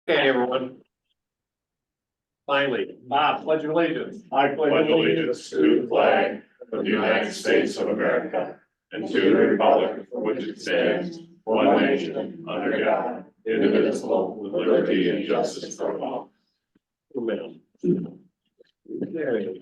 Okay, everyone. Finally, Bob, pledge of allegiance. I pledge allegiance to the flag of the United States of America and to the republic for which it stands, one nation, under God, indivisible, with liberty and justice for all. Amen. Okay.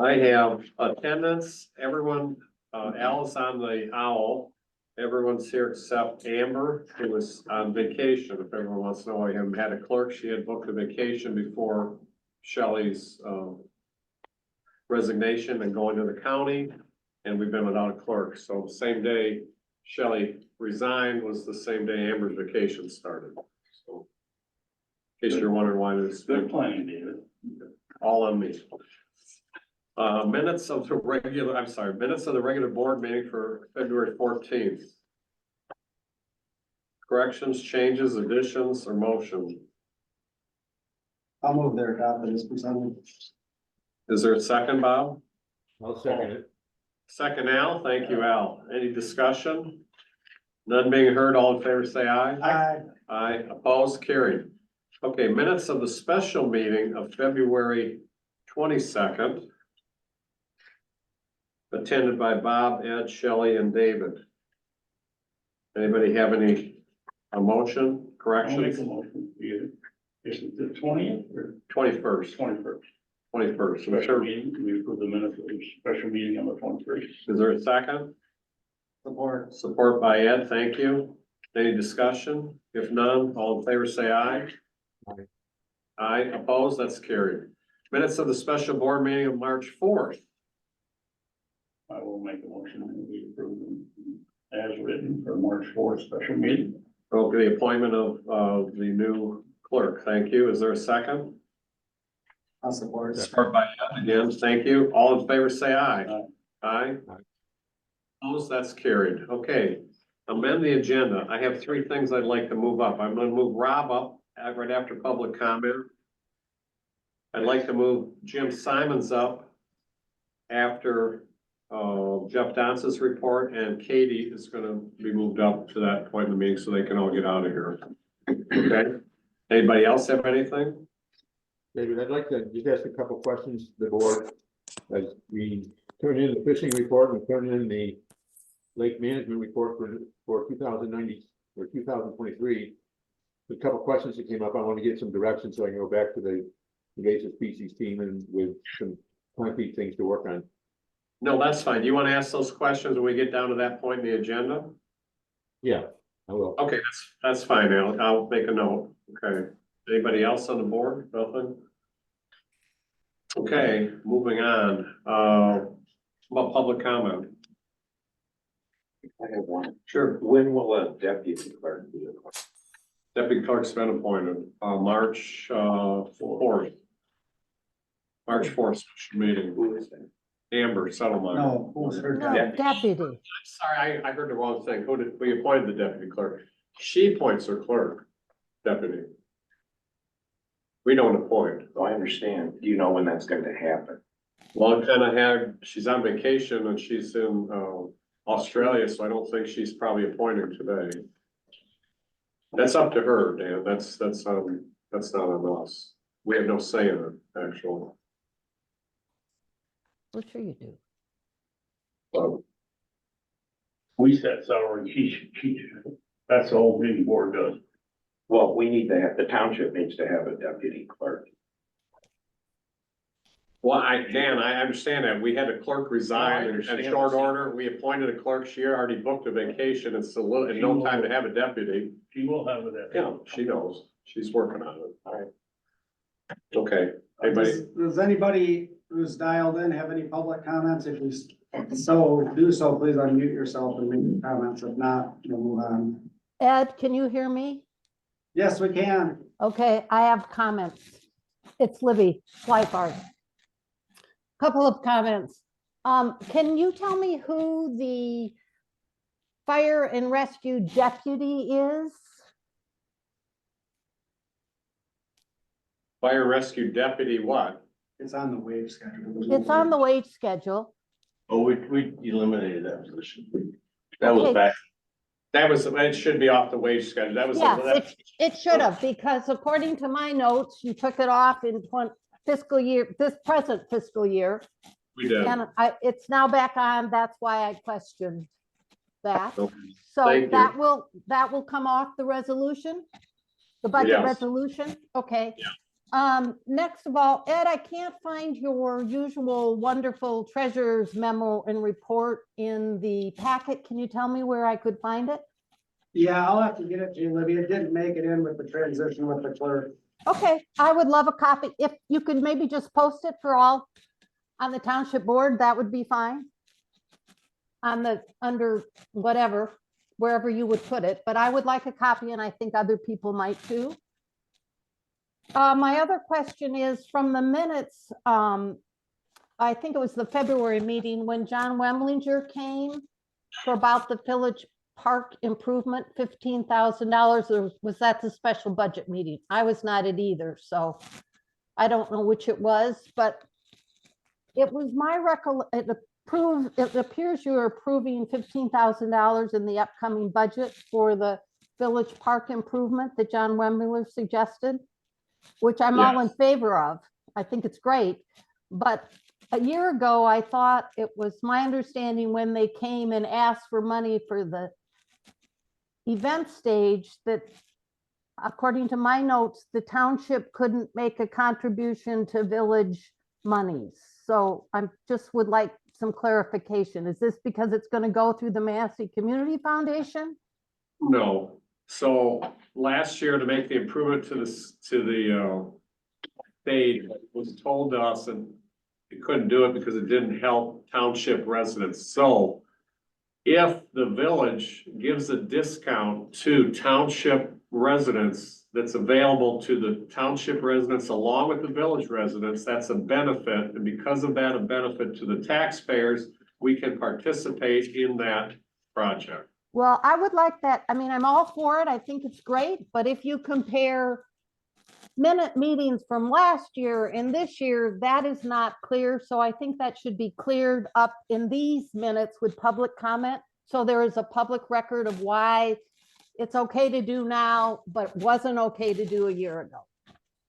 I have attendance, everyone, Al's on the owl. Everyone's here except Amber, who was on vacation. If everyone wants to know, I haven't had a clerk. She had booked a vacation before Shelley's resignation and going to the county, and we've been without a clerk. So the same day Shelley resigned was the same day Amber's vacation started. So in case you're wondering why this Good planning, David. all on me. Minutes of the regular board meeting for February 14th. Corrections, changes, additions, or motion? I'll move their adopted as presented. Is there a second, Bob? I'll second it. Second, Al. Thank you, Al. Any discussion? None being heard, all in favor say aye. Aye. Aye, opposed, carried. Okay, minutes of the special meeting of February 22nd. Attended by Bob, Ed, Shelley, and David. Anybody have any motion, I'll corrections? make a motion for you. Is it the 20th or 21st, 21st? Special 21st. meeting, we approve the minutes of the special meeting on the 21st. Is there a second? Support. Support by Ed, thank you. Any discussion? If none, all in favor say aye. Aye. Aye, opposed, that's carried. Minutes of the special board meeting of March 4th. I will make a motion that we approve them as written for March 4th special meeting. Okay, the appointment of the new clerk, thank you. Is there a second? I'll support. Support by Ed again, thank you. All in favor say aye. Aye. Aye. Aye. Opposed, that's carried. Okay, amend the agenda. I have three things I'd like to move up. I'm gonna move Rob up right after public comment. I'd like to move Jim Simons up after Jeff Dons's report, and Katie is gonna be moved up to that point in the meeting so they can all get out of here. Okay, anybody else have anything? David, I'd like to just ask a couple questions to the board. As we turn in the fishing report and turn in the lake management report for 2090 or 2023. A couple questions that came up. I want to get some direction so I can go back to the invasive species team and with some concrete things to work on. No, that's fine. Do you want to ask those questions when we get down to that point in the agenda? Yeah, I will. Okay, that's fine, Al. I'll make a note. Okay. Anybody else on the board? Nothing? Okay, moving on. About public comment. I have one. Sure. When will a deputy clerk be appointed? Deputy clerk's been appointed, March 4th. March 4th special meeting. Who is that? Amber Settlement. No, who's her No, deputy? deputy. Sorry, I heard the wrong thing. Who did, we appointed the deputy clerk. She appoints her clerk, deputy. We don't appoint. Oh, I understand. Do you know when that's going to happen? Well, I kind of had, she's on vacation and she's in Australia, so I don't think she's probably appointed today. That's up to her, Dan. That's not on us. We have no say in it, actually. Well, sure you do. So, We set salary, that's the whole meeting board does. Well, we need to have, the township needs to have a deputy clerk. well, Dan, I understand that. We had a clerk resign in understand. short order. We appointed a clerk. She already booked a vacation. It's a little, and no time to have a deputy. She will have it. Yeah, she knows. She's working on it. All right. Okay, anybody? Does anybody who's dialed in have any public comments? If you do so, please unmute yourself and make your comments. If not, we'll move on. Ed, can you hear me? Yes, we can. Okay, I have comments. It's Libby Schleifart. Couple of comments. Can you tell me who the fire and rescue deputy is? Fire rescue deputy what? It's on the wage schedule. It's on the wage schedule. Oh, we eliminated that position. That was Okay. back That was, it should be off the wage schedule. That was. Yes, it should have, because according to my notes, you took it off in fiscal year, this present fiscal year. We did. And it's now back on, that's why I questioned that. Okay. So Thank you. that will come off the resolution? The budget Yes. resolution? Okay. Next of all, Ed, I can't find your usual wonderful treasurer's memo and report in the packet. Can you tell me where I could find it? Yeah, I'll have to get it to you, Libby. It didn't make it in with the transition with the clerk. Okay, I would love a copy. If you could maybe just post it for all on the township board, that would be fine. On the, under whatever, wherever you would put it, but I would like a copy and I think other people might too. My other question is from the minutes, I think it was the February meeting when John Wemlinger came for about the Village Park improvement, $15,000, or was that the special budget meeting? I was not at either, so I don't know which it was, but it was my it appears you are approving $15,000 in the upcoming budget for the Village Park improvement that John Wemlinger suggested, which I'm all in favor of. I think it's great. But a year ago, I thought it was my understanding when they came and asked for money for the event stage that, according to my notes, the township couldn't make a contribution to village monies. So I just would like some clarification. Is this because it's going to go through the Massey Community Foundation? No. So last year to make the improvement to the stage was told to us and it couldn't do it because it didn't help township residents. So if the village gives a discount to township residents that's available to the township residents along with the village residents, that's a benefit. And because of that, a benefit to the taxpayers, we can participate in that project. Well, I would like that. I mean, I'm all for it. I think it's great. But if you compare minute meetings from last year and this year, that is not clear. So I think that should be cleared up in these minutes with public comment. So there is a public record of why it's okay to do now, but wasn't okay to do a year ago.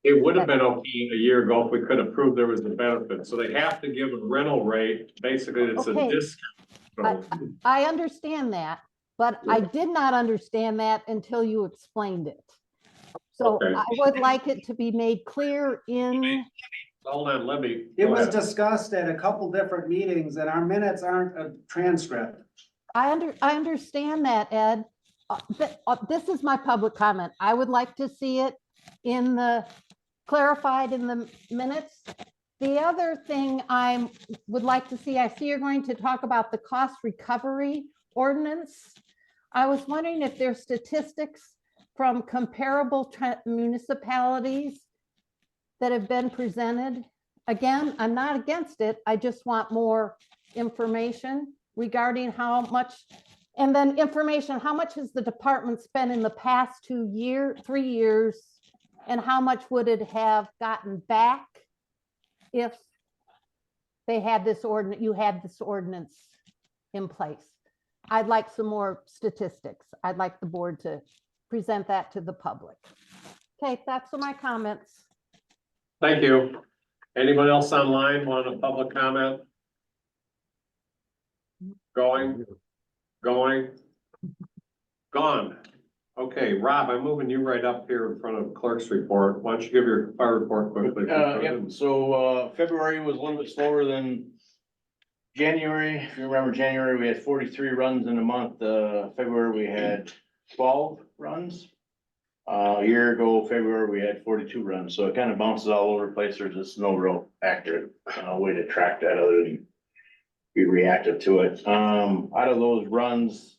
It would have been okay a year ago if we could have proved there was a benefit. So they have to give a rental rate. Basically, it's Okay. a discount. So, I understand that, but I did not understand that until you explained it. So Okay. I would like it to be made clear in, hold on, let me. It go was ahead. discussed at a couple different meetings and our minutes aren't a transcript. I understand that, Ed. This is my public comment. I would like to see it in the, clarified in the minutes. The other thing I would like to see, I see you're going to talk about the cost recovery ordinance. I was wondering if there's statistics from comparable municipalities that have been presented. Again, I'm not against it. I just want more information regarding how much, and then information, how much has the department spent in the past 3 years, and how much would it have gotten back if they had this ordinance, you had this ordinance in place? I'd like some more statistics. I'd like the board to present that to the public. Okay, that's my comments. Thank you. Anyone else online want a public comment? Going, gone. Okay, Rob, I'm moving you right up here in front of clerk's report. Why don't you give your fire report quickly? Yep, so, February was a little bit slower than January. If you remember January, we had 43 runs in a month. February, we had 12 runs. A year ago, February, we had 42 runs, so it kind of bounces all over the place. There's just no real accurate way to track that other than be reactive to it. Out of those runs,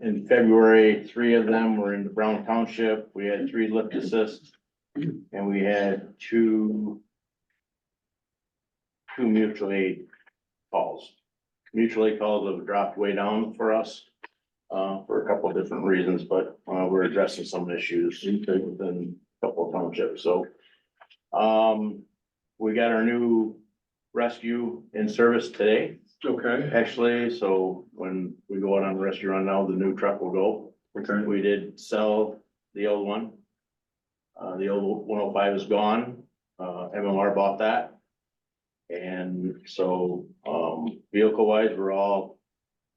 in February, 3 of them were in the Brown Township. We had 3 lift assists, and we had two mutual aid calls. Mutual aid calls have dropped way down for us, for a couple of different reasons, but, we're addressing some issues within a couple of townships, so. We got our new rescue in service today. Okay, actually, so when we go out on the restaurant now, the new truck will go. okay. We did sell the old one. The old 105 is gone, MMR bought that. And so, vehicle wise, we're all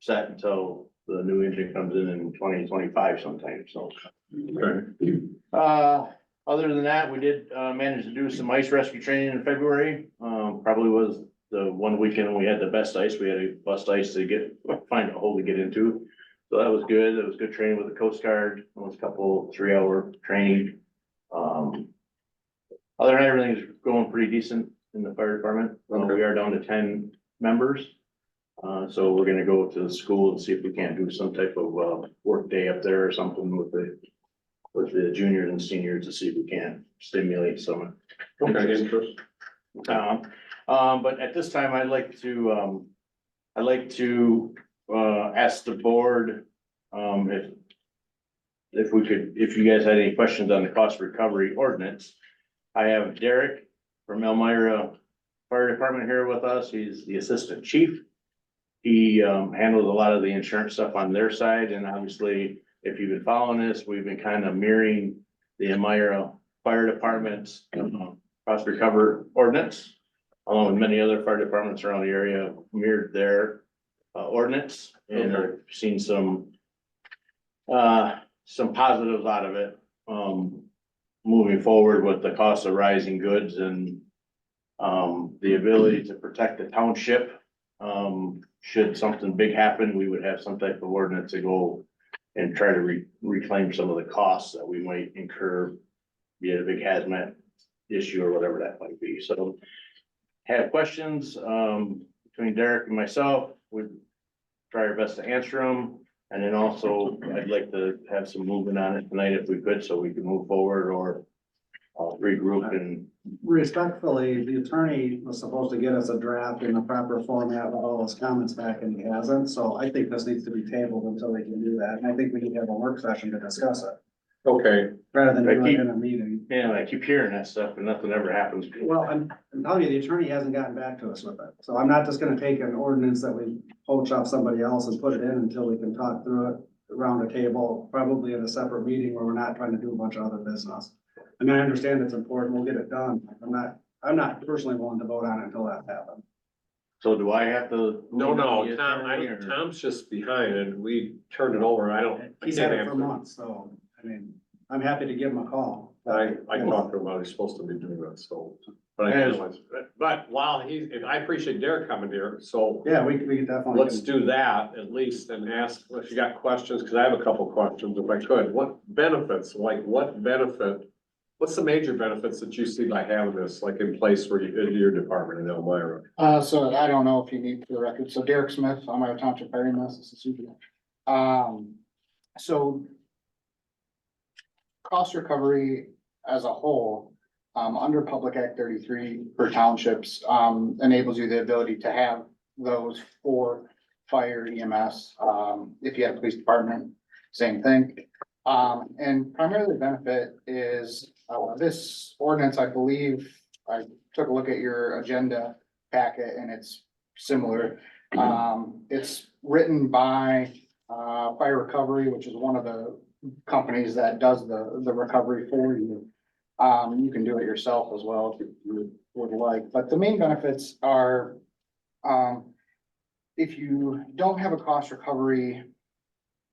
set until the new engine comes in 2025 sometime, so. Okay. Other than that, we did, manage to do some ice rescue training in February, probably was the one weekend we had the best ice, we had to bust ice to find a hole to get into. So that was good, it was good training with the Coast Guard, it was a couple 3-hour training. Other than that, everything's going pretty decent in the fire department, we are down to 10 members. So we're gonna go to the school and see if we can't do some type of, work day up there or something with the juniors and seniors to see if we can stimulate some. Okay, interest. But at this time, I'd like to ask the board, if you guys had any questions on the cost recovery ordinance. I have Derek from Elmira Fire Department here with us. He's the assistant chief. He handles a lot of the insurance stuff on their side, and obviously, if you've been following this, we've been kind of mirroring the Elmira Fire Department's cost recovery ordinance, along with many other fire departments around the area mirrored their ordinance, and I've seen some positives out of it. Moving forward with the cost of rising goods and the ability to protect the township. Should something big happen, we would have some type of ordinance to go and try to reclaim some of the costs that we might incur, be it a big hazmat issue or whatever that might be. So have questions between Derek and myself, we'd try our best to answer them. And then also, I'd like to have some movement on it tonight if we could, so we can move forward or regroup and. Respectfully, the attorney was supposed to get us a draft in the proper format with all his comments back, and he hasn't, so I think this needs to be tabled until they can do that, and I think we need to have a work session to discuss it, Okay, rather than I do it keep- in a meeting. Yeah, I keep hearing that stuff and nothing ever happens. Well, I'm telling you, the attorney hasn't gotten back to us with it, so I'm not just gonna take an ordinance that we poach off somebody else and put it in until we can talk through it around a table, probably in a separate meeting where we're not trying to do a bunch of other business. I mean, I understand it's important, we'll get it done, I'm not personally willing to vote on it until that happens. So do I have to? no, The Tom, attorney, or- Tom's just behind and we turned it over, I He's had it for answer. months, so, I mean, I'm happy to give him a call. I talked to him about he's supposed to be doing that, so. But I can't, but while I appreciate Derek coming here, so Yeah, we can definitely. let's do that at least and ask if you got questions, because I have a couple questions if I could. What benefits, like what benefit? What's the major benefits that you see by having this, like in place for your department in Elmira? So I don't know if you need for the record, so Derek Smith, I'm our Township Fire Assistant. So cost recovery as a whole, under Public Act 33 for townships, enables you the ability to have those for fire EMS. If you had a police department, same thing. And primarily the benefit is, this ordinance, I believe, I took a look at your agenda packet and it's similar. It's written by, Fire Recovery, which is one of the companies that does the recovery for you. You can do it yourself as well if you would like, but the main benefits are, if you don't have a cost recovery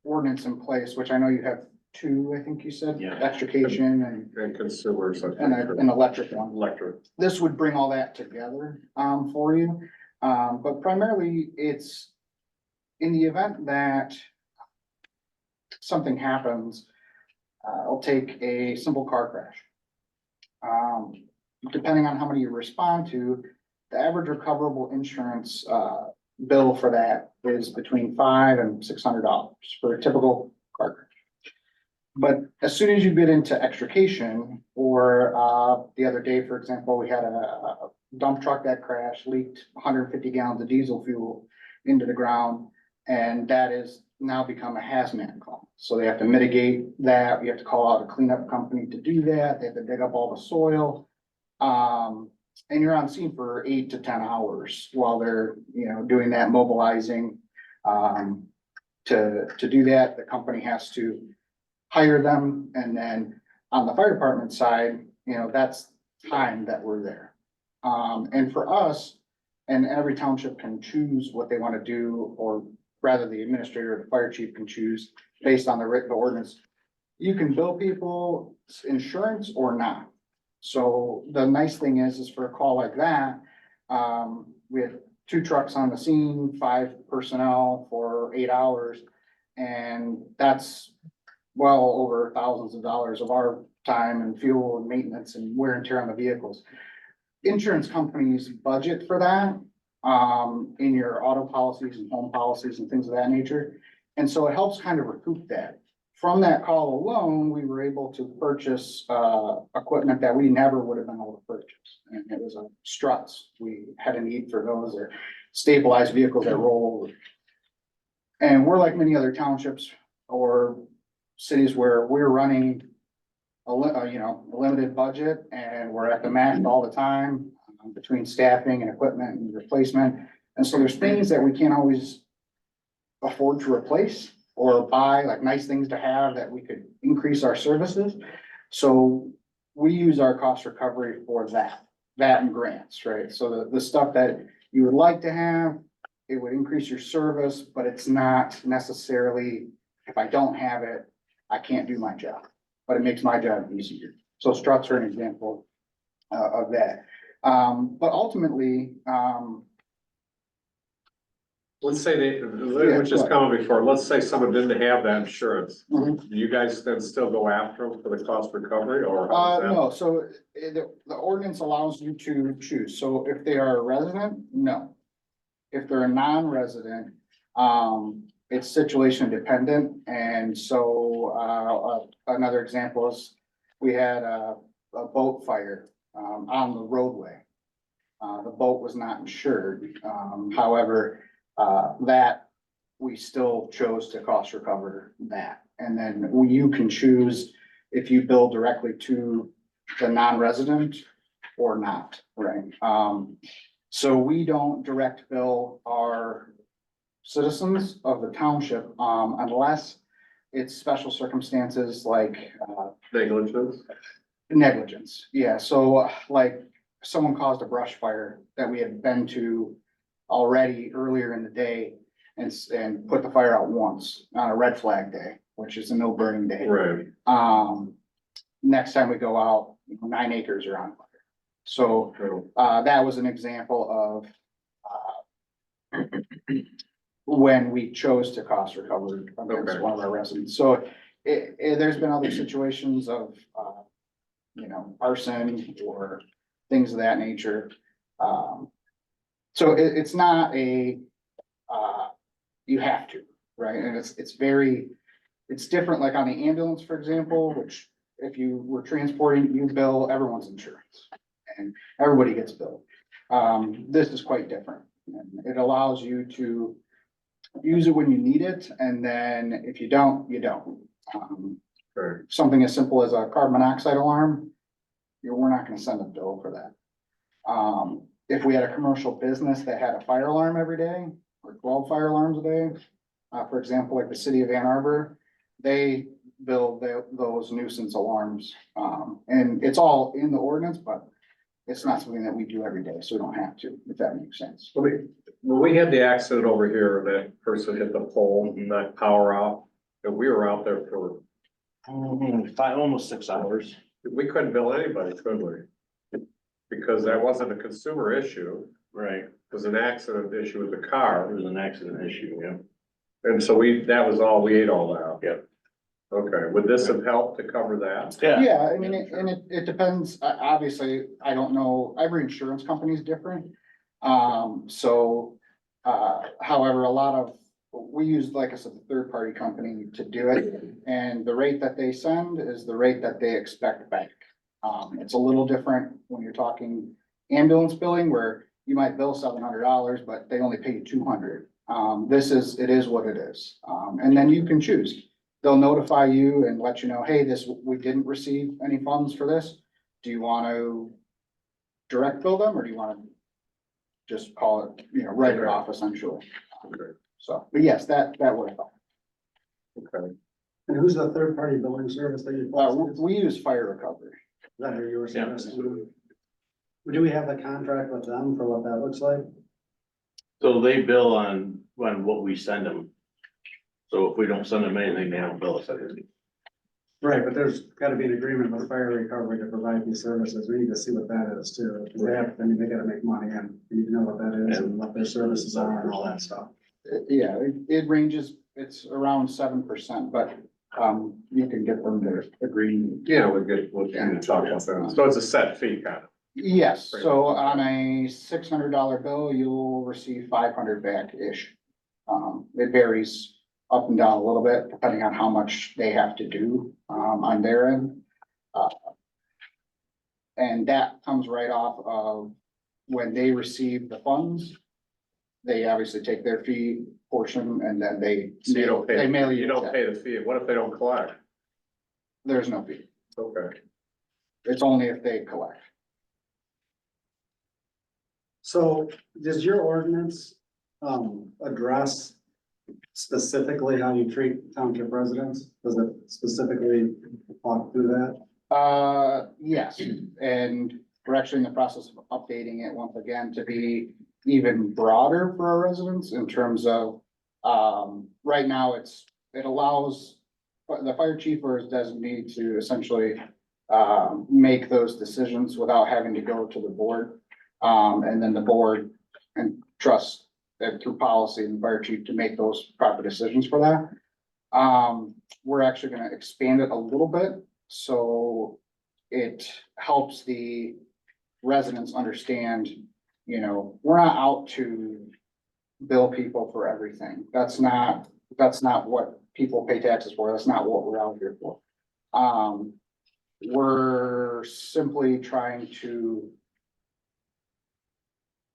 ordinance in place, which I know you have two, I think you said, Yeah. extrication And consumers, I think, an electric one. electric. This would bring all that together, for you. But primarily it's in the event that something happens, I'll take a simple car crash. Depending on how many you respond to, the average recoverable insurance, bill for that is between $500 and $600 for a typical car crash. But as soon as you get into extrication, or, the other day, for example, we had a dump truck that crashed, leaked 150 gallons of diesel fuel into the ground. And that is now become a hazmat call. So they have to mitigate that. You have to call out a cleanup company to do that. They have to dig up all the soil. And you're on scene for 8 to 10 hours while they're, doing that mobilizing. To do that, the company has to hire them. And then on the fire department side, that's time that we're there. And for us, and every township can choose what they want to do, or rather the administrator or the fire chief can choose based on the written ordinance. You can bill people insurance or not. So the nice thing is for a call like that, we had 2 trucks on the scene, 5 personnel for 8 hours. And that's well over thousands of dollars of our time and fuel and maintenance and wear and tear on the vehicles. Insurance companies budget for that, in your auto policies and home policies and things of that nature. And so it helps kind of recoup that. From that call alone, we were able to purchase, equipment that we never would have been able to purchase. And it was struts. We had a need for those, or stabilized vehicles that roll. And we're like many other townships or cities where we're running a limited budget, and we're at the max all the time, between staffing and equipment and replacement. And so there's things that we can't always afford to replace or buy, like nice things to have that we could increase our services. So we use our cost recovery for that and grants, right? So the stuff that you would like to have, it would increase your service, but it's not necessarily, if I don't have it, I can't do my job, but it makes my job easier. So struts are an example of that. But ultimately, Let's say Yeah, which is go ahead. coming before, let's say someone didn't have that insurance. Mhm. Do you guys then still go after them for the cost recovery, or? how does that- no, so the ordinance allows you to choose. So if they are a resident, no. If they're a non-resident, it's situation dependent. And so, another example is we had a boat fire, on the roadway. The boat was not insured. However, that we still chose to cost recover that. And then you can choose if you bill directly to the non-resident or not, right? So we don't direct bill our citizens of the township, unless it's special circumstances like, Negligence? negligence. Yeah, so like someone caused a brush fire that we had been to already earlier in the day and put the fire out once on a red flag day, which is a no burning day. Right. Next time we go out, 9 acres are on fire. So, that was an example of, when we chose to cost recover against Okay. one of our residents. So there's been other situations of, arson or things of that nature. So it's not you have to, right? And it's different, like on the ambulance, for example, which if you were transporting, you bill everyone's insurance and everybody gets billed. This is quite different. And it allows you to use it when you need it, and then if you don't, you don't. Right. Something as simple as a carbon monoxide alarm, we're not gonna send a bill for that. If we had a commercial business that had a fire alarm every day, or 12 fire alarms a day, for example, like the city of Ann Arbor, they build those nuisance alarms. And it's all in the ordinance, but it's not something that we do every day, so we don't have to, if that makes sense. When we had the accident over here, and that person hit the pole, knocked power out, and we were out there for, Almost 6 hours. we couldn't bill anybody, could we? Because that wasn't a consumer issue, Right, it was an accident issue with the car. it was an accident issue, yeah. And so that was all, we ate all that. Yep. Okay, would this have helped to cover that? Yeah, I mean, it depends, obviously, I don't know, every insurance company is different. However, we use, like I said, the third-party company to do it, and the rate that they send is the rate that they expect back. It's a little different when you're talking ambulance billing, where you might bill $700, but they only pay you $200. It is what it is. And then you can choose. They'll notify you and let you know, hey, we didn't receive any funds for this. Do you want to direct bill them, or do you wanna just call it, write it off essentially? Okay. So, but yes, that would help. Okay. And who's the third party billing service that you? We use fire recovery. Is that who you were Yeah. saying? Do we have the contract with them for what that looks like? So they bill on what we send them. So if we don't send them anything, they don't bill us anything. Right, but there's gotta be an agreement with fire recovery to provide these services. We need to see what that is too. 'Cause they have, I mean, they gotta make money and we need to know what that is and what their services are and all that stuff. Yeah, it ranges, it's around 7%, but, you can get them to agree. Yeah, we'll get to talk about that. So it's a set fee kind of. Yes, so on a $600 bill, you'll receive 500 back-ish. It varies up and down a little bit depending on how much they have to do, on their end. And that comes right off of when they receive the funds. They obviously take their fee portion and then they. So you don't they pay, mail you a don't check. pay the fee. What if they don't collect? There's no fee. Okay. It's only if they collect. So does your ordinance, address specifically how you treat township residents? Does it specifically walk through that? Yes, and we're actually in the process of updating it once again to be even broader for our residents in terms of, right now it allows the fire chief or his designee to essentially, make those decisions without having to go to the board. And then the board and trust that through policy and fire chief to make those proper decisions for that. We're actually gonna expand it a little bit, so it helps the residents understand, we're not out to bill people for everything. That's not what people pay taxes for. That's not what we're out here for. We're simply trying to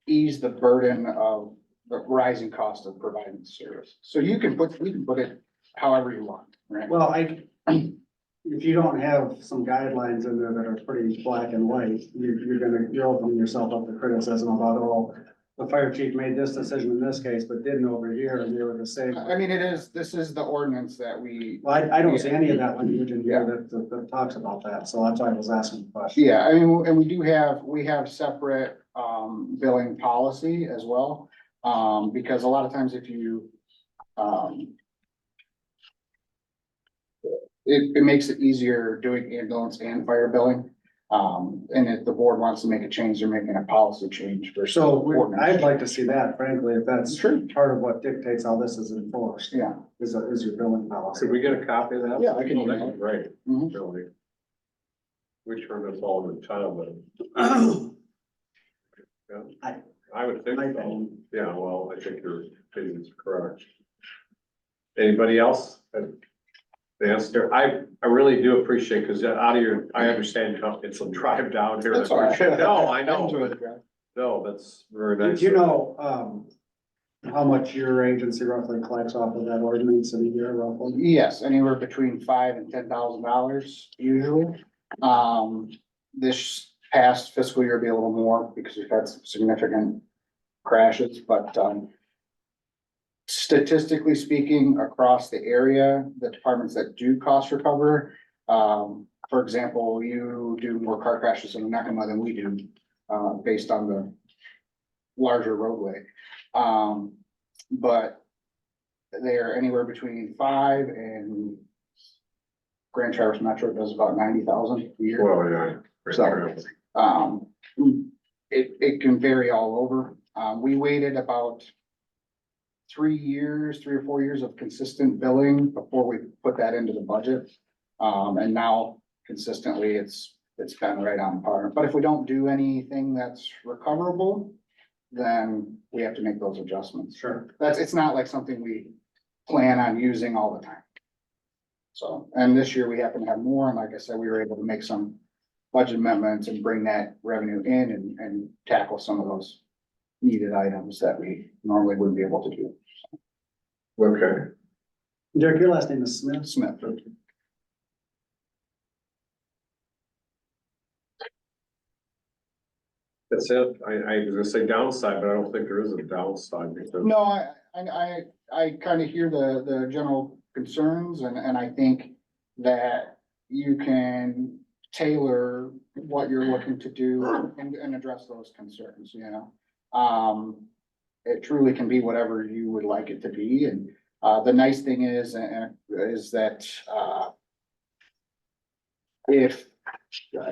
ease the burden of the rising cost of providing the service. So you can put it however you want, right? Well, if you don't have some guidelines in there that are pretty black and white, you're opening yourself up to criticism about, oh, the fire chief made this decision in this case, but didn't over here, and they were the same. I mean, this is the ordinance that we, Well, I don't see any of that language in here that talks about that, so that's why I was asking the question. yeah, I mean, and we have separate, billing policy as well. Because a lot of times if you, it makes it easier doing ambulance and fire billing. And if the board wants to make a change, they're making a policy change versus. So ordinance. I'd like to see that, frankly, if that's True. part of what dictates how this is enforced, Yeah. is your billing policy. Could we get a copy of that? Yeah, I can Oh, that'd email be great, Mhm. really. We turn this all into time, but. Yeah, I would think My so. opinion. Yeah, well, I think your opinion is correct. Anybody else? The answer, I really do appreciate, because out of your, I understand how it's a drive down here. That's all right. No, I know, enjoy the but drive. no, that's very Do nice. you know, how much your agency roughly collects off of that ordinance in a year roughly? Yes, anywhere between $5,000 and $10,000 usually. This past fiscal year will be a little more because we've had some significant crashes, but, statistically speaking, across the area, the departments that do cost recover, for example, you do more car crashes in Onekama than we do, based on the larger roadway. But they're anywhere between 5 and Grand Traverse Metro does about 90,000 a year. Well, yeah. So, it can vary all over. We waited about 3 or 4 years of consistent billing before we put that into the budget. And now consistently it's been right on par. But if we don't do anything that's recoverable, then we have to make those adjustments. Sure. It's not like something we plan on using all the time. So, and this year we happen to have more, and like I said, we were able to make some budget amendments and bring that revenue in and tackle some of those needed items that we normally wouldn't be able to do. Okay, Derek, your last name is Smith? Smith. That's it. I was gonna say downside, but I don't think there is a downside. because- No, I kind of hear the general concerns and I think that you can tailor what you're looking to do and address those concerns, you know? It truly can be whatever you would like it to be, and, the nice thing is that, if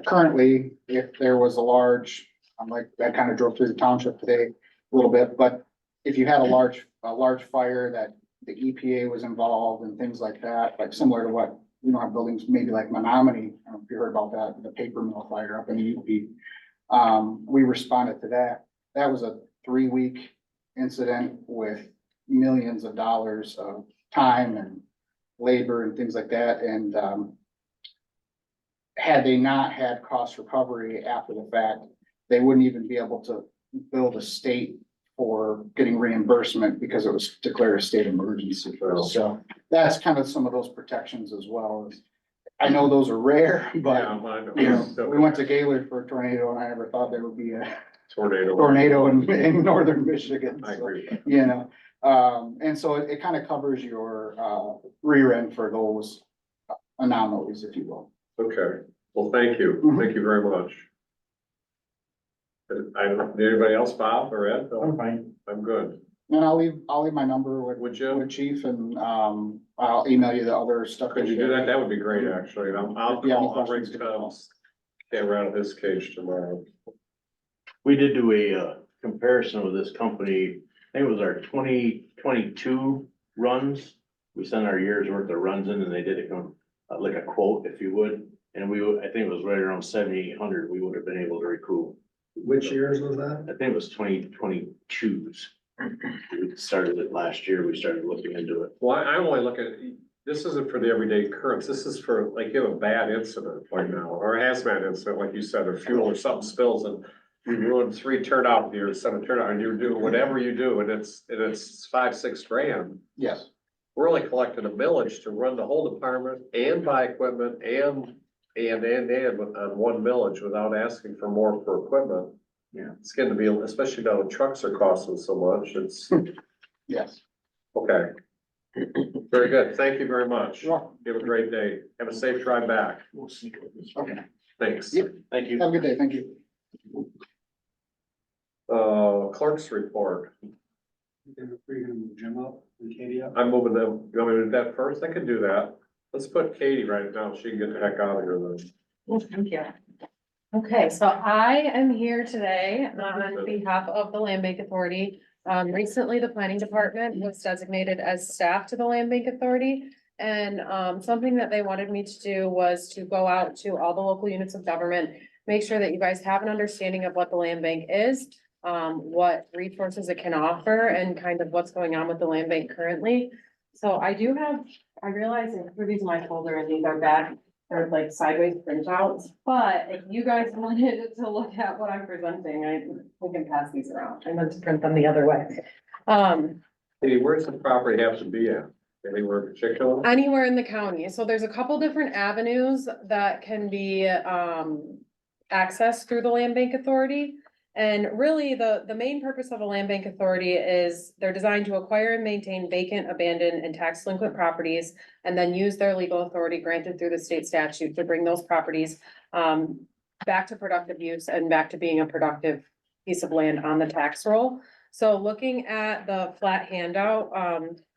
currently, if there was a large, I'm like, I kind of drove through the township today a little bit, but if you had a large fire that the EPA was involved and things like that, like similar to what, we don't have buildings, maybe like Menominee, I don't know if you heard about that, the paper mill fire up in the UP. We responded to that. That was a 3-week incident with millions of dollars of time and labor and things like that, and, had they not had cost recovery after the fact, they wouldn't even be able to build a state for getting reimbursement because it was declared a state emergency. So that's kind of some of those protections as well. I know those are rare, Yeah, but I you know. know, we went to Gaylord for a tornado and I never thought there would be a Tornado. tornado in northern Michigan. I So, agree with that. you know, and so it kind of covers your, rear end for those anomalies, if you will. Okay, well, thank you. Mhm. Thank you very much. Did anybody else, Bob or Ed? I'm fine. I'm good. And I'll leave my number with Would you? Chief and, I'll email you the other stuff. Could you do that? That would be great, actually. And I'll If you have any call, I'll bring questions, give me a call. Tom's camera out of his cage tomorrow. We did do a comparison with this company. I think it was our 2022 runs. We sent our year's worth of runs in and they did like a quote, if you would. And I think it was right around 7,800, we would have been able to recoup. Which years was that? I think it was 2022's. We started it last year. We started looking into it. Well, I only look at, this isn't for the everyday occurrence. This is for, like, you have a bad incident right now, or a hazmat incident, like you said, or fuel or something spills and you ruined 3 turnout gears, 7 turnout, and you're doing whatever you do, and it's 5-6 grand. Yes, We're only collecting a millage to run the whole department and buy equipment and on one millage without asking for more for equipment. Yeah. It's gonna be, especially now the trucks are costing so much, it's, yes. okay. Very good, thank you very much. You're welcome. You have a great day, have a safe drive back, Okay, thanks. Yep. Thank you. have a good day, thank you. Clerk's report, You're gonna move Jim up and Katie up? I'm moving them, you want me to do that first? I could do that. Let's put Katie right now, she can get the heck out of here then. Well, thank you. Okay, so I am here today on behalf of the Land Bank Authority. Recently, the planning department was designated as staff to the Land Bank Authority. And, something that they wanted me to do was to go out to all the local units of government, make sure that you guys have an understanding of what the land bank is, what resources it can offer, and kind of what's going on with the land bank currently. So I realize that these are my folder and these are bad. They're like sideways printouts, but if you guys wanted to look at what I'm presenting, we can pass these around. I meant to print them the other way. Katie, where's the property have to be at? Anywhere in particular? Anywhere in the county. So there's a couple different avenues that can be accessed through the Land Bank Authority. And really, the main purpose of a land bank authority is they're designed to acquire and maintain vacant, abandoned, and tax delinquent properties, and then use their legal authority granted through the state statute to bring those properties back to productive use and back to being a productive piece of land on the tax roll. So looking at the flat handout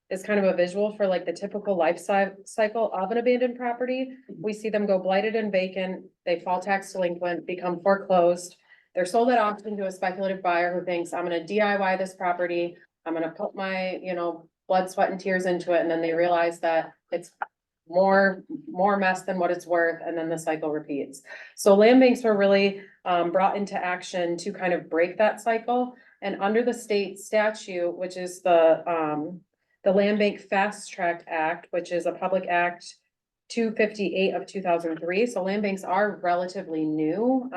is kind of a visual for like the typical life cycle of an abandoned property. We see them go blighted and vacant, they fall tax delinquent, become foreclosed. They're sold at auction to a speculative buyer who thinks, I'm gonna DIY this property, I'm gonna put my, blood, sweat, and tears into it, and then they realize that it's more mess than what it's worth, and then the cycle repeats. So land banks were really brought into action to kind of break that cycle, and under the state statute, which is the Land Bank Fast Track Act, which is a public act 258 of 2003, so land banks are relatively new.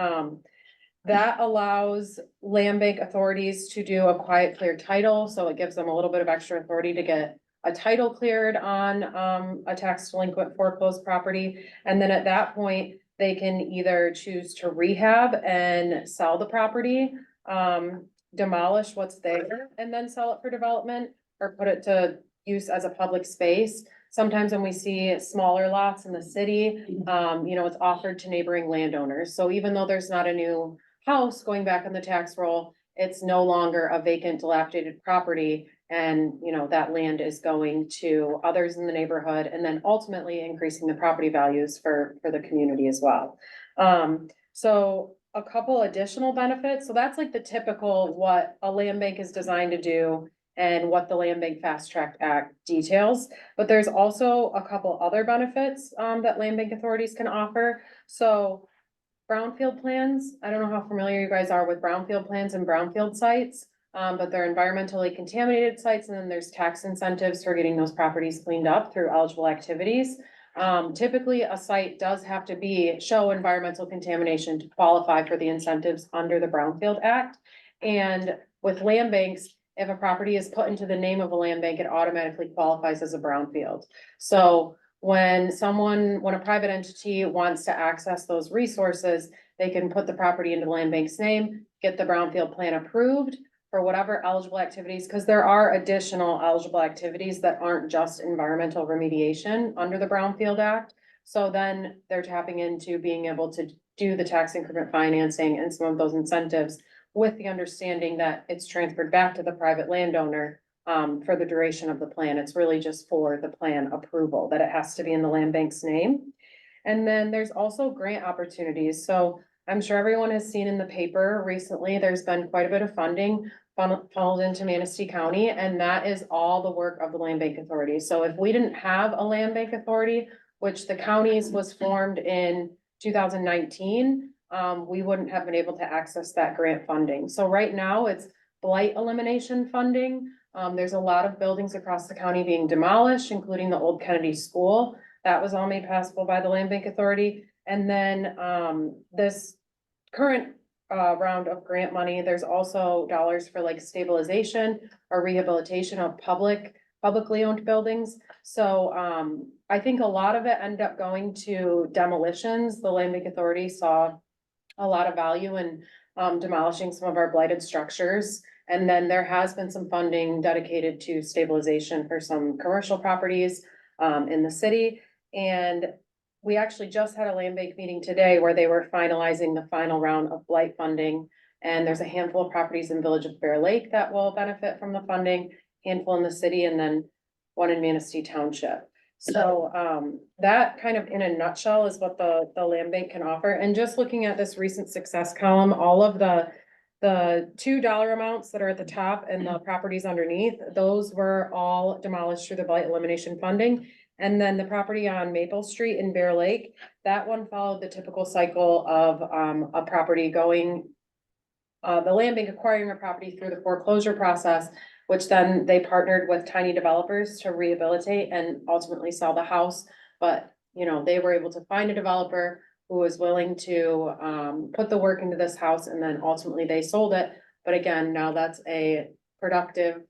That allows land bank authorities to do a quiet clear title, so it gives them a little bit of extra authority to get a title cleared on a tax delinquent foreclosed property. And then at that point, they can either choose to rehab and sell the property, demolish what's there and then sell it for development, or put it to use as a public space. Sometimes when we see smaller lots in the city, it's offered to neighboring landowners. So even though there's not a new house going back on the tax roll, it's no longer a vacant dilapidated property. And, that land is going to others in the neighborhood and then ultimately increasing the property values for the community as well. So a couple additional benefits. So that's like the typical what a land bank is designed to do and what the Land Bank Fast Track Act details. But there's also a couple other benefits that land bank authorities can offer. So brownfield plans, I don't know how familiar you guys are with brownfield plans and brownfield sites, but they're environmentally contaminated sites, and then there's tax incentives for getting those properties cleaned up through eligible activities. Typically, a site does have to show environmental contamination to qualify for the incentives under the Brownfield Act. And with land banks, if a property is put into the name of a land bank, it automatically qualifies as a brownfield. So when a private entity wants to access those resources, they can put the property into the land bank's name, get the brownfield plan approved for whatever eligible activities, because there are additional eligible activities that aren't just environmental remediation under the Brownfield Act. So then they're tapping into being able to do the tax increment financing and some of those incentives with the understanding that it's transferred back to the private landowner for the duration of the plan. It's really just for the plan approval, that it has to be in the land bank's name. And then there's also grant opportunities. So I'm sure everyone has seen in the paper recently, there's been quite a bit of funding funneled into Manistee County, and that is all the work of the Land Bank Authority. So if we didn't have a Land Bank Authority, which the counties was formed in 2019, we wouldn't have been able to access that grant funding. So right now it's blight elimination funding. There's a lot of buildings across the county being demolished, including the old Kennedy School. That was all made possible by the Land Bank Authority. And then this current round of grant money, there's also dollars for like stabilization or rehabilitation of publicly owned buildings. So I think a lot of it ended up going to demolitions. The Land Bank Authority saw a lot of value in demolishing some of our blighted structures. And then there has been some funding dedicated to stabilization for some commercial properties in the city. And we actually just had a land bank meeting today where they were finalizing the final round of blight funding. And there's a handful of properties in Village of Bear Lake that will benefit from the funding, handful in the city, and then one in Manistee Township. So that kind of in a nutshell is what the land bank can offer. And just looking at this recent success column, all of the $2 amounts that are at the top and the properties underneath, those were all demolished through the blight elimination funding. And then the property on Maple Street in Bear Lake, that one followed the typical cycle of a property going, the land bank acquiring a property through the foreclosure process, which then they partnered with tiny developers to rehabilitate and ultimately sell the house. But, they were able to find a developer who was willing to put the work into this house, and then ultimately they sold it. But again, now that's a productive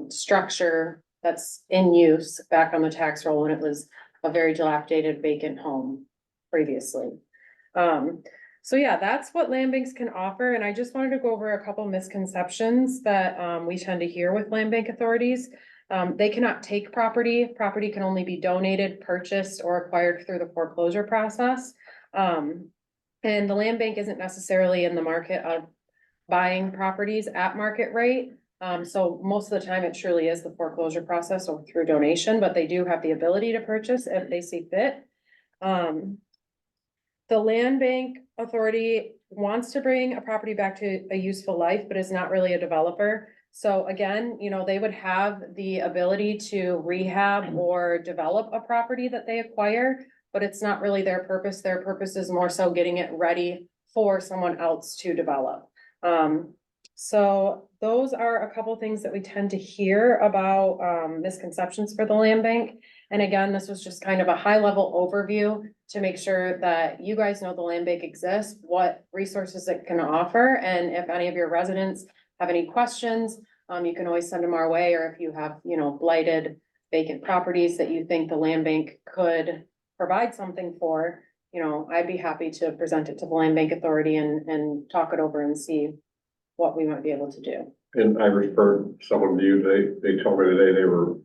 structure that's in use back on the tax roll, and it was a very dilapidated vacant home previously. So yeah, that's what land banks can offer. And I just wanted to go over a couple misconceptions that we tend to hear with land bank authorities. They cannot take property. Property can only be donated, purchased, or acquired through the foreclosure process. And the land bank isn't necessarily in the market of buying properties at market rate. So most of the time it truly is the foreclosure process or through donation, but they do have the ability to purchase if they see fit. The land bank authority wants to bring a property back to a useful life, but is not really a developer. So again, they would have the ability to rehab or develop a property that they acquire, but it's not really their purpose. Their purpose is more so getting it ready for someone else to develop. So those are a couple things that we tend to hear about misconceptions for the land bank. And again, this was just kind of a high level overview to make sure that you guys know the land bank exists, what resources it can offer. And if any of your residents have any questions, you can always send them our way. Or if you have, blighted vacant properties that you think the land bank could provide something for, you know, I'd be happy to present it to the Land Bank Authority and talk it over and see what we might be able to do. And I referred someone to you, they told me today they were,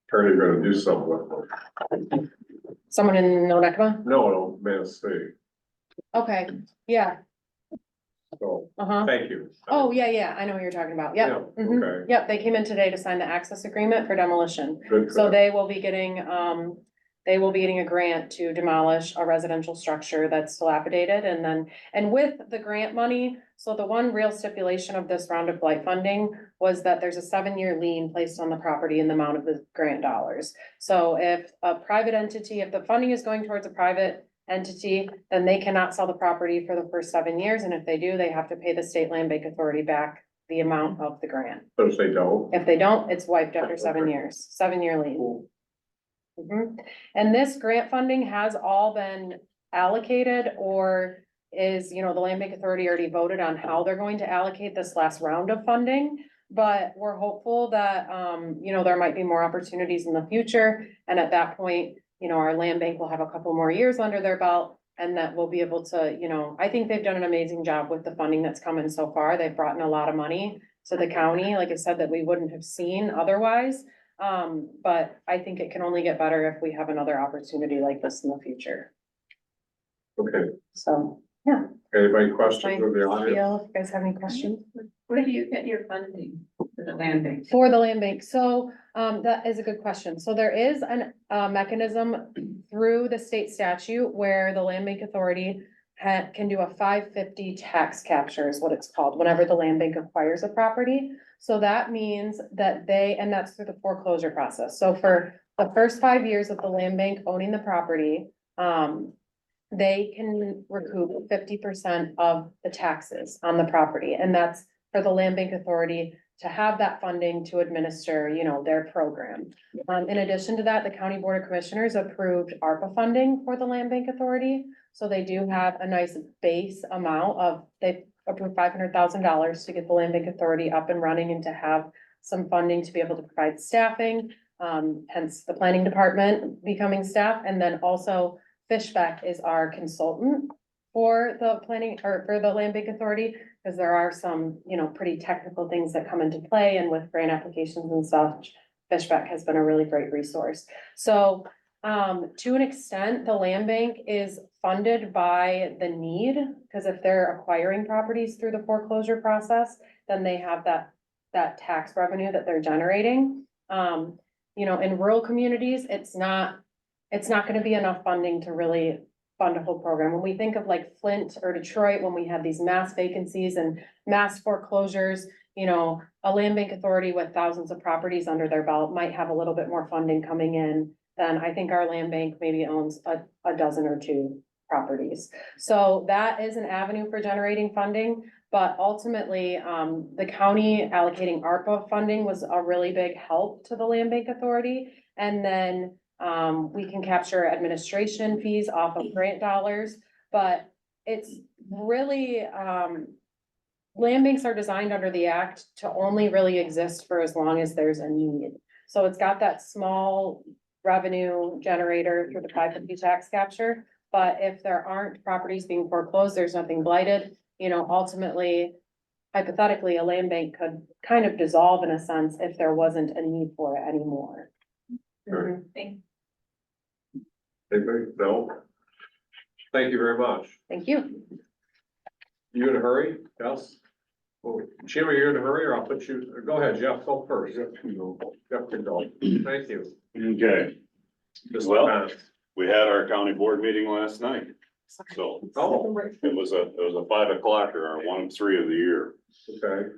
apparently gonna do something with them. Someone in Onekama? No, Mass City, Okay, yeah, so, uh-huh. thank you. Oh, yeah, I know what you're talking about. Yep. Yeah, Mhm. okay. Yep, they came in today to sign the access agreement for demolition. Good for So them. they will be getting a grant to demolish a residential structure that's dilapidated and with the grant money, so the one real stipulation of this round of blight funding was that there's a 7-year lien placed on the property in the amount of the grant dollars. So if a private entity, if the funding is going towards a private entity, then they cannot sell the property for the first 7 years, and if they do, they have to pay the state land bank authority back the amount of the grant. But if they don't, If they don't, it's wiped after 7 years, 7-year lien. cool. Mhm. And this grant funding has all been allocated or is, you know, the Land Bank Authority already voted on how they're going to allocate this last round of funding. But we're hopeful that, you know, there might be more opportunities in the future. And at that point, you know, our land bank will have a couple more years under their belt. And that we'll be able to, you know, I think they've done an amazing job with the funding that's come in so far. They've brought in a lot of money to the county, like I said, that we wouldn't have seen otherwise. But I think it can only get better if we have another opportunity like this in the future. Okay, So, anybody my questions of the audience? feel, if you guys have any questions? Where do you get your funding for the land bank? For the land bank, so, that is a good question. So there is a mechanism through the state statute where the Land Bank Authority can do a 550 tax capture is what it's called, whenever the land bank acquires a property. So that means that and that's through the foreclosure process. So for the first 5 years of the land bank owning the property, they can recoup 50% of the taxes on the property. And that's for the Land Bank Authority to have that funding to administer, you know, their program. In addition to that, the County Board of Commissioners approved ARPA funding for the Land Bank Authority. So they do have a nice base amount they approved $500,000 to get the Land Bank Authority up and running and to have some funding to be able to provide staffing. Hence the planning department becoming staff, and then also Fishback is our consultant for the planning or for the Land Bank Authority, because there are some, you know, pretty technical things that come into play, and with grant applications and such, Fishback has been a really great resource. So, to an extent, the land bank is funded by the need, because if they're acquiring properties through the foreclosure process, then they have that tax revenue that they're generating. You know, in rural communities, it's not gonna be enough funding to really fund a whole program. When we think of like Flint or Detroit, when we had these mass vacancies and mass foreclosures, you know, a land bank authority with thousands of properties under their belt might have a little bit more funding coming in than I think our land bank maybe owns a dozen or two properties. So that is an avenue for generating funding, but ultimately, the county allocating ARPA funding was a really big help to the Land Bank Authority. And then we can capture administration fees off of grant dollars, but it's really, land banks are designed under the act to only really exist for as long as there's a need. So it's got that small revenue generator through the 550 tax capture, but if there aren't properties being foreclosed, there's nothing blighted, you know, ultimately, hypothetically, a land bank could kind of dissolve in a sense if there wasn't a need for it anymore. Right. Mhm. Anybody? No? Thank you very much. Thank you. You in a hurry? Yes? Well, Jim, are you in a hurry, or I'll put you, go ahead, Jeff, go first. Jeff can go. Thank you. Okay, Mr. Well- Bennett. we had our county board meeting last night, so Oh, it was a 5 o'clocker, our 1 of 3 of the year. okay.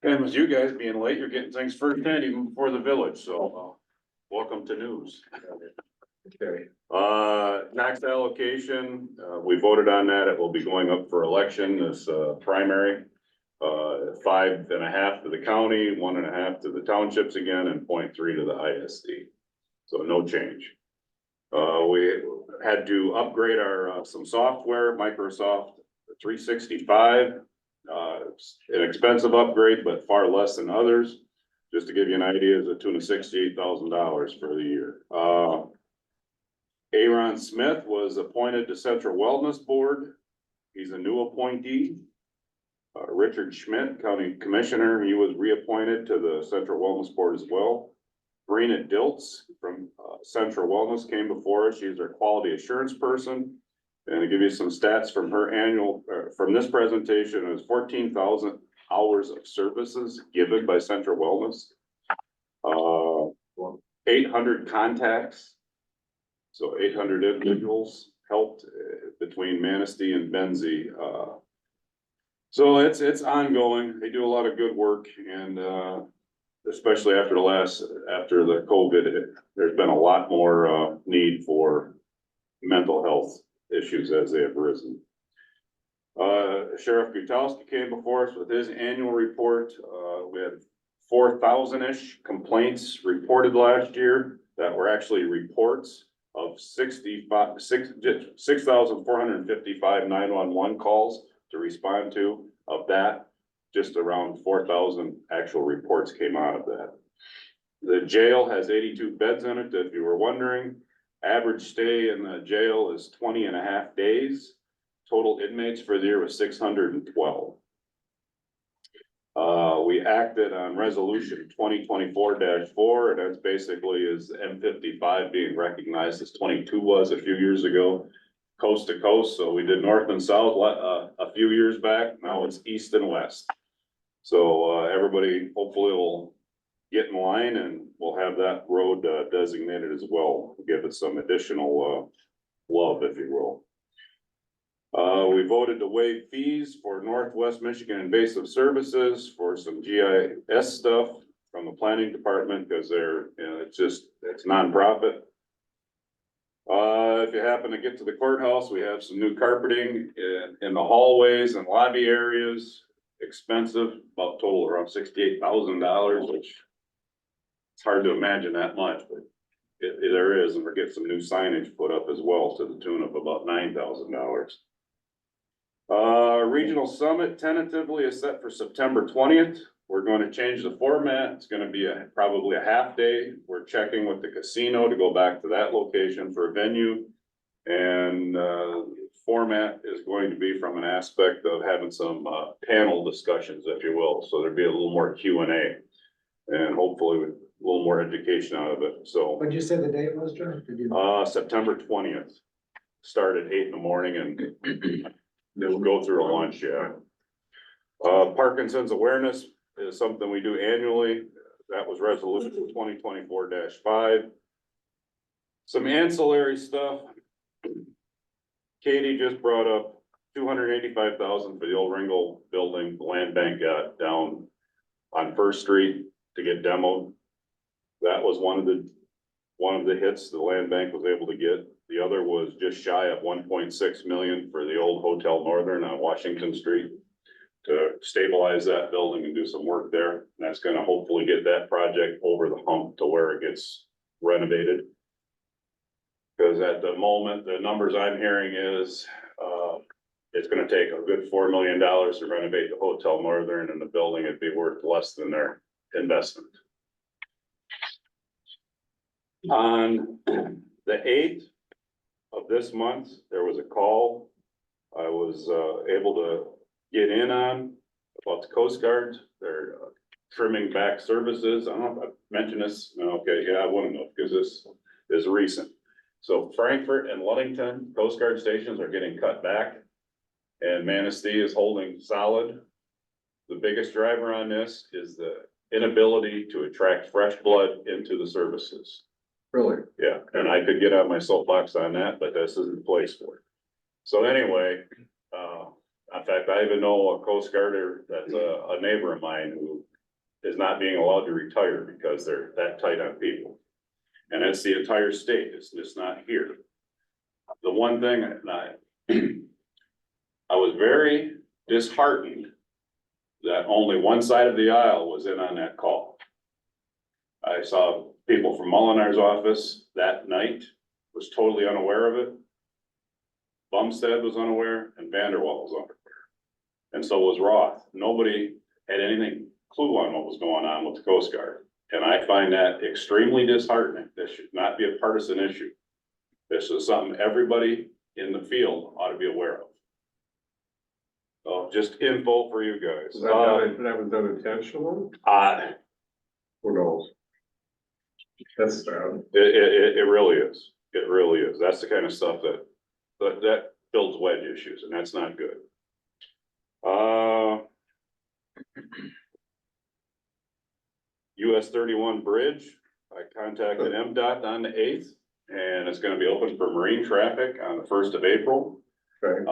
And with you guys being late, you're getting things first hand even before the village, so, welcome to news. Okay. Tax allocation, we voted on that, it will be going up for election this, primary. 5.5 to the county, 1.5 to the townships again, and 0.3 to the ISD. So no change. We had to upgrade our, some software, Microsoft 365. It's an expensive upgrade, but far less than others. Just to give you an idea, it's a tune of $68,000 for the year. Aaron Smith was appointed to Central Wellness Board. He's a new appointee. Richard Schmidt, County Commissioner, he was reappointed to the Central Wellness Board as well. Brina Diltz from Central Wellness came before us. She's our quality assurance person. And to give you some stats from her annual, from this presentation, it was 14,000 hours of services given by Central Wellness. 800 contacts. So 800 individuals helped between Manistee and Benzie. So it's ongoing. They do a lot of good work, and especially after the COVID, there's been a lot more need for mental health issues as they have risen. Sheriff Gutowski came before us with his annual report. We had 4,000-ish complaints reported last year that were actually reports of 6,455 911 calls to respond to. Of that, just around 4,000 actual reports came out of that. The jail has 82 beds in it, if you were wondering. Average stay in the jail is 20.5 days. Total inmates for the year was 612. We acted on resolution 2024-4, and that's basically is M55 being recognized as 22 was a few years ago, coast to coast. So we did north and south a few years back. Now it's east and west. So everybody hopefully will get in line, and we'll have that road designated as well. Give it some additional love, if you will. We voted to waive fees for Northwest Michigan Invasive Services for some GIS stuff from the planning department, because it's nonprofit. If you happen to get to the courthouse, we have some new carpeting in the hallways and lobby areas. Expensive, about total around $68,000, which it's hard to imagine that much, but there is, and we're getting some new signage put up as well to the tune of about $9,000. Regional Summit tentatively is set for September 20th. We're going to change the format. It's going to be probably a half day. We're checking with the casino to go back to that location for a venue. And format is going to be from an aspect of having some panel discussions, if you will. So there'll be a little more Q&A and hopefully a little more education out of it. So What'd you say the date was, Joe? September 20th. Start at 8 in the morning and they'll go through a lunch, yeah. Parkinson's awareness is something we do annually. That was resolution 2024-5. Some ancillary stuff. Katie just brought up $285,000 for the old Ringgold building. The land bank got down on First Street to get demoed. That was one of the hits the land bank was able to get. The other was just shy of 1.6 million for the old Hotel Northern on Washington Street to stabilize that building and do some work there. And that's gonna hopefully get that project over the hump to where it gets renovated. Because at the moment, the numbers I'm hearing is, it's gonna take a good $4 million to renovate the Hotel Northern, and the building would be worth less than their investment. On the 8th of this month, there was a call I was able to get in on about the Coast Guard. They're trimming back services. I don't know if I've mentioned this. Okay, yeah, I want to know because this is recent. So Frankfurt and Ludington Coast Guard stations are getting cut back, and Manistee is holding solid. The biggest driver on this is the inability to attract fresh blood into the services. Really? Yeah, and I could get on my soapbox on that, but this isn't the place for it. So anyway, in fact, I even know a Coast Guarder that's a neighbor of mine who is not being allowed to retire because they're that tight on people. And it's the entire state, it's just not here. The one thing I was very disheartened that only one side of the aisle was in on that call. I saw people from Molinar's office that night was totally unaware of it. Bumstead was unaware and Vanderwall was unaware. And so was Roth. Nobody had anything clue on what was going on with the Coast Guard. And I find that extremely disheartening. This should not be a partisan issue. This is something everybody in the field ought to be aware of. So just info for you guys. Was that was done intentionally? Who knows? That's sad. It really is. It really is. That's the kind of stuff that builds wedge issues, and that's not good. US 31 bridge, I contacted MDOT on the 8th, and it's gonna be open for marine traffic on the 1st of April. Okay.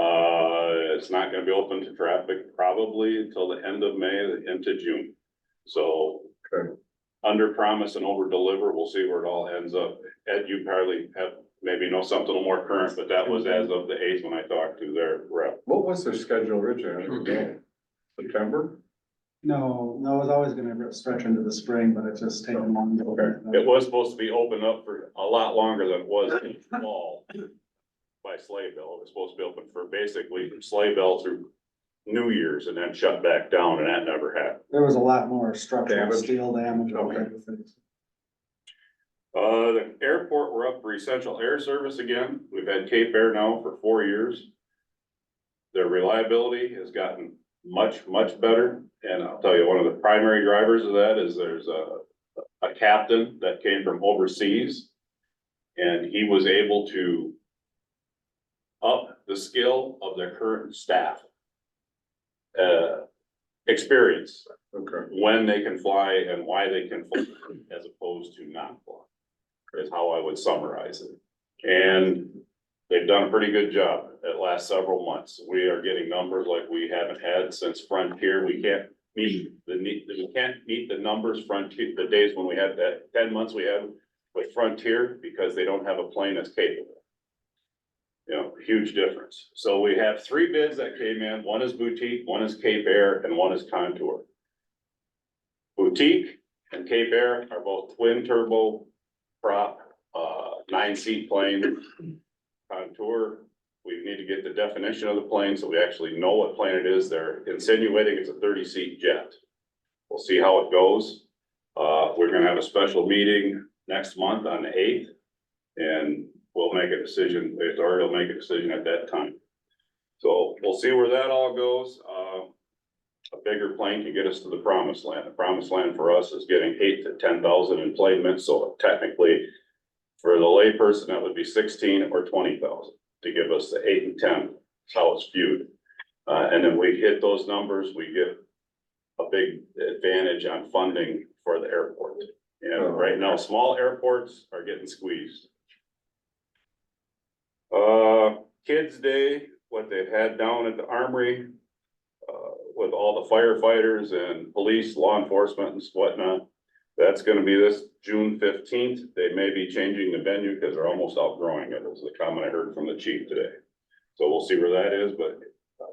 It's not gonna be open to traffic probably until the end of May, into June. So. Okay. Under promise and over deliver, we'll see where it all ends up. Ed, you probably have, maybe know something a little more current, but that was as of the 8th when I talked to their rep. What was their schedule originally? September? No, it was always gonna stretch into the spring, but it's just taken longer. Okay. It was supposed to be open up for a lot longer than it was in the fall by sleigh bell. It was supposed to be open for basically from sleigh bell through New Year's and then shut back down, and that never happened. There was a lot more structural Damage. steel damage. Okay. The airport, we're up for essential air service again. We've had Cape Air now for 4 years. Their reliability has gotten much, much better. And I'll tell you, one of the primary drivers of that is there's a captain that came from overseas. And he was able to up the skill of their current staff. Experience Okay. when they can fly and why they can fly as opposed to not fly. Is how I would summarize it. And they've done a pretty good job at last several months. We are getting numbers like we haven't had since Frontier. We can't meet the numbers Frontier, the days when we had that 10 months we had with Frontier, because they don't have a plane that's capable. You know, huge difference. So we have 3 bids that came in. One is Boutique, one is Cape Air, and one is Contour. Boutique and Cape Air are both twin turbo prop, 9-seat plane. Contour, we need to get the definition of the plane so we actually know what plane it is. They're insinuating it's a 30-seat jet. We'll see how it goes. We're gonna have a special meeting next month on the 8th, and we'll make a decision. The authority will make a decision at that time. So we'll see where that all goes. A bigger plane can get us to the promised land. The promised land for us is getting 8,000 to 10,000 in planement. So technically, for the layperson, that would be 16 or 20,000 to give us the 8 and 10. That's how it's viewed. And then we hit those numbers, we get a big advantage on funding for the airport. And right now, small airports are getting squeezed. Kids Day, what they've had down at the Armory, with all the firefighters and police, law enforcement and whatnot. That's gonna be this June 15th. They may be changing the venue because they're almost outgrowing it, was the comment I heard from the chief today. So we'll see where that is, but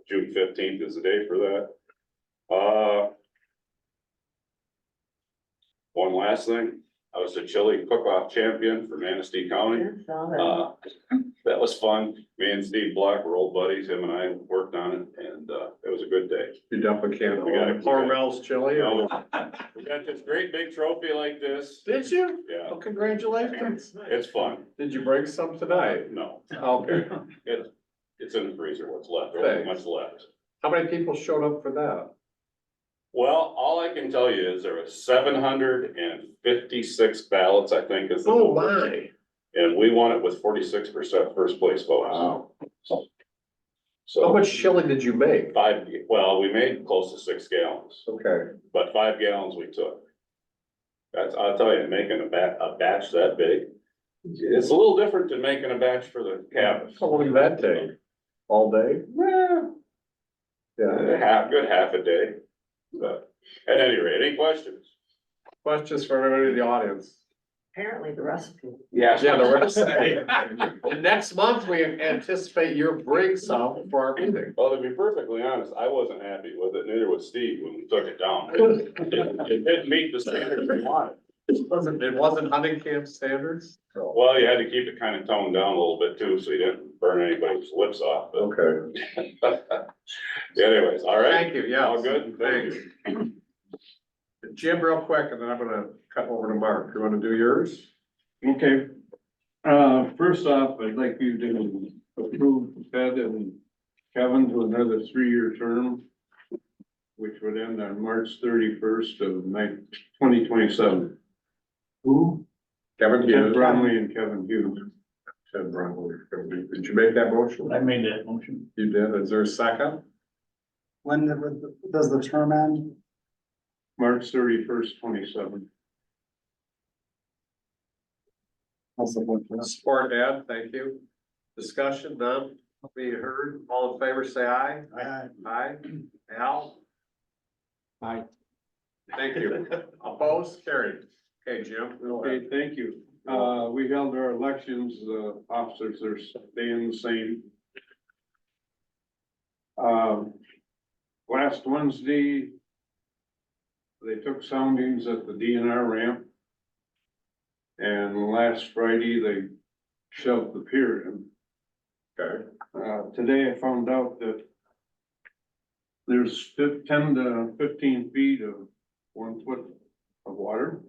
June 15th is the day for that. One last thing, I was the chili cook-off champion for Manistee County. That was fun. Me and Steve Block were old buddies. Him and I worked on it, and it was a good day. You dump a can We got it. of Cornwell's chili? You know, we got this great big trophy like this. Did you? Yeah, Oh, congratulations. it's fun. Did you bring some tonight? No, Okay. it's in the freezer, what's left, there isn't much left. How many people showed up for that? Well, all I can tell you is there were 756 ballots, I think is the Oh, number. my. And we won it with 46% first place votes. Wow. How So much chili did you make? we made close to 6 gallons, Okay. but 5 gallons we took. I'll tell you, making a batch that big, it's a little different than making a batch for the cabin. How long did that take? All day? Yeah. Good half a day. But at any rate, any questions? Questions for everybody in the audience? Apparently the recipe. Yeah. Yeah, the rest. And next month, we anticipate you'll bring some for our meeting. Well, to be perfectly honest, I wasn't happy with it, neither was Steve when we took it down. It didn't meet the standards we wanted. It wasn't hunting camp standards? Well, you had to keep it kind of toned down a little bit too, so you didn't burn anybody's lips off, but Okay. anyways, all right? Thank you, yeah. All good, thank you. Jim, real quick, and then I'm gonna cut over to Mark. You wanna do yours? Okay. First off, I'd like you to approve Ted and Kevin to another 3-year term, which would end on March 31st of 2027. Who? Kevin Ted Hughes. Bromley and Kevin Hughes. Ted Bromley. Did you make that motion? I made that motion. You did. Is there a second? When does the term end? March 31st, 27. I'll support that. Support, Ed. Thank you. Discussion, none being heard. All in favor, say aye. Aye. Aye. Al? Aye. Thank you. Opposed? Carried. Okay, Jim. Go ahead. Okay, thank you. We held our elections, the officers are staying the same. Last Wednesday, they took soundings at the DNR ramp. And last Friday, they shoved the pier in. Okay. Today I found out that there's 10 to 15 feet of 1 foot of water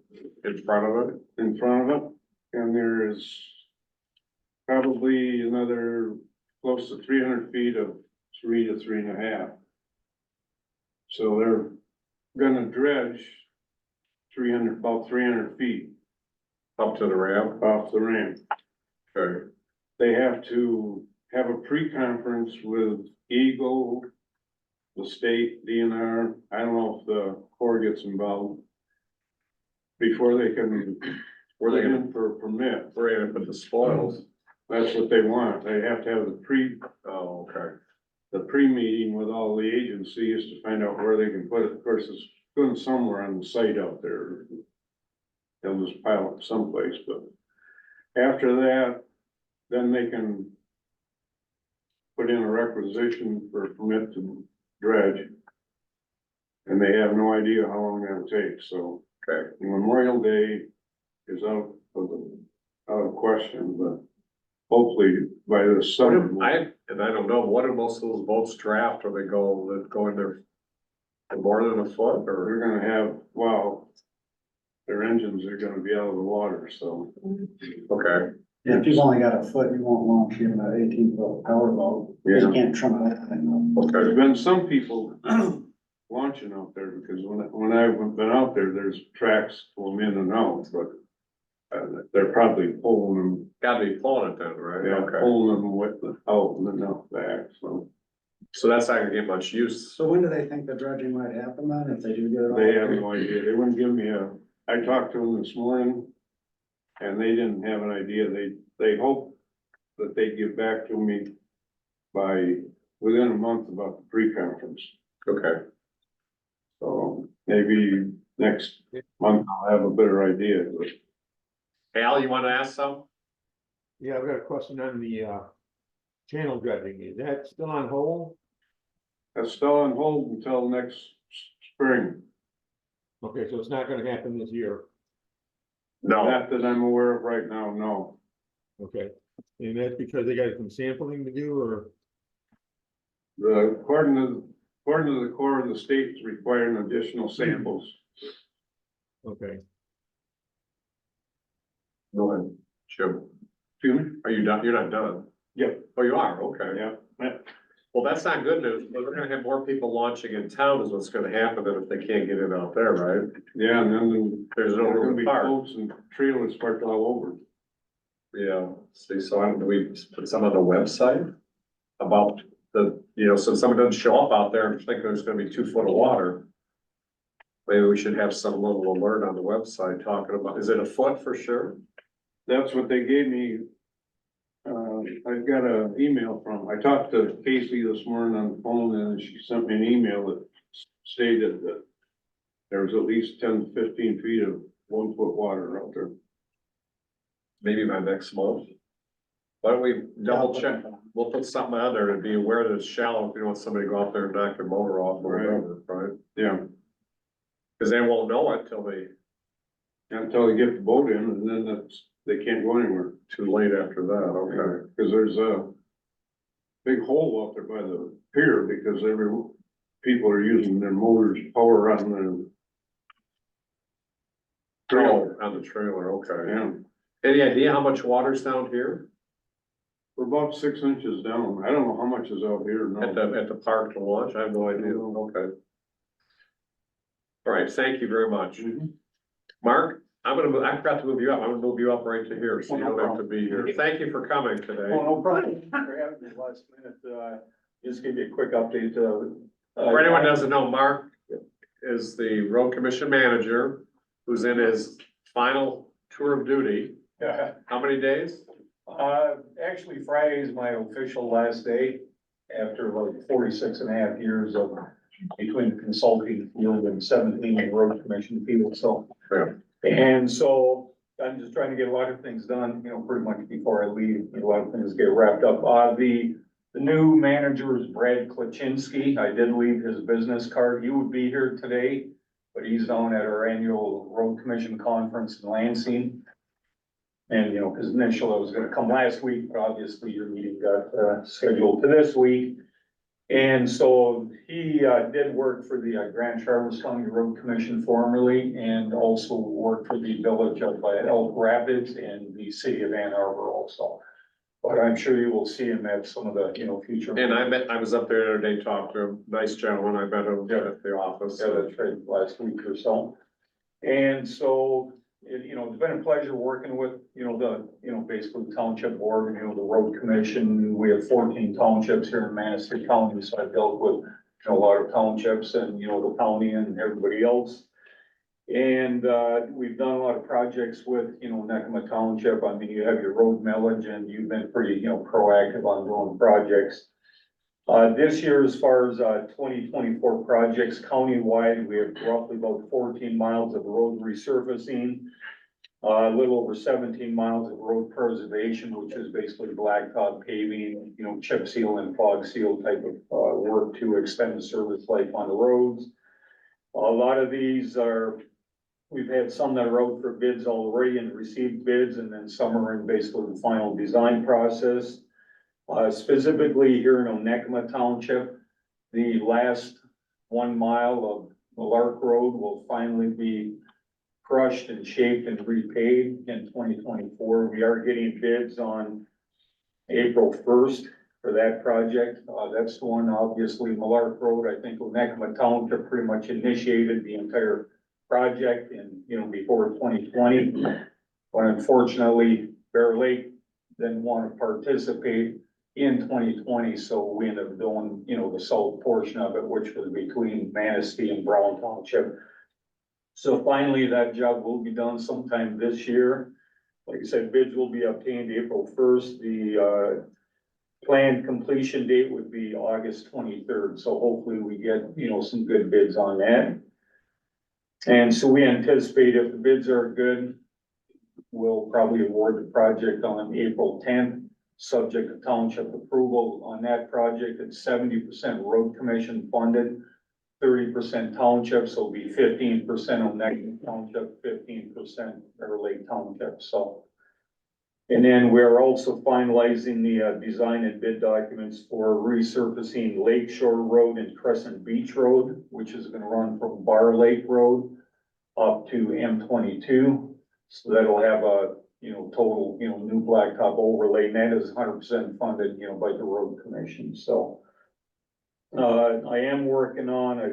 In front of it? in front of it. And there is probably another close to 300 feet of 3 to 3.5. So they're gonna dredge about 300 feet Up to the ramp? off the ramp. Okay. They have to have a pre-conference with Eagle, the state, DNR. I don't know if the Corps gets involved. Before they can, Where they put gonna, in for a permit. where they gonna put the spoils? That's what they want. They have to have Oh, okay. the pre-meeting with all the agencies to find out where they can put it. Of course, it's going somewhere on the site out there. They'll just pile it someplace, but after that, then they can put in a requisition for a permit to dredge. And they have no idea how long that'll take, so, okay, Memorial Day is out of question, but hopefully by this summer. I don't know, what do most of those boats draft, or they go in there for more than a foot, or? They're gonna have, well, their engines are gonna be out of the water, so. Okay. Yeah, if you've only got a foot, you won't launch even an 18-foot power boat. You Yeah. can't trump that thing up. There's been some people launching out there, because when I've been out there, there's tracks going in and out, but they're probably pulling them, Gotta be pulling it then, right? yeah, Okay. pulling them with the out and then out back, so. So that's not gonna get much use. So when do they think the dredging might happen then, if they do get it all? They have no idea. They wouldn't give me I talked to them this morning. And they didn't have an idea. They hoped that they'd get back to me within a month about the pre-conference. Okay. So maybe next month I'll have a better idea, but Al, you wanna ask some? Yeah, I've got a question on the channel dredging. Is that still on hold? that's still on hold until next spring. Okay, so it's not gonna happen this year. No. Not that I'm aware of right now, no. Okay, and that's because they got some sampling to do, or? According to the Corps, the state's requiring additional samples. Okay, Go ahead, Jim. Excuse me? Are you done? You're not done? Yep. Oh, you are? Okay. Yeah. Well, that's not good news, but we're gonna have more people launching in town is what's gonna happen than if they can't get it out there, right? Yeah, and then There's no there's gonna room be to park. boats and trailers parked all over. Yeah, see, so do we put some on the website about so someone doesn't show up out there and think there's gonna be 2 foot of water. Maybe we should have some little alert on the website talking about, is it a foot for sure? That's what they gave me. I've got an email I talked to Casey this morning on the phone and she sent me an email that stated that there was at least 10 to 15 feet of 1 foot water out there. Maybe by next month. Why don't we double check? We'll put something on there to be aware that it's shallow if you don't want somebody to go out there and knock their motor off or Right. whatever, right? Yeah, Cause they won't know it till until they get the boat in and then they can't go anywhere. too late after that, okay. Cause there's a big hole out there by the pier because people are using their motors power on the Oh, on the trailer, okay. yeah. Any idea how much water's down here We're about 6 inches down. I don't know how much is out here, at the park to launch? I have no idea. Okay. All right, thank you very much. Mark, I forgot to move you up. I'm gonna move you up right to here, so you don't have to be here. Thank you for coming today. Oh, no problem. For having me last minute, just give you a quick update, For anyone who doesn't know, Mark is the road commission manager who's in his final tour of duty. How many days? Actually, Friday is my official last day after like 46 and a half years of between the consulting field and 17 in the road commission field, so. Yeah. And so I'm just trying to get a lot of things done, pretty much before I leave, a lot of things get wrapped up. The new manager is Brad Klaczynski. I did leave his business card. He would be here today, but he's down at our annual road commission conference in Lansing. And, because initially I was gonna come last week, but obviously your meeting got, scheduled to this week. And so he, did work for the Grand Traverse County Road Commission formerly, and also worked for the village of Elk Rapids and the city of Ann Arbor also. But I'm sure you will see him at some of the, future. And I was up there the other day, talked to him, nice gentleman, I met him at the office. Yeah, that's right, last week or so. And so, it's been a pleasure working with, basically the township board, the road commission. We have 14 townships here in Manistee County, so I've dealt with, a lot of townships and, the county and everybody else. And, we've done a lot of projects with, Onekama Township. I mean, you have your road millage and you've been pretty, proactive on doing projects. This year, as far as, 2024 projects countywide, we have roughly about 14 miles of road resurfacing. A little over 17 miles of road preservation, which is basically blacktop paving, chip seal and fog seal type of, work to extend the service life on the roads. A lot of these we've had some that are out for bids already and received bids, and then some are in basically the final design process. Specifically here in Onekama Township, the last 1 mile of the Lark Road will finally be crushed and shaped and repaved in 2024. We are getting bids on April 1st for that project. That's the one, obviously, Lark Road. I think Onekama Township pretty much initiated the entire project in, before 2020. But unfortunately, Bear Lake didn't want to participate in 2020, so we ended up doing, the south portion of it, which was between Manistee and Brown Township. So finally, that job will be done sometime this year. Like I said, bids will be obtained April 1st. The, planned completion date would be August 23rd. So hopefully we get, some good bids on that. And so we anticipate if the bids are good, we'll probably award the project on April 10th. Subject to township approval on that project. It's 70% road commission funded, 30% township, so it'll be 15% on that township, 15% Bear Lake Township, so. And then we're also finalizing the design and bid documents for resurfacing Lakeshore Road and Crescent Beach Road, which is gonna run from Bar Lake Road up to M22. So that'll have a total, new blacktop overlay, and that is 100% funded, by the road commission, so. I am working on, I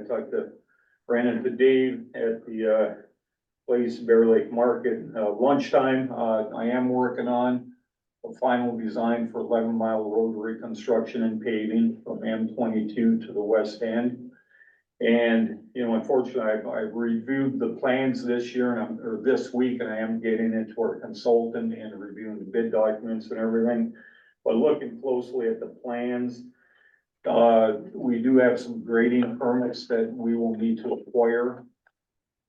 ran into Dave at the, place Bear Lake Market, lunchtime. I am working on a final design for 11-mile road reconstruction and paving from M22 to the west end. And, unfortunately, I've reviewed the plans this year or this week, and I am getting into our consultant and reviewing the bid documents and everything. But looking closely at the plans, we do have some grading permits that we will need to acquire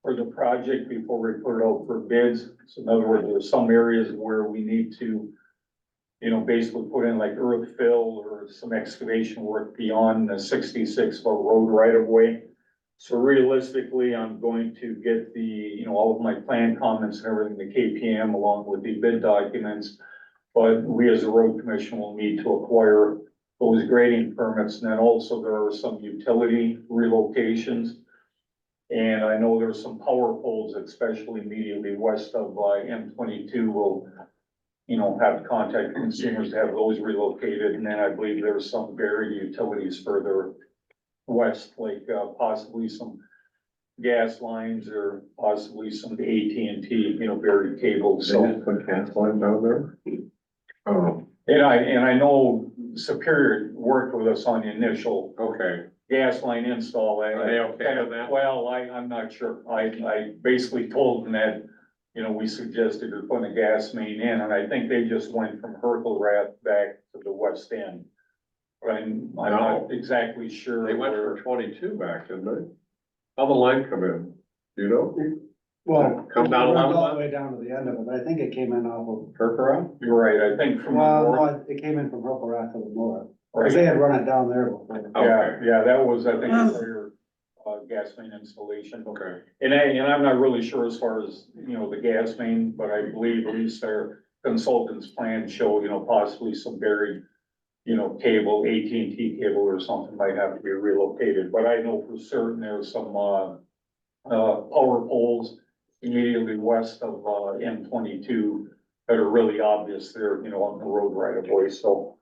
for the project before we put it out for bids. So in other words, there's some areas where we need to, basically put in like earth fill or some excavation work beyond the 66-foot road right of way. So realistically, I'm going to get the, all of my plan comments and everything, the KPM along with the bid documents. But we as a road commission will need to acquire those grading permits. And then also there are some utility relocations. And I know there's some power poles, especially immediately west of M22 will have contact consumers to have those relocated, and then I believe there's some buried utilities further west, like, possibly some gas lines or possibly some AT&T, buried cables, They so. just put gas line down there? Oh, And I know Superior worked with us on the initial okay. gas line install. Are they okay with that? Well, I'm not sure. I basically told them that, we suggested they're putting a gas main in, and I think they just went from Herkelrath back to the west end. But I'm not exactly sure. They went where- for 22 back, didn't they? How the line come in? Do you know? Well, Come down it a runs level all up? the way down to the end of it, but I think it came in off of, Perkara? You're right, I think from the well, north. no, it came in from Herkelrath to the north. Right. Cause they had run it down there before. Yeah, that was, I think, your, gas main installation. Okay. And I'm not really sure as far as, the gas main, but I believe at least their consultants plan show, possibly some buried, cable, AT&T cable or something might have to be relocated, but I know for certain there's some, power poles immediately west of, M22 that are really obvious there, on the road right of way, so.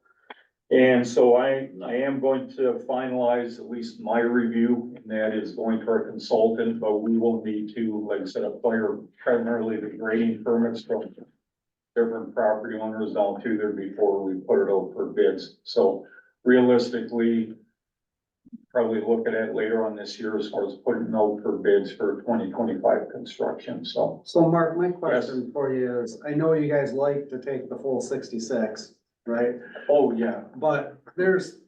And so I am going to finalize at least my review, and that is going to our consultant, but we will need to, like I said, acquire primarily the grading permits from different property owners down through there before we put it out for bids. So realistically, probably look at it later on this year as far as putting it out for bids for 2025 construction, so. So Mark, my question for you is, I know you guys like to take the full 66, right? Oh, yeah. But there's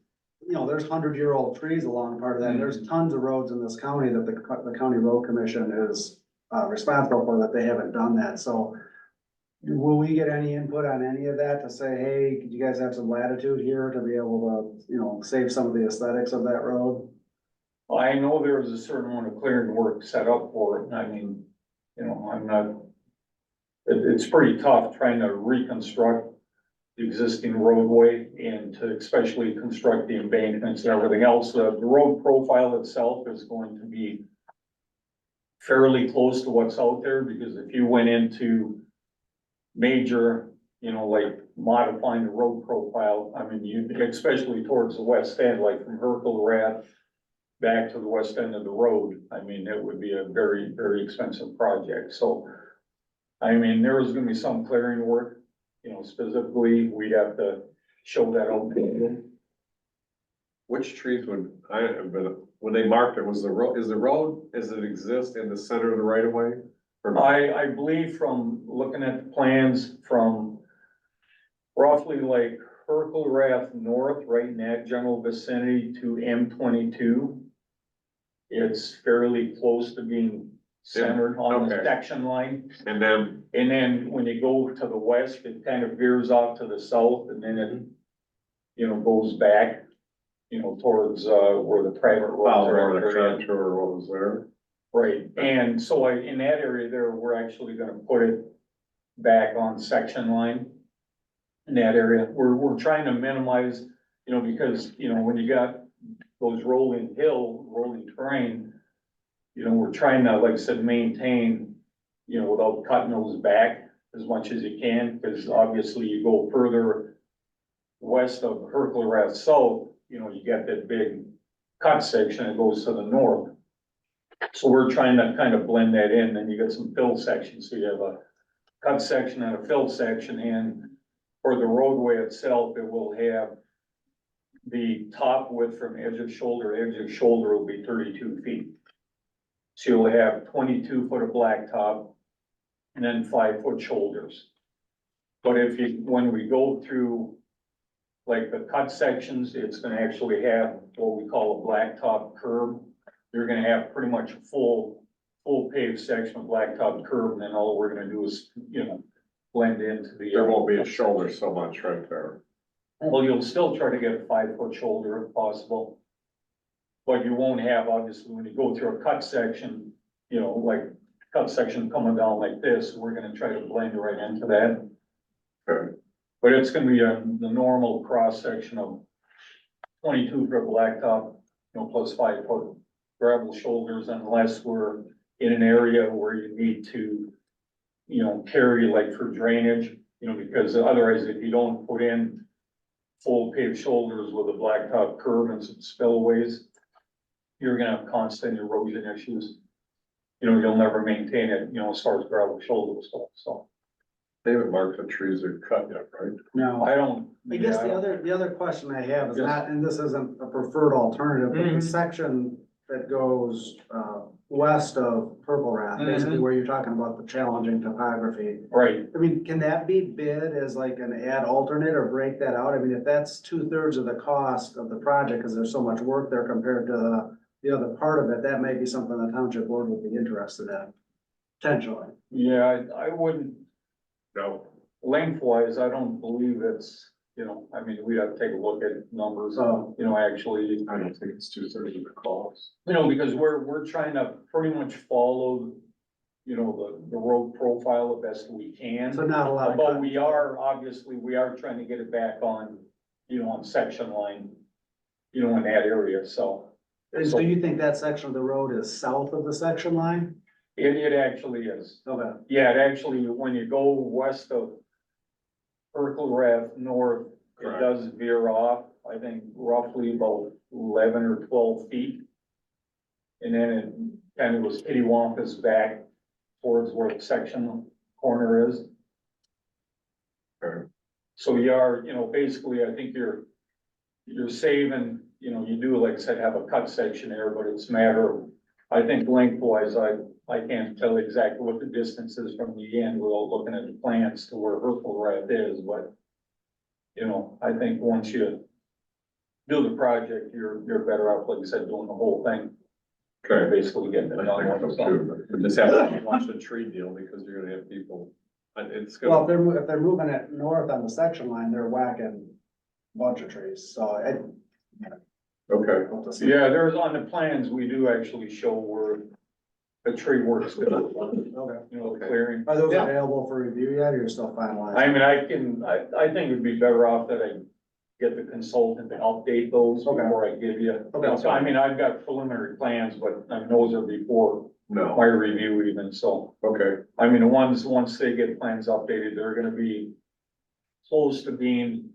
100-year-old trees along part of that. There's tons of roads in this county that the county road commission is responsible for, that they haven't done that. So will we get any input on any of that to say, hey, could you guys have some latitude here to be able to, save some of the aesthetics of that road? I know there was a certain amount of clearing work set up for it. I mean, I'm not, it's pretty tough trying to reconstruct the existing roadway and to especially construct the embankments and everything else. The road profile itself is going to be fairly close to what's out there, because if you went into major, like modifying the road profile, I mean, you, especially towards the west end, like from Herkelrath back to the west end of the road, I mean, it would be a very, very expensive project. So, I mean, there is gonna be some clearing work, specifically, we'd have to show that out. Which trees when they marked it, was the road, does it exist in the center of the right of way? I believe from looking at the plans from roughly like Herkelrath North, right in that general vicinity to M22. It's fairly close to being centered on the Okay. section line. And then, And then when you go to the west, it kind of veers off to the south, and then it, goes back, towards, where the private roads or are. the contour, or what was there? Right, and so in that area there, we're actually gonna put it back on section line. In that area, we're trying to minimize, because, when you got those rolling terrain, we're trying to, like I said, maintain, without cutting those back as much as you can, because obviously you go further west of Herkelrath South, you got that big cut section that goes to the north. So we're trying to kind of blend that in, then you got some fill sections, so you have a cut section and a fill section, and for the roadway itself, it will have the top width from edge of shoulder to edge of shoulder will be 32 feet. So you'll have 22 foot of blacktop and then 5 foot shoulders. But when we go through like the cut sections, it's gonna actually have what we call a blacktop curb. You're gonna have pretty much a full paved section of blacktop curb, and then all we're gonna do is, blend into the. There won't be a shoulder so much right there. Well, you'll still try to get a 5 foot shoulder if possible. But you won't have, obviously, when you go through a cut section, like cut section coming down like this, we're gonna try to blend right into that. Okay. But it's gonna be the normal cross section of 22 foot blacktop, plus 5 foot gravel shoulders, unless we're in an area where you need to, carry like for drainage, You know, because otherwise, if you don't put in full paved shoulders with a blacktop curb and some spillways, you're gonna have constant erosion issues. You know, you'll never maintain it, you know, as far as gravel shoulder stuff, so. They haven't marked the trees are cut yet, right? No. I don't. I guess yeah, I don't- the other question I have is Yes. not, and this isn't a preferred alternative, but the Mhm. section that goes, west of Purple Rath, basically Mhm. where you're talking about the challenging topography. Right, I mean, can that be bid as like an add alternate or break that out? I mean, if that's 2/3 of the cost of the project, because there's so much work there compared to the other part of it, that may be something the township board would be interested in. Potentially. yeah, I wouldn't, No. lengthwise, I don't believe it's, you know, I mean, we'd have to take a look at numbers, Oh. you know, actually. I don't think it's 2/3 of the cost. You know, because we're trying to pretty much follow, you know, the road profile the best we can. So not a lot of. But we are, obviously, we are trying to get it back on, you know, on section line, you know, in that area, so. And so you think that section of the road is south of the section line? It actually is. Okay. Yeah, it actually, when you go west of Erkelrath north, it Correct. does veer off, I think roughly about 11 or 12 feet. And then it kind of goes kittywampus back towards where the section corner is. Okay. So you are, you know, basically, I think you're saving, you know, you do, like I said, have a cut section there, but it's a matter of, I think lengthwise, I can't tell exactly what the distance is from the end without looking at the plans to where Erkelrath is, but. You know, I think once you do the project, you're better off, like I said, doing the whole thing, Okay. basically getting it I think done. so too, but just have to watch the tree deal because you're gonna have people, and it's Well, gonna, if they're moving it north on the section line, they're whacking a bunch of trees, so I. okay. Yeah, there's on the plans, we do actually show where the tree works, you Okay. know, the clearing. Are those Yeah. available for review yet, or you're still finalizing? I mean, I think it'd be better off that I get the consultant to update those Okay. before I give you. Okay. So, I mean, I've got preliminary plans, but those are before No, my review even, so. okay, I mean, the ones, once they get plans updated, they're gonna be close to being,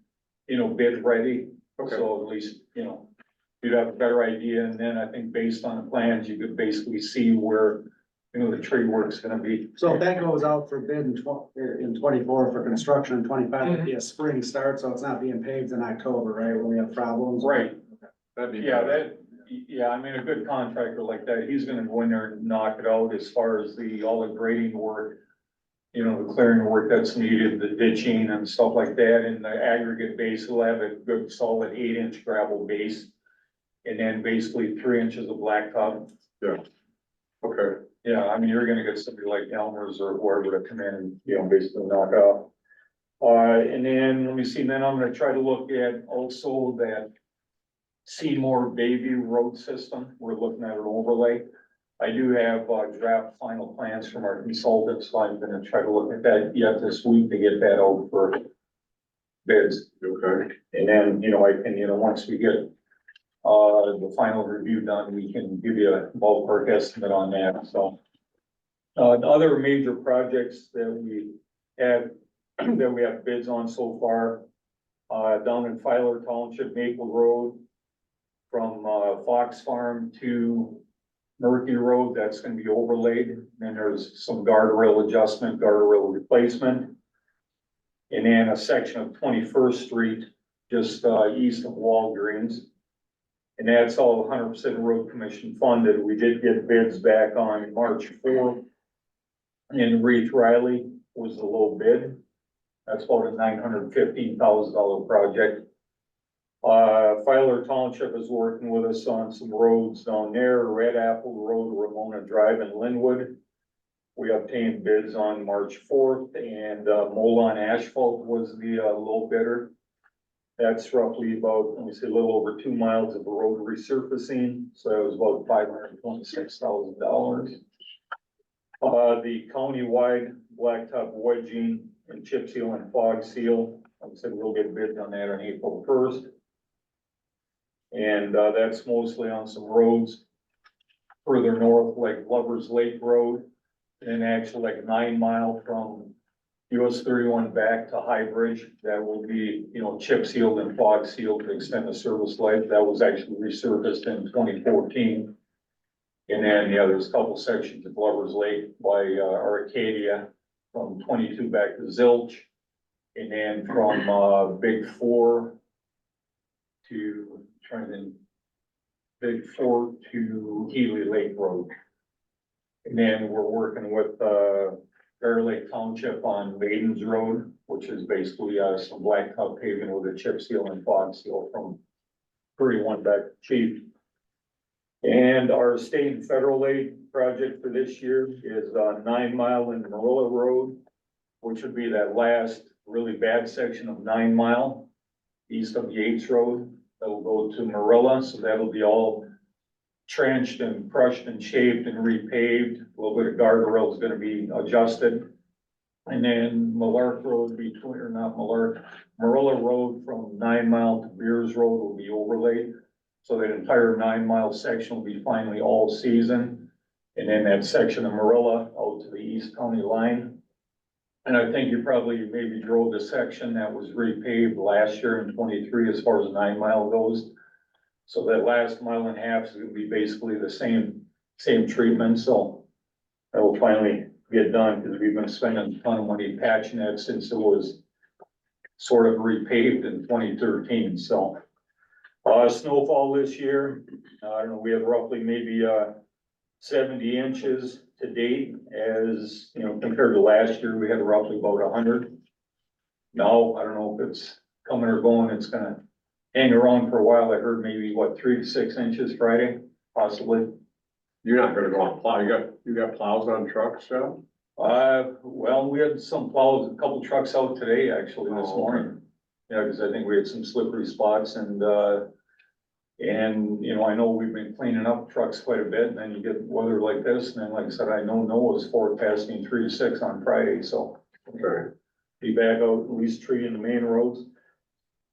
you know, bid ready. okay, So at least, you know, you'd have a better idea, and then I think based on the plans, you could basically see where, you know, the tree work's gonna be. So if that goes out for bid in 24 for construction, in 25 it'd be a spring start, so it's not being paved in October, right, when we have problems? Right, that'd be. yeah, better. yeah, I mean, a good contractor like that, he's gonna go in there and knock it out as far as all the grading work. You know, the clearing work that's needed, the ditching and stuff like that, and the aggregate base will have a good solid 8-inch gravel base. And then basically 3 inches of blacktop. Okay, Yeah, I mean, you're gonna get somebody like Elmer's or whoever to come in and, you know, basically knock off. And then, let me see, then I'm gonna try to look at also that Seymour Bayview Road System, we're looking at an overlay. I do have, draft final plans from our consultants, so I'm gonna try to look at that yet this week to get that out for bids. okay, And then, you know, I can, you know, once we get the final review done, we can give you a ballpark estimate on that, so. The other major projects that we have, that we have bids on so far, down in Filer Township, Maple Road. From, Fox Farm to Murphy Road, that's gonna be overlaid, and then there's some guardrail adjustment, guardrail replacement. And then a section of 21st Street, just, east of Walgreens. And that's all 100% road commission funded. We did get bids back on March 4th. And Reeve Riley was the low bid. That's about a $915,000 project. Filer Township is working with us on some roads down there, Red Apple Road, Ramona Drive and Linwood. We obtained bids on March 4th, and Molon Asphalt was the low bidder. That's roughly about, let me say, a little over 2 miles of road resurfacing, so it was about $526,000. The countywide blacktop wedging and chip seal and fog seal, like I said, we'll get bids on that on April 1st. And that's mostly on some roads further north, like Lover's Lake Road, and actually like 9 mile from US 31 back to High Bridge. That will be, chip sealed and fog sealed to extend the service life. That was actually resurfaced in 2014. And then, there's a couple sections of Glover's Lake by Arcadia from 22 back to Zilch. And then from Big Four to Big Four to Healy Lake Road. And then we're working with Bear Lake Township on Maidens Road, which is basically some blacktop paving with a chip seal and fog seal from 31 back to Chief. And our state and federal aid project for this year is 9 Mile and Marilla Road, which would be that last really bad section of 9 Mile east of Yates Road. That will go to Marilla, so that'll be all trenched and crushed and shaped and repaved. A little bit of guardrail is gonna be adjusted. And then Millark Road between, or not Millark, Marilla Road from 9 Mile to Beers Road will be overlaid. So that entire 9 Mile section will be finally all season. And then that section of Marilla out to the East County line. And I think you probably maybe drove the section that was repaved last year in 23 as far as 9 Mile goes. So that last 1.5 miles is gonna be basically the same treatment, so that will finally get done, because we've been spending a ton of money patching that since it was sort of repaved in 2013, so. Snowfall this year, I don't know, we have roughly maybe 70 inches to date, as, compared to last year, we had roughly about 100. Now, I don't know if it's coming or going, it's gonna hang around for a while. I heard maybe 3 to 6 inches Friday, possibly. You're not gonna go on plow, you got plows on trucks, Joe? Well, we had some plows, a couple trucks out today, actually, this Oh, okay. morning. Yeah, because I think we had some slippery spots and I know we've been cleaning up trucks quite a bit, and then you get weather like this, and then, like I said, I know Noah's forecasting 3 to 6 on Friday, so. Okay. Be back out at least tree in the main roads.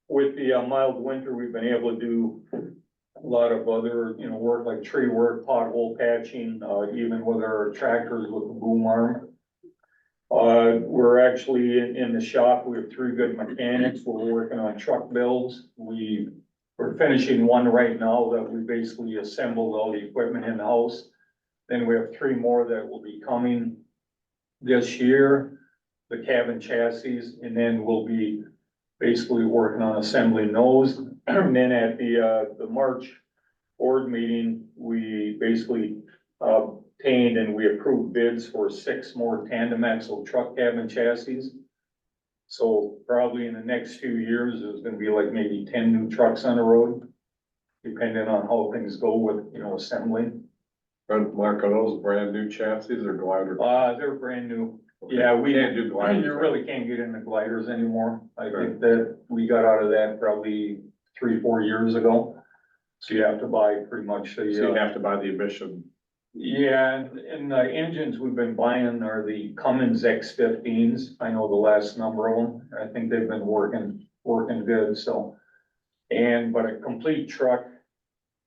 With the mild winter, we've been able to do a lot of other, work like tree work, pothole patching, even with our tractors with the boom arm. We're actually in the shop, we have 3 good mechanics, we're working on truck builds. We're finishing one right now that we basically assembled all the equipment in the house. Then we have 3 more that will be coming this year, the cabin chassis, and then we'll be basically working on assembling those. And then at the March board meeting, we basically obtained and we approved bids for 6 more tandem axle truck cabin chassis. So probably in the next few years, there's gonna be like maybe 10 new trucks on the road, depending on how things go with, assembly. Mark, are those brand new chassis or glider? They're brand new. Yeah, we Can't do gliders. You really can't get into gliders anymore. I think that we got out of that probably 3, 4 years ago. So you have to buy pretty much So you have to buy the emission. Yeah, and the engines we've been buying are the Cummins X15s. I know the last number of them. I think they've been working good, so. But a complete truck,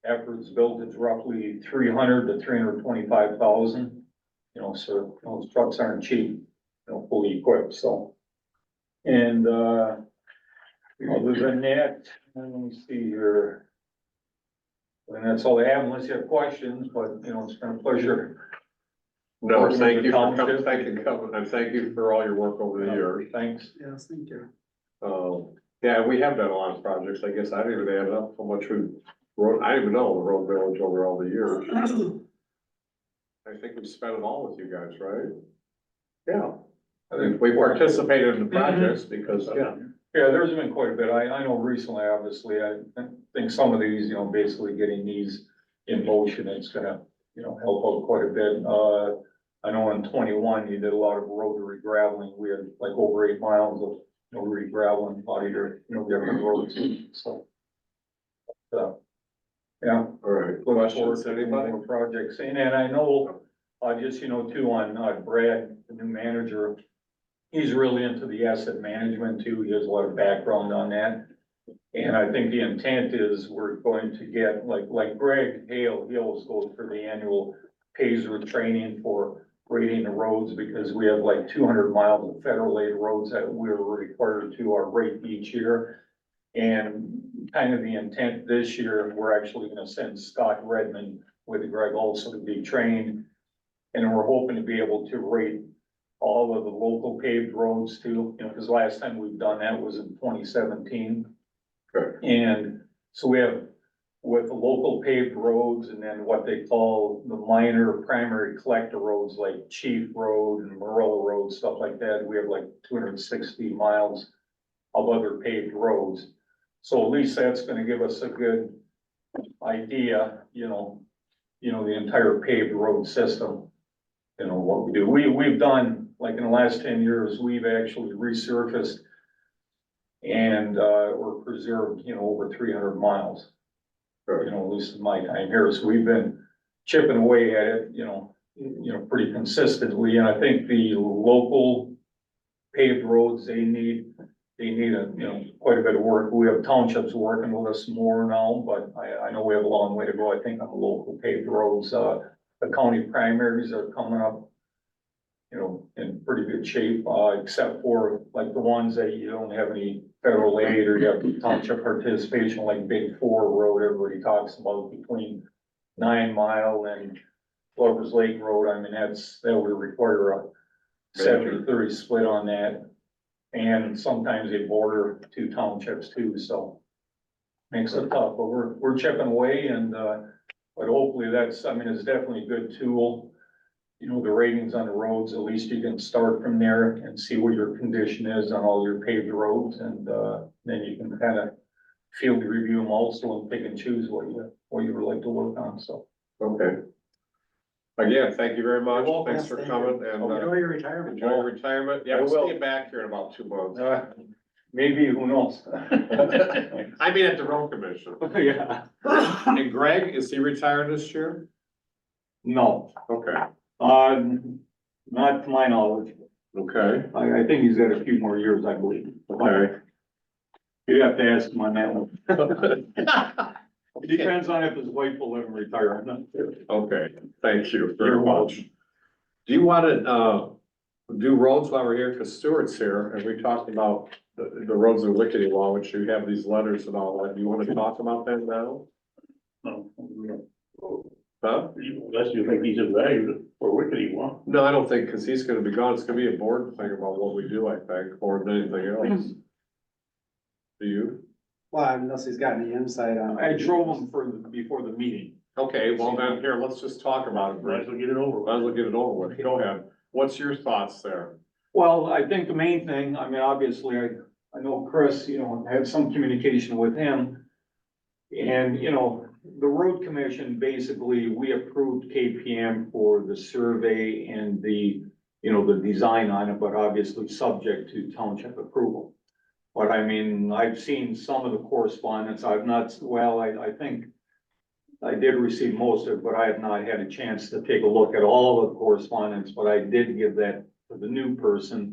after it's built, it's roughly 300 to 325,000. So those trucks aren't cheap, fully equipped, so. And, other than that, let me see here. And that's all I have, unless you have questions, but, it's been a pleasure. No, Working thank with you the for coming, township. thank you for coming, and thank you for all your work over the years. Thanks. Yes, thank you. Yeah, we have done a lot of projects, I guess I didn't even add up how much we wrote, I didn't even know the road village over all the years. I think we've spent it all with you guys, right? Yeah. I think we participated in the projects because, yeah. Yeah, there's been quite a bit. I know recently, obviously, I think some of these, basically getting these in motion, it's gonna, help out quite a bit. I know in 21, you did a lot of rotary graveling. We had like over 8 miles of rotary graveling, a lot of your, different roads, so. Yeah. All right, Look forward questions, to anybody? more projects. And I know, just, too, on Brad, the new manager, he's really into the asset management too. He has a lot of background on that. And I think the intent is we're going to get like Greg Hale, he always goes for the annual Pazer training for rating the roads because we have like 200 miles of federal aid roads that we're required to rate each year. And kind of the intent this year, we're actually gonna send Scott Redmond with Greg also to be trained. And we're hoping to be able to rate all of the local paved roads too, you know, because last time we've done that was in 2017. Okay. And so we have with the local paved roads and then what they call the minor primary collector roads like Chief Road and Morella Road, stuff like that. We have like 260 miles of other paved roads. So at least that's gonna give us a good idea, you know, the entire paved road system. You know, what we do. We've done, like in the last 10 years, we've actually resurfaced and, or preserved, you know, over 300 miles. You know, at least in my time here. So we've been chipping away at it, you know, pretty consistently. And I think the local paved roads, they need a, you know, quite a bit of work. We have townships working with us more now, but I know we have a long way to go, I think, on the local paved roads. The county primaries are coming up, you know, in pretty good shape, except for like the ones that you don't have any federal aid or you have township participation, like Big Four Road, everybody talks about between 9 Mile and Glover's Lake Road. I mean, that would require a 70-30 split on that. And sometimes they border 2 townships too, so makes it tough, but we're chipping away and, but hopefully that's, I mean, it's definitely a good tool. You know, the ratings on the roads, at least you can start from there and see what your condition is on all your paved roads and, then you can kind of field review them also and pick and choose what you would like to work on, so. Okay. Again, thank you very much. You're welcome. Thanks for Yes, thank coming and Enjoy your retirement. enjoy your retirement. Yeah, I we'll will. see you back here in about 2 months. Maybe, who knows? I mean, at the road commission. Yeah. And Greg, is he retired this year? No, Okay, not to my knowledge. okay, I think he's got a few more years, I believe. okay. You'd have to ask him on that one. It depends on if his wife will let him retire. I'm not sure. Okay, thank you very You're much. Do you want to, do roads while we're here? Cause Stuart's here and we talked about the roads in Lickety Law, which you have these letters and all that. Do you want to talk about that now? Huh? Unless you think he's invaluable for Wickedy one. No, I don't think, cause he's gonna be gone. It's gonna be a board thing about what we do, I think, more than anything else. Do you? Well, unless he's got any insight on. I drove him before the meeting. Okay, well then, here, let's just talk about it. Might as well get it over. Might as well get it over with. Go ahead. What's your thoughts there? Well, I think the main thing, I mean, obviously, I know Chris, you know, had some communication with him. And, you know, the road commission, basically, we approved KPM for the survey and the, you know, the design on it, but obviously subject to township approval. But I mean, I've seen some of the correspondence. I've not, well, I think I did receive most of it, but I have not had a chance to take a look at all of the correspondence, but I did give that to the new person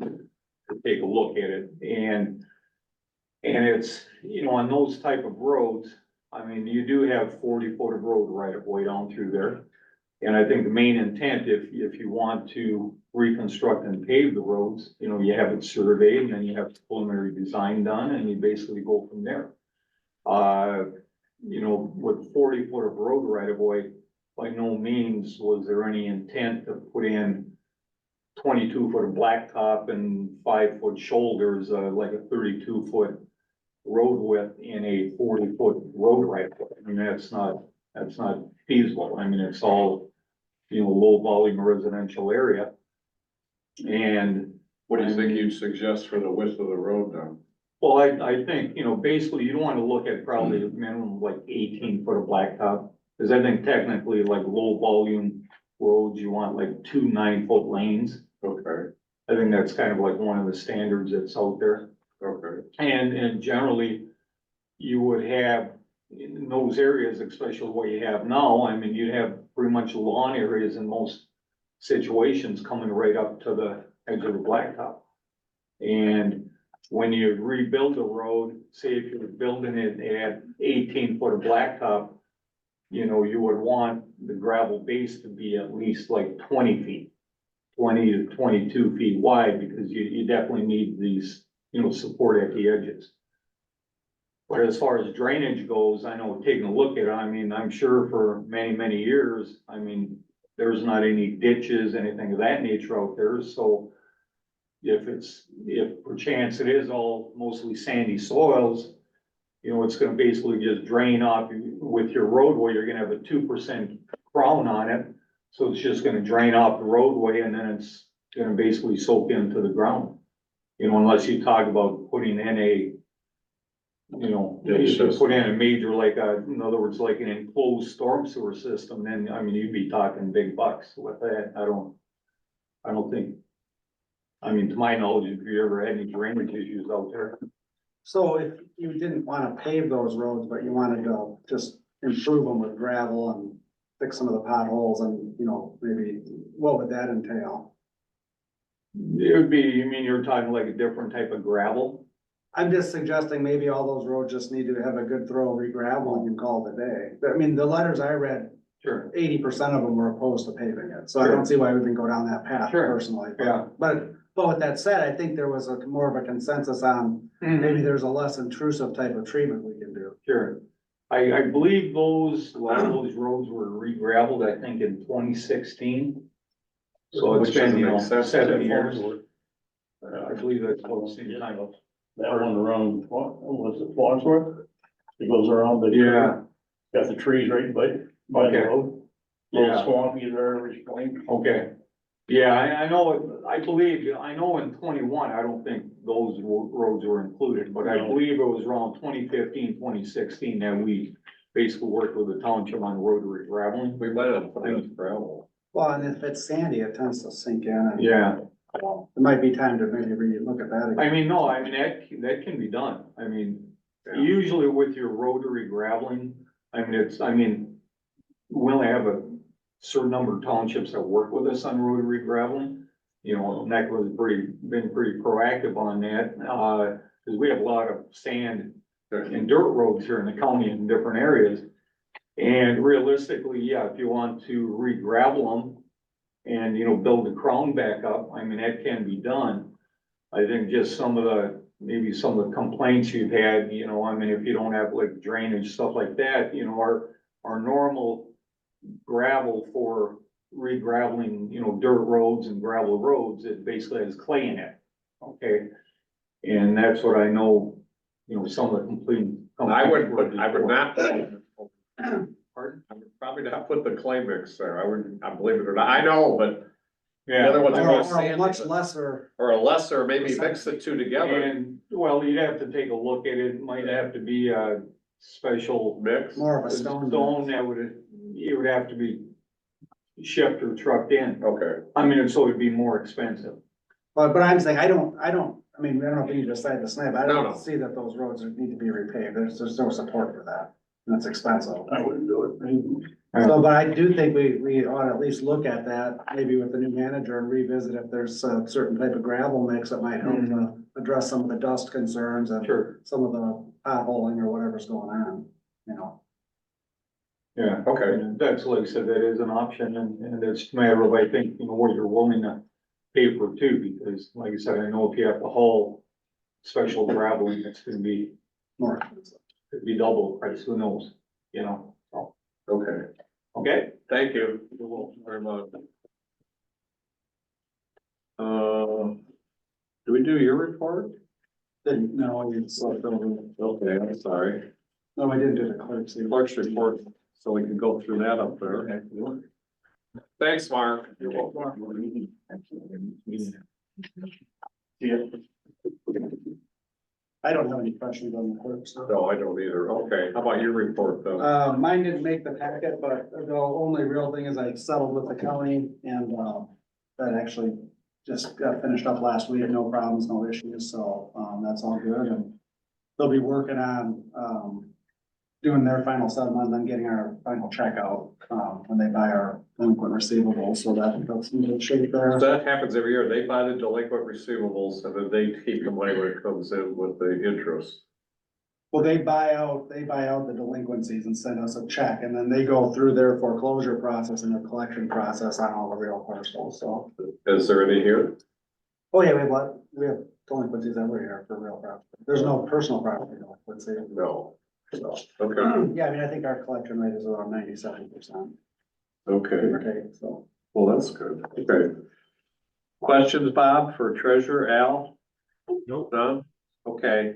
to take a look at it. And it's, you know, on those type of roads, I mean, you do have 40 foot of road right of way down through there. And I think the main intent, if you want to reconstruct and pave the roads, you know, you have it surveyed and then you have preliminary design done and you basically go from there. You know, with 40 foot of road right of way, by no means was there any intent to put in 22 foot of blacktop and 5 foot shoulders, like a 32 foot road width in a 40 foot road right of way. I mean, that's not feasible. I mean, it's all, you know, low volume residential area. And What do you think you'd suggest for the width of the road now? well, I think, you know, basically you don't want to look at probably a minimum of like 18 foot of blacktop. Cause I think technically like low volume roads, you want like 2 9-foot lanes. Okay, I think that's kind of like one of the standards that's out there. okay, And generally you would have in those areas, especially what you have now, I mean, you have pretty much lawn areas in most situations coming right up to the edge of the blacktop. And when you rebuild a road, say if you're building it at 18 foot of blacktop, you know, you would want the gravel base to be at least like 20 feet. 20 to 22 feet wide, because you definitely need these, support at the edges. But as far as drainage goes, I know taking a look at it, I mean, I'm sure for many, many years, I mean, there's not any ditches, anything of that nature out there, so if perchance it is all mostly sandy soils, it's gonna basically just drain off with your roadway, you're gonna have a 2% crown on it. So it's just gonna drain off the roadway and then it's gonna basically soak into the ground. Unless you talk about putting in you should put in a major, in other words, like an enclosed storm sewer system, then, I mean, you'd be talking big bucks with that. I don't think, I mean, to my knowledge, if you ever had any drainage issues out there. So if you didn't wanna pave those roads, but you wanted to just improve them with gravel and fix some of the potholes and, maybe, what would that entail? It would be, you mean you're talking like a different type of gravel? I'm just suggesting maybe all those roads just need to have a good thorough re-gravel and you call it a day. But I mean, the letters I read, Sure. 80% of them were opposed to paving it, so I Sure. don't see why we can go down that path Sure. personally. Yeah. But with that said, I think there was more of a consensus on maybe there's a less intrusive type of treatment we can do. Sure. I believe a lot of those roads were re-gravelled, I think, in 2016. So it's Which been, doesn't make sense. 7 years. I believe that's close to the time. That one around, was it Wadsworth? It goes around the. Yeah. Got the trees right by the Okay. road. Yeah. Little swampy there, every point. Okay. Yeah, I know, I know in 21, I don't think those roads were included, but I No. believe it was around 2015, 2016 that we basically worked with the township on rotary graveling. We might have put in gravel. Well, and if it's sandy, it tends to sink in and Yeah. it might be time to maybe look at that again. I mean, no, I mean, that can be done. I mean, Yeah. usually with your rotary graveling, I mean, we only have a certain number of townships that work with us on rotary graveling. NEC was been pretty proactive on that, cause we have a lot of sand and dirt roads here in the county in different areas. And realistically, yeah, if you want to re-gravel them and, build the crown back up, I mean, that can be done. I think just maybe some of the complaints you've had, I mean, if you don't have like drainage, stuff like that, our normal gravel for re-graveling, dirt roads and gravel roads, it basically has clay in it. Okay, and that's what I know, some of the complete. I would not. Pardon? I would probably not put the clay mix there. I believe it or not. I know, but the Yeah. other ones are more Or a sandy. much lesser, Or a lesser, maybe mix the two together. And, well, you'd have to take a look at it, might have to be a special Mix. more of a stone. stone that it would have to be shipped or trucked in. Okay. I mean, so it'd be more expensive. But I'm saying, I don't know if you decide to snap, I No. don't see that those roads need to be repaved, there's no support for that, and it's expensive. I wouldn't do it. So, but I do think we ought to at least look at that, maybe with the new manager and revisit if there's a certain type of gravel mix that might help to address some of the dust concerns and Sure. some of the potholing or whatever's going on, Yeah. Okay. And that's, like I said, that is an option and it's a matter of, I think, what you're willing to pay for too, because like I said, I know if you have to haul special graveling, it's gonna be, more expensive. could be double the price, who knows, so, Okay. okay? Thank you. Very much. Do we do your report? No, it's, Okay, I'm sorry. no, I didn't do the clerk's. either. Clerk's report, so we can go through that up there. Thanks, Mark. You're welcome. I don't have any questions on the clerk's. stuff. No, I don't either. Okay, how about your report though? Mine didn't make the packet, but the only real thing is I settled with the county and, that actually just got finished up last week, no problems, no issues, so, that's all good and they'll be working on, doing their final settlement, then getting our final check out, when they buy our delinquent receivables, so that's in good shape there. So that happens every year. They buy the delinquent receivables and then they keep the money when it comes in with the interest. Well, they buy out the delinquencies and send us a check, and then they go through their foreclosure process and their collection process on all the real parcels, so. Is there any here? Oh, yeah, we have delinquencies every year for real property. There's no personal property delinquency. No. No. Okay, Yeah, I mean, I think our collection rate is around 97%, give okay, or take, so. well, that's good, okay. Questions, Bob, for treasurer, Al? Nope. None? Okay.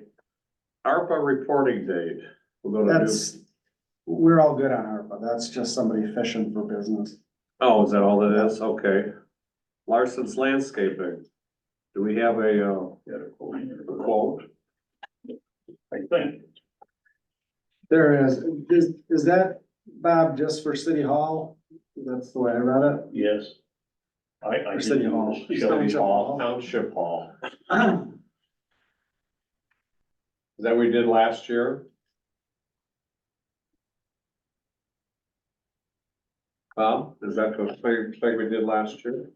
ARPA reporting date. We're gonna do, We're all good on ARPA, that's just somebody fishing for business. oh, is that all it is? Okay. Larson's Landscaping. Do we have a quote? I think. There is that, Bob, just for City Hall? That's the way I read it. Yes. I Or City Hall. Shelby Hall. Township Hall. Is that what we did last year? Bob, is that the same thing we did last year?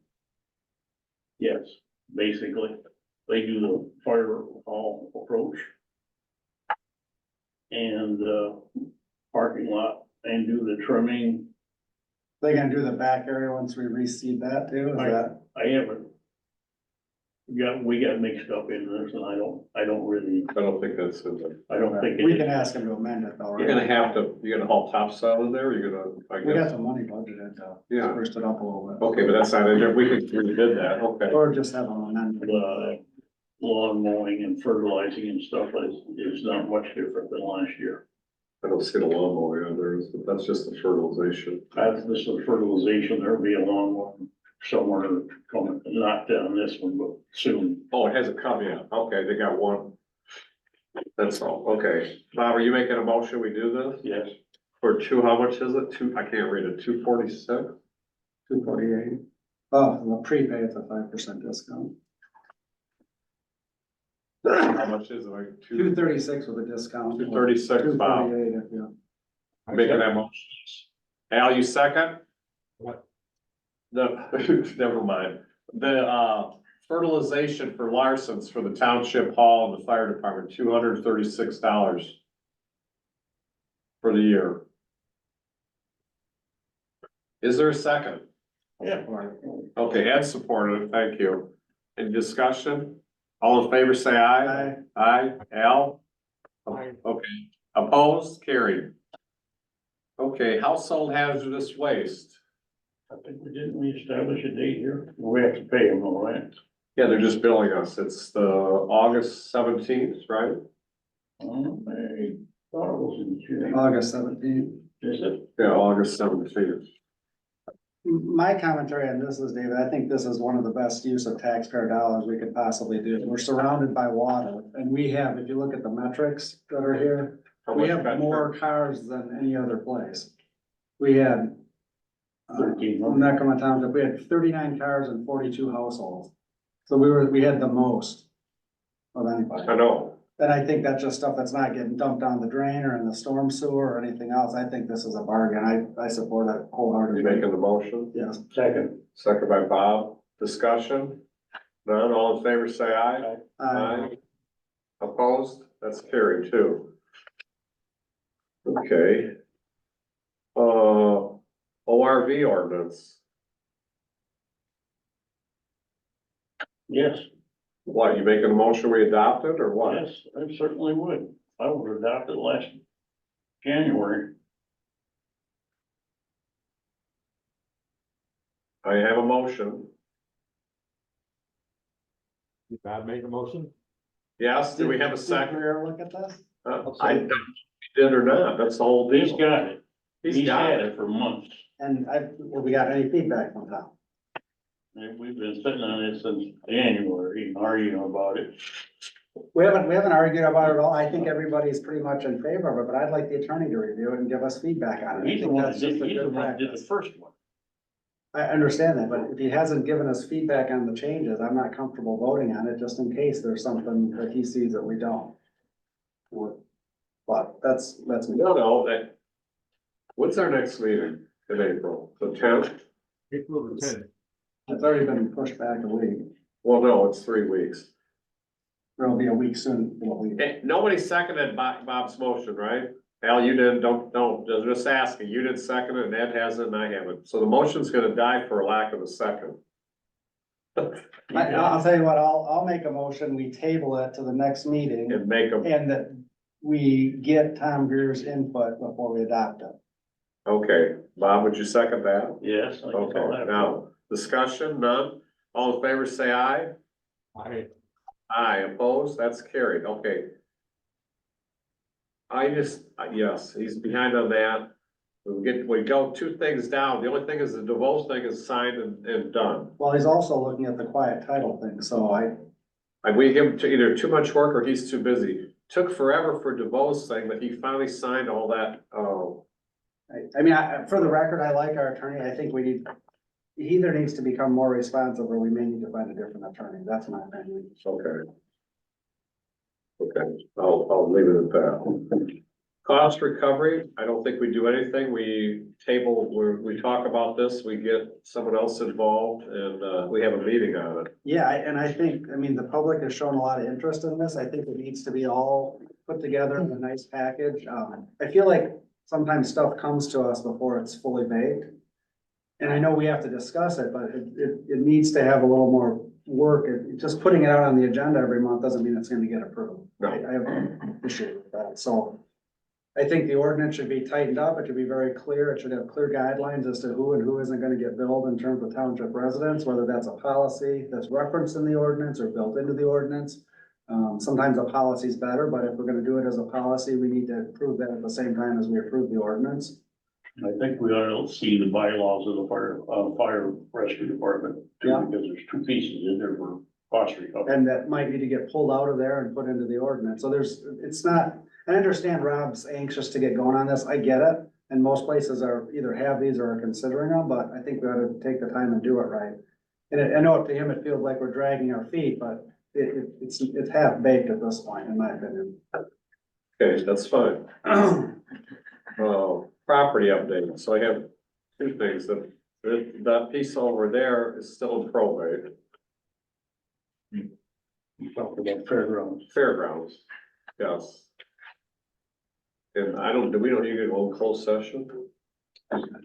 Yes, basically, they do the fire hall approach. And parking lot and do the trimming. They gonna do the back area once we reseed that too, is that? I haven't. We got mixed up in this and I don't really, I don't think that's in there. I don't think. We can ask them to amend it though, You're right? you're gonna haul topsoil in there, you're gonna, I We got guess, some money budgeted to Yeah. spruce it up a little bit. okay, but that's not in there, we did that, okay. Or just have them amend it. Lawn mowing and fertilizing and stuff is not much different than last year. I don't see the lawnmower in there, but that's just the fertilization. As this is fertilization, there'll be a lawnmower somewhere coming, not down this one, but soon. Oh, it has a caveat, okay, they got one. That's all, okay. Bob, are you making a motion, we do this? Yes. For two, how much is it? Two, I can't read it, 246? 248. Oh, the prepay is a 5% discount. How much is it, like 236 with a discount. 236, Bob, 248, if you. making that motion. Al, you second? What? No, never mind. The fertilization for Larson's for the township hall and the fire department, $236 for the year. Is there a second? Yeah. Okay, Ed supported, thank you. Any discussion? All in favor, say aye. Aye. Aye, Al? Aye. Okay, opposed, carried. Okay, household hazardous waste. I think we establish a date here. We have to pay them, all right? Yeah, they're just billing us. It's the August 17th, right? I thought it was in June. August 17th. Is it? Yeah, August 17th. My commentary on this is, David, I think this is one of the best use of taxpayer dollars we could possibly do. We're surrounded by water, and we have, if you look at the metrics that are here, How we much have better? more cars than any other place. We had, 1300. Onekama Township, we had 39 cars and 42 households. So we had the most of anybody. I know. And I think that's just stuff that's not getting dumped down the drain or in the storm sewer or anything else. I think this is a bargain. I support it You wholeheartedly. making the motion? Yes. Second. Second by Bob. Discussion? None, all in favor, say aye. Uh, Opposed? That's carried too. Okay. ORV ordinance. Yes, What, you making a motion we adopt it or what? yes, I certainly would. I would adopt it last January. I have a motion. Did Bob make a motion? Yes, do we have a Did second? Greer look at this? I don't know if he did or not, that's the whole He's deal. got it. He's He's got had it. it for months. And have we got any feedback from Tom? And we've been sitting on it since January, arguing about it. We haven't argued about it at all. I think everybody's pretty much in favor of it, but I'd like the attorney to review it and give us feedback on it. I He's the think one that's that just did, a he's the good one that did the practice. first one. I understand that, but if he hasn't given us feedback on the changes, I'm not comfortable voting on it, just in case there's something that he sees that we don't. But that's me. No, what's our next meeting in April? The 10th? April the 10th. It's already been pushed back a week. Well, no, it's 3 weeks. There'll be a week soon. Nobody seconded Bob's motion, right? Al, you didn't, don't, just asking, you didn't second it, and Ed hasn't, and I haven't, so the motion's gonna die for lack of a second. I'll tell you what, I'll make a motion, we table it to the next meeting, And make them, and that we get Tom Greer's input before we adopt it. okay, Bob, would you second that? Yes. I can tell Okay, that. now, discussion, none, all in favor, say aye. Aye, opposed, that's carried, okay. Yes, he's behind on that. We go two things down, the only thing is the DeVos thing is signed and done. Well, he's also looking at the quiet title thing, so We give him either too much work or he's too busy. Took forever for DeVos thing, but he finally signed all that, for the record, I like our attorney, I think he either needs to become more responsive or we may need to find a different attorney, that's my opinion. okay. Okay, I'll leave it at that. Cost recovery, I don't think we do anything. We we talk about this, we get someone else involved and, we have a meeting on it. Yeah, and I think, the public has shown a lot of interest in this, I think it needs to be all put together in a nice package. I feel like sometimes stuff comes to us before it's fully baked. And I know we have to discuss it, but it needs to have a little more work. Just putting it out on the agenda every month doesn't mean it's gonna get approved. No. I have an issue with that, so. I think the ordinance should be tightened up, it should be very clear, it should have clear guidelines as to who and who isn't gonna get billed in terms of township residents, whether that's a policy that's referenced in the ordinance or built into the ordinance. Sometimes a policy is better, but if we're gonna do it as a policy, we need to approve that at the same time as we approve the ordinance. I think we ought to see the bylaws of the fire rescue department too, Yeah. because there's two pieces in there for cost recovery. And that might need to get pulled out of there and put into the ordinance, so it's not, I understand Rob's anxious to get going on this, I get it. And most places are either have these or are considering them, but I think we ought to take the time and do it right. And I know to him, it feels like we're dragging our feet, but it's half baked at this point, in my opinion. Okay, that's fine. Property update, so I have two things, that piece over there is still in probate, We talked about fairgrounds. fairgrounds, yes. And we don't need an old closed session,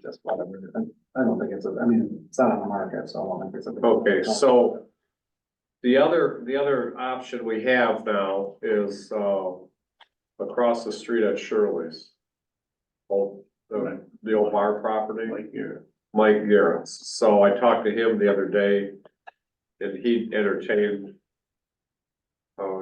Just whatever. I don't think it's not on the market, so I don't think it's a. big- okay, so. The other option we have now is, across the street at Shirley's. The old bar property. Like here. Mike Garrett's. So I talked to him the other day and he entertained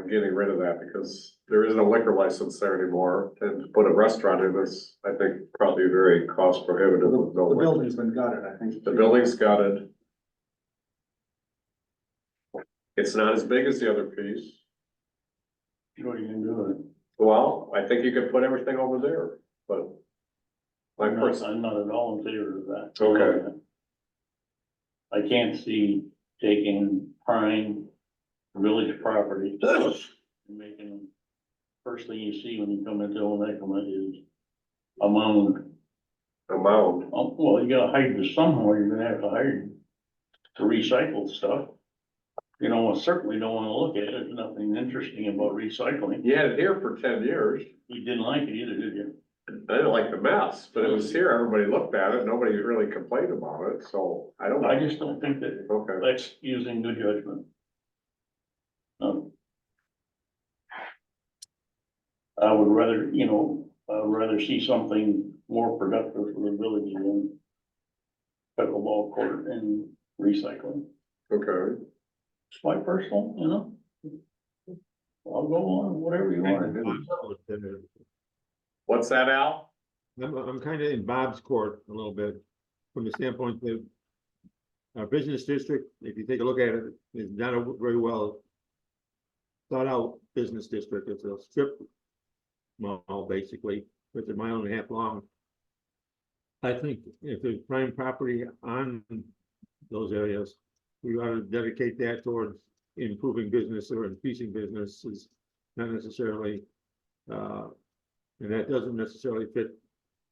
getting rid of that because there isn't a liquor license there anymore. And to put a restaurant in is, I think, probably very cost prohibitive. with no The liquor. building's been gutted, I think. The building's gutted. It's not as big as the other piece. What are you gonna do with it? Well, I think you could put everything over there, but. My person, I'm not at all in favor of that. Okay. I can't see taking prime village property and making, first thing you see when you come into Onekama is a mound. amount, Oh, well, you gotta hide this somewhere, you're gonna have to hide to recycle stuff. You know, I certainly don't wanna look at it, there's nothing interesting about recycling. you had it here for 10 years. You didn't like it either, did you? I didn't like the mess, but it was here, everybody looked at it, nobody really complained about it, so I don't. I just don't think that Okay, that's using good judgment. I would rather, see something more productive for the village than pickleball court and recycling. okay. It's my personal, I'll go on, whatever you want to do. What's that, Al? I'm kind of in Bob's court a little bit, from the standpoint that our business district, if you take a look at it, is not a very well thought out business district. It's a strip mall, basically, with a mile and a half long. I think if there's prime property on those areas, we ought to dedicate that towards improving business or increasing businesses, not necessarily, and that doesn't necessarily fit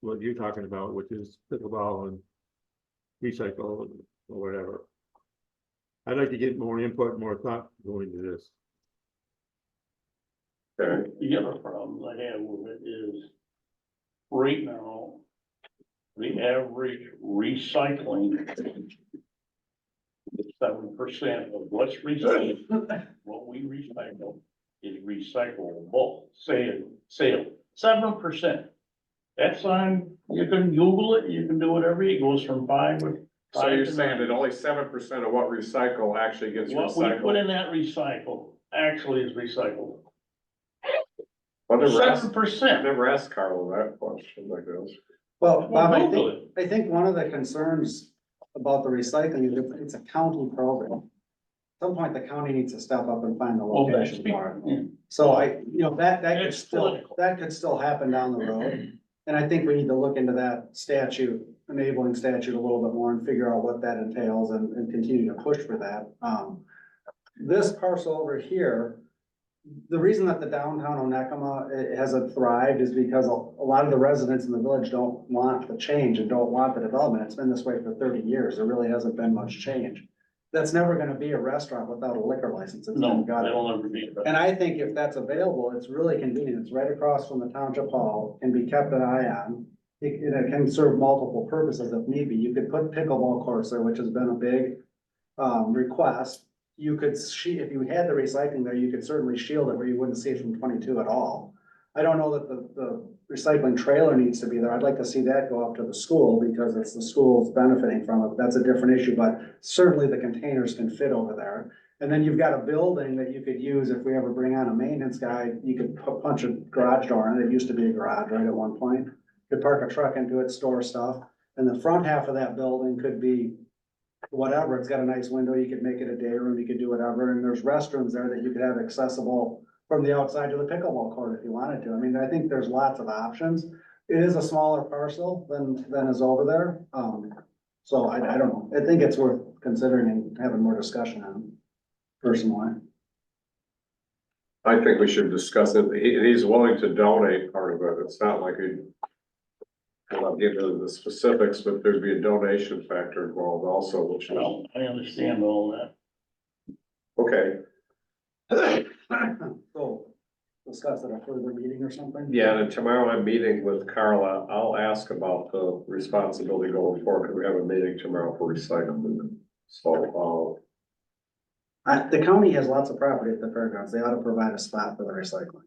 what you're talking about, which is pickleball and recycle or whatever. I'd like to get more input, more thought going to this. Okay, The other problem I have with it is, right now, the average recycling is 7% of what's recycled. What we recycle is recyclable, sale, 7%. That's on, you can Google it, you can do whatever, it goes from 5 to. so you're 5 to saying 9. that only 7% of what recycle actually gets What we put recycled? in that recycle actually is recycled. I never asked, 7%. never asked Carla that question like this. Well, Bob, I Google think, I think one of the concerns about the recycling is it's a county program. At some point, the county needs to step up and find the Well, that's, location for it. yeah. So that could It's still, political. that could still happen down the road. And I think we need to look into that statute, enabling statute a little bit more and figure out what that entails and continue to push for that. This parcel over here, the reason that the downtown Onekama hasn't thrived is because a lot of the residents in the village don't want the change and don't want the development. It's been this way for 30 years. There really hasn't been much change. That's never gonna be a restaurant without a liquor license. It's No, never got it. that'll never be. And I think if that's available, it's really convenient. It's right across from the township hall, can be kept an eye on. It can serve multiple purposes if need be. You could put pickleball courts there, which has been a big request. You could, if you had the recycling there, you could certainly shield it where you wouldn't see it from 22 at all. I don't know that the recycling trailer needs to be there. I'd like to see that go up to the school because it's the school's benefiting from it. That's a different issue, but certainly the containers can fit over there. And then you've got a building that you could use if we ever bring on a maintenance guy, you could punch a garage door in it. It used to be a garage, right, at one point. Could park a truck into it, store stuff. And the front half of that building could be whatever. It's got a nice window. You could make it a day room. You could do whatever. And there's restrooms there that you could have accessible from the outside to the pickleball court if you wanted to. I mean, I think there's lots of options. It is a smaller parcel than is over there. So I don't know. I think it's worth considering and having more discussion on personally. I think we should discuss it. He's willing to donate part of it. It's not like he. I'm not getting into the specifics, but there'd be a donation factor involved also, which is, Well, I understand all that. okay. So discuss at a further meeting or something? Yeah, and tomorrow I'm meeting with Carla. I'll ask about the responsibility going forward, because we have a meeting tomorrow for recycling. So, The county has lots of property at the fairgrounds. They ought to provide a spot for the recycling.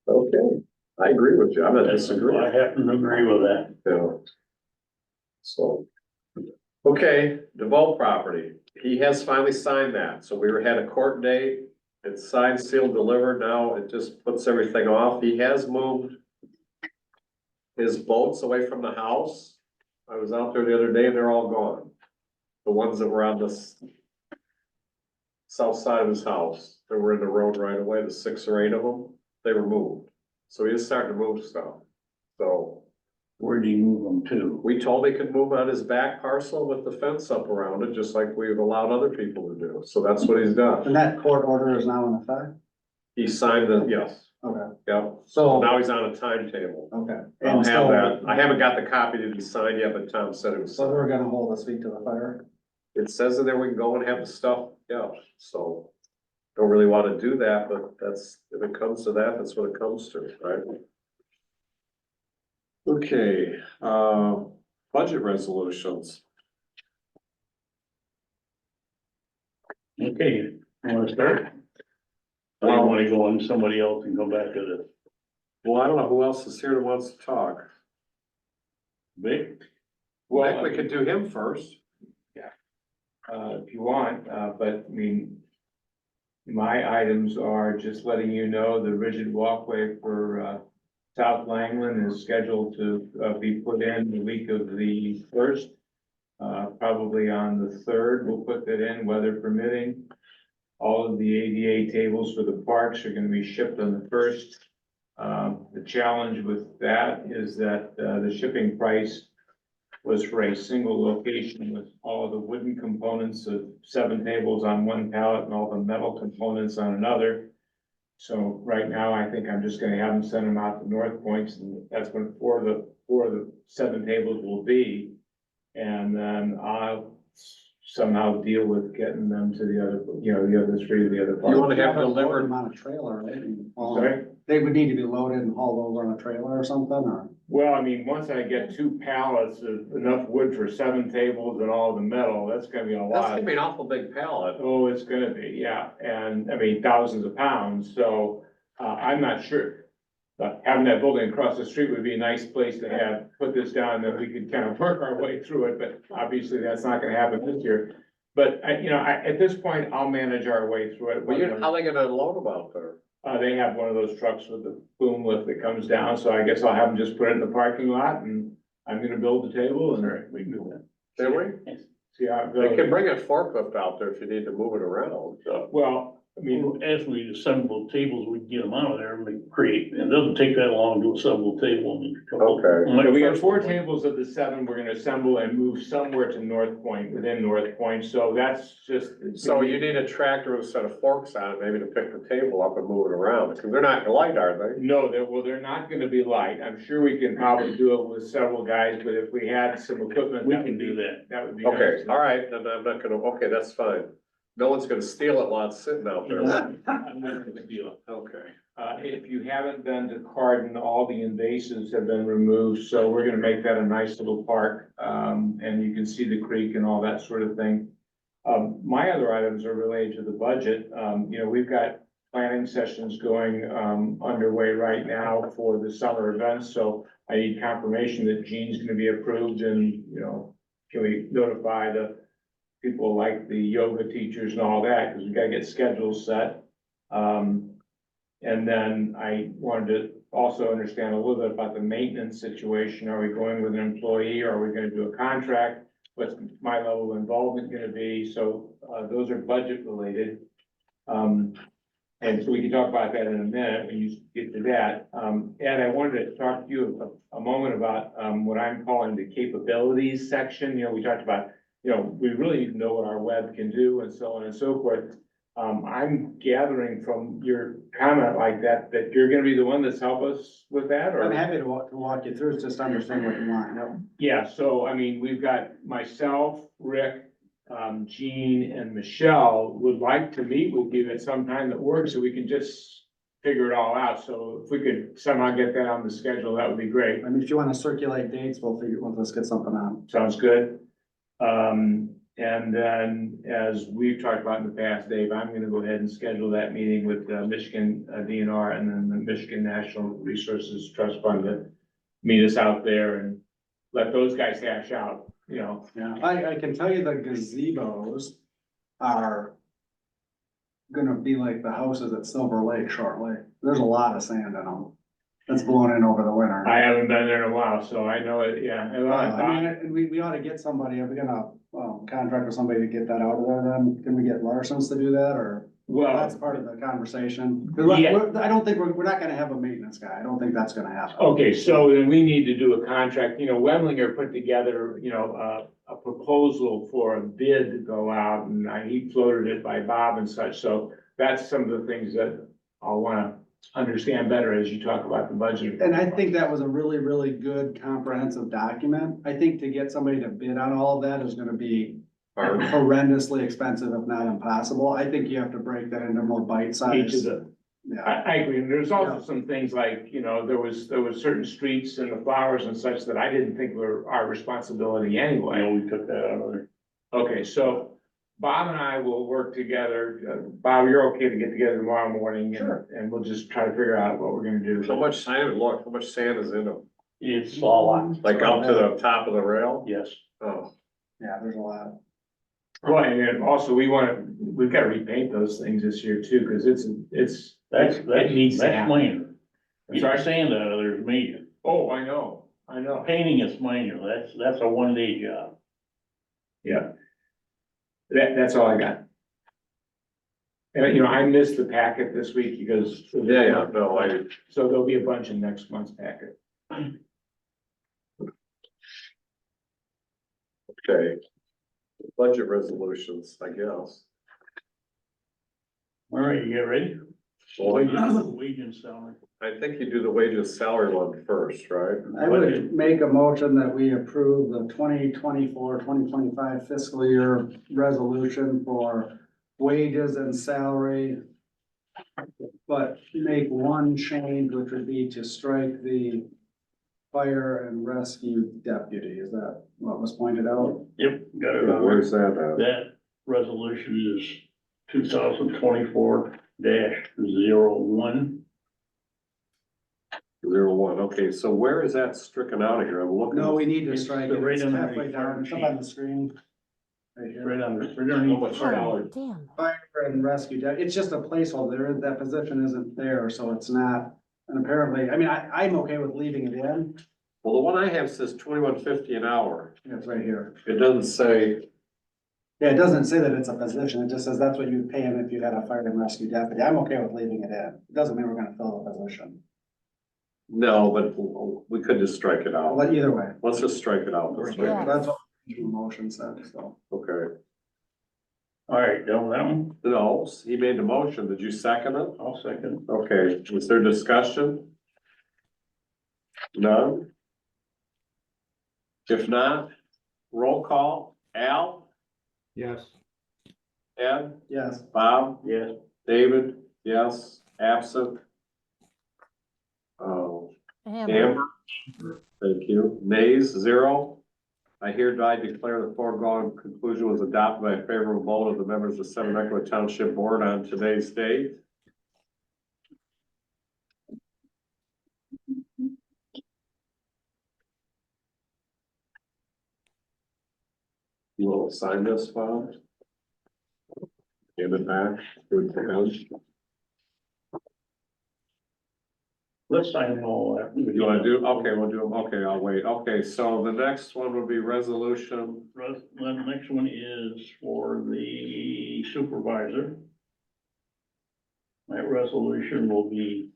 okay, I agree with you. I'm not I disagreeing. happen to agree with that. Yeah. So, okay, DeVault property. He has finally signed that. So we had a court date. It's signed, sealed, delivered. Now it just puts everything off. He has moved his boats away from the house. I was out there the other day and they're all gone. The ones that were on the south side of his house, that were in the road right away, the 6 or 8 of them, they were moved. So he is starting to move stuff. So Where do you move them to? we told he could move on his back parcel with the fence up around it, just like we've allowed other people to do. So that's what he's done. And that court order is now in effect? He signed the, yes, Okay, yep. so, Now he's on a timetable. okay. I'll And have so, that. I haven't got the copy to be signed yet, but Tom said it was so we're signed. gonna hold his feet to the fire? It says in there we can go and have the stuff, yeah, so. Don't really wanna do that, but that's, if it comes to that, that's what it comes to, right? Okay, budget resolutions. Okay, you wanna start? I don't wanna go on somebody else and go back to this. Well, I don't know who else is here that wants to talk. Vic? Well, we could do him first. If you want, but I mean, my items are just letting you know the rigid walkway for, South Langland is scheduled to, be put in the week of the 1st. Probably on the 3rd, we'll put that in, weather permitting. All of the ADA tables for the parks are gonna be shipped on the 1st. The challenge with that is that, the shipping price was for a single location with all of the wooden components of 7 tables on one pallet and all the metal components on another. So right now, I think I'm just gonna have them send them out to North Points, and that's when 4 of the 7 tables will be. And then I'll somehow deal with getting them to the other, the other three, the other. You wanna have Load them delivered, on a trailer, right? Sorry? They would need to be loaded and hauled over on a trailer or something, or? Well, I mean, once I get 2 pallets of enough wood for 7 tables and all the metal, that's gonna be a that's lot. gonna be an awful big pallet. Oh, it's gonna be, yeah, and I mean, thousands of pounds, so, I'm not sure. Having that building across the street would be a nice place to have, put this down, that we could kind of work our way through it, but obviously that's not gonna happen this year. But at this point, I'll manage our way through it. Well, how they gonna unload them out there? They have one of those trucks with the boom lift that comes down, so I guess I'll have them just put it in the parking lot, and I'm gonna build the table, and we can do that. Can we? See how it They goes. can bring a forklift out there if you need to move it around, so. Well, I mean, As we assemble tables, we get them out of there and we create, it doesn't take that long to assemble a table. Okay. so we got 4 tables of the 7 we're gonna assemble and move somewhere to North Point, within North Point, so that's just. So you need a tractor with a set of forks on it, maybe to pick the table up and move it around, because they're not light, are they? No, they're not gonna be light. I'm sure we can probably do it with several guys, but if we had some equipment. We can do that. That would be. Okay, nice. all right, then I'm not gonna, okay, that's fine. No one's gonna steal it while it's sitting out there. I'm not gonna deal. Okay. If you haven't been to Cardin, all the invasives have been removed, so we're gonna make that a nice little park. And you can see the creek and all that sort of thing. My other items are related to the budget. We've got planning sessions going, underway right now for the summer events, so I need confirmation that Gene's gonna be approved and, can we notify the people like the yoga teachers and all that, because we gotta get schedules set. And then I wanted to also understand a little bit about the maintenance situation. Are we going with an employee, or are we gonna do a contract? What's my level of involvement gonna be? So, those are budget related. And so we can talk about that in a minute when you get to that. Ed, I wanted to talk to you a moment about, what I'm calling the capabilities section. We talked about, we really need to know what our web can do and so on and so forth. I'm gathering from your comment like that you're gonna be the one that's help us with that, or? I'm happy to walk you through, just understand what you want, yep. Yeah, so I mean, we've got myself, Rick, Gene and Michelle would like to meet with you at some time that works, so we can just figure it all out. So if we could somehow get that on the schedule, that would be great. I mean, if you wanna circulate dates, let's get something on. Sounds good. And then, as we've talked about in the past, Dave, I'm gonna go ahead and schedule that meeting with Michigan DNR and then the Michigan National Resources Trust Fund to meet us out there and let those guys hash out, Yeah, I can tell you the gazebos are gonna be like the houses at Silver Lake shortly. There's a lot of sand in them. That's blowing in over the winter. I haven't been there in a while, so I know it, yeah. I mean, we ought to get somebody, if we're gonna, contract with somebody to get that out of there, then can we get Larson's to do that, or? Well, That's part of the conversation. 'Cause Yeah. I don't think we're not gonna have a maintenance guy. I don't think that's gonna happen. okay, so then we need to do a contract, Wemlinger put together, a proposal for a bid to go out, and he floated it by Bob and such, so that's some of the things that I'll wanna understand better as you talk about the budget. And I think that was a really, really good comprehensive document. I think to get somebody to bid on all of that is gonna be horrendously expensive, if not impossible. I think you have to break that into more bite Each size. of the, Yeah, I agree, and there's also some things like, there was certain streets and the flowers and such that I didn't think were our responsibility anyway. We took that out of there. Okay, so Bob and I will work together. Bob, you're okay to get together tomorrow morning? Sure. And we'll just try to figure out what we're gonna do. How much sand, look, how much sand is in them? It's a lot, Like up to the top of the rail? yes. Oh, yeah, there's a lot. Well, and then also we've gotta repaint those things this year too, cause it needs to happen. minor. I'm Get sorry? the sand out of there is major. Oh, I know. Painting is minor, that's a 1-day job. Yeah. That's all I got. And, I missed the packet this week because. yeah, no, So there'll be a bunch in next month's packet. okay. Budget resolutions, I guess. All right, you get ready? Wage and salary. I think you do the wages salary one first, right? I would make a motion that we approve the 2024-2025 fiscal year resolution for wages and salary. But make one change, which would be to strike the fire and rescue deputy. Is that what was pointed out? Yep, got it on. Where's that at? That resolution is 2024-01. 01. Okay, so where is that stricken out of here? I'm looking. No, we need to It's strike it. right It's underneath halfway down. It's up on the screen. Right here. Right under, right How underneath. much salary? Damn. Fire and rescue, it's just a placeholder, that position isn't there, so it's not, and apparently, I mean, I'm okay with leaving it in, Well, the one I have says 21.50 an hour. it's right here. It doesn't say, Yeah, it doesn't say that it's a position, it just says that's what you'd pay him if you had a fire and rescue deputy, I'm okay with leaving it in, it doesn't mean we're gonna fill the position, no, but we could just strike it out. but either way, Let's just strike it out. Let's strike it out. that's what the motion said, so. Okay. All right, done with that one? No, he made the motion. Did you second it? I'll second. Okay, is there discussion? None? If not, roll call. Al, Yes. Ed, Yes, Bob, Yes. David, yes, absent. Oh, Amber, thank you. Nays, 0. I hereby declare the foregoing conclusion was adopted by a favorable vote of the members of the Seven Echo Township Board on today's date. You want to sign this, Bob? Give it back. Good to go. Let's sign them all. You wanna do, okay, we'll do them, okay, I'll wait, okay, so the next one would be resolution, The next one is for the supervisor. That resolution will be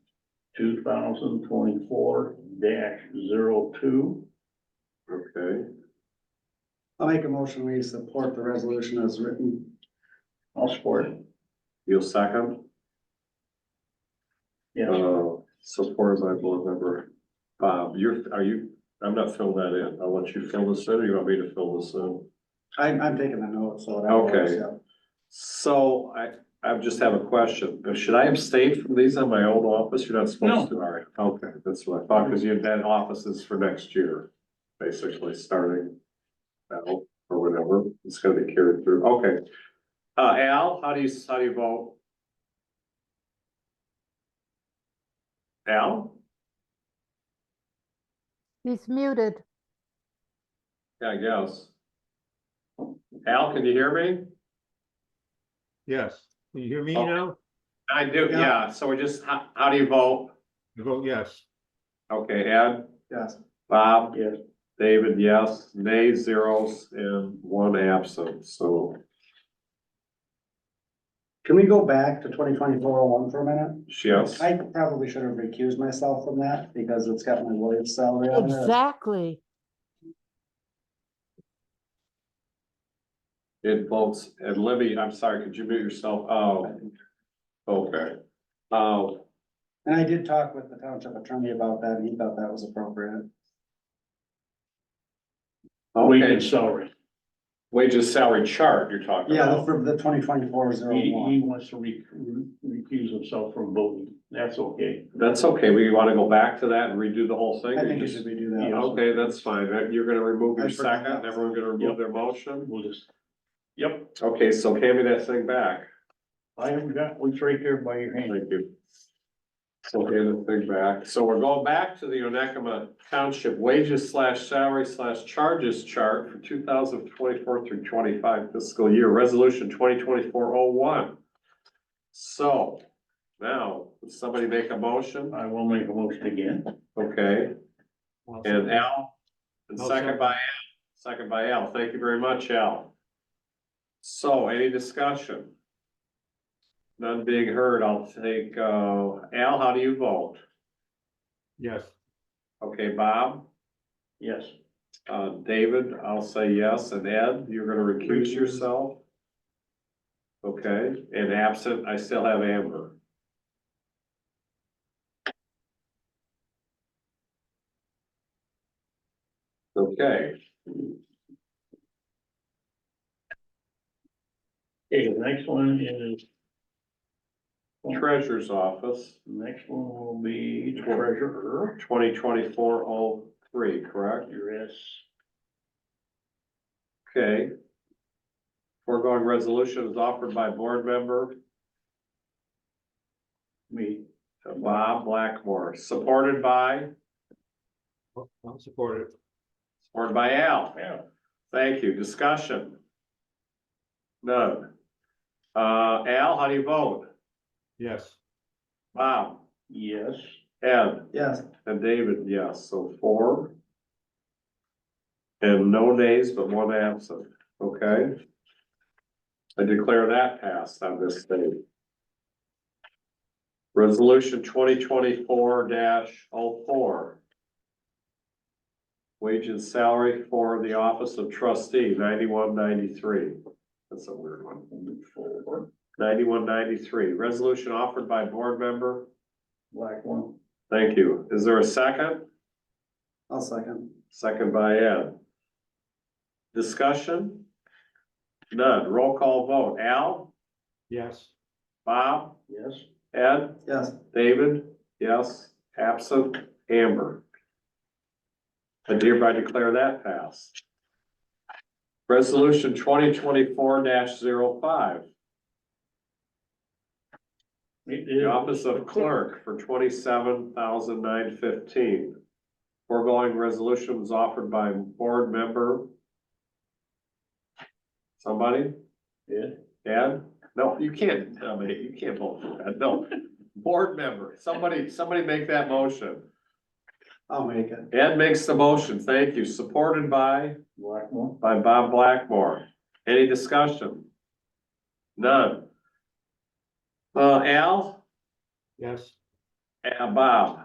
2024-02. okay, I'll make a motion, we support the resolution as written. I'll support it. you'll second, Yes. supported by board member Bob, I'm not filling that in, I'll let you fill this in, or you want me to fill this in? I'm taking the note, so. that Okay. works, yeah. So I just have a question, should I abstain from these on my own office, you're not supposed to, all right, okay, that's what I thought, because you had offices for next year, basically, starting now, or whatever, it's gonna be carried through, okay. Al, how do you vote? Al? He's muted. Yeah, I guess. Al, can you hear me? Yes. Can you hear me Okay. now? I do, Yeah. yeah, so we're just, how do you vote? I vote yes. Okay, Ed, Yes, Bob, Yes. David, yes, nays, 0, and 1 absent, so, can we go back to 2024-01 for a minute? yes. I probably should have recused myself from that because it's got my wage salary on there. Exactly. It votes, and Libby, I'm sorry, could you mute yourself? Oh, okay. Oh, And I did talk with the township attorney about that, and he thought that was appropriate. Wage okay, and salary. wages salary chart you're talking Yeah, about. for the 2024-01. He wants to recuse himself from voting. That's okay. That's okay, we wanna go back to that and redo the whole thing? I or think you just- should redo that. Yeah. Okay, that's fine, you're gonna remove your I forgot second, that. everyone gonna remove Yep. their motion? We'll just, yep, Okay, so hand me that thing back, I haven't got, it's right there by your hand. thank you. So hand the thing back, so we're going back to the Onekama Township wages/salary/charges chart for 2024 through 25 fiscal year, resolution 2024-01. So, now, would somebody make a motion? I will make a motion again. Okay, and Al, and I'll second by Al, thank you very much, Al. So, any discussion? None being heard, I'll take, Al, how do you vote? Yes. Okay, Bob, Yes. David, I'll say yes, and Ed, you're gonna recuse yourself? Okay, and absent, I still have Amber. Okay, Okay, the next one is, treasurer's office, the next one will be treasurer. 2024-03, correct? Yes. Okay. Foregoing resolution is offered by board member Me. Bob Blackmore, supported by I'll support it. Al. Yeah. Thank you. Discussion? None. Al, how do you vote? Yes. Bob, Yes. Ed, Yes, and David, yes, so 4. And no nays, but 1 absent, okay? I declare that passed on this date. Resolution 2024-04. Wage and salary for the office of trustee, 9193. That's a weird one. 9193, resolution offered by board member. Black one. Thank you. Is there a second? I'll second. Second by Ed. Discussion? None. Roll call vote. Al? Yes. Bob? Yes. Ed? Yes, David? Yes. Absent? Amber? I hereby declare that passed. Resolution 2024-05. The office of clerk for 27,915. Foregoing resolution was offered by board member. Somebody? Yeah. Ed? No, you can't, you can't vote for that, no. Board member, somebody make that motion. I'll make it. Ed makes the motion, thank you, supported by Blackmore. Bob Blackmore. Any discussion? None. Al? Yes. Bob?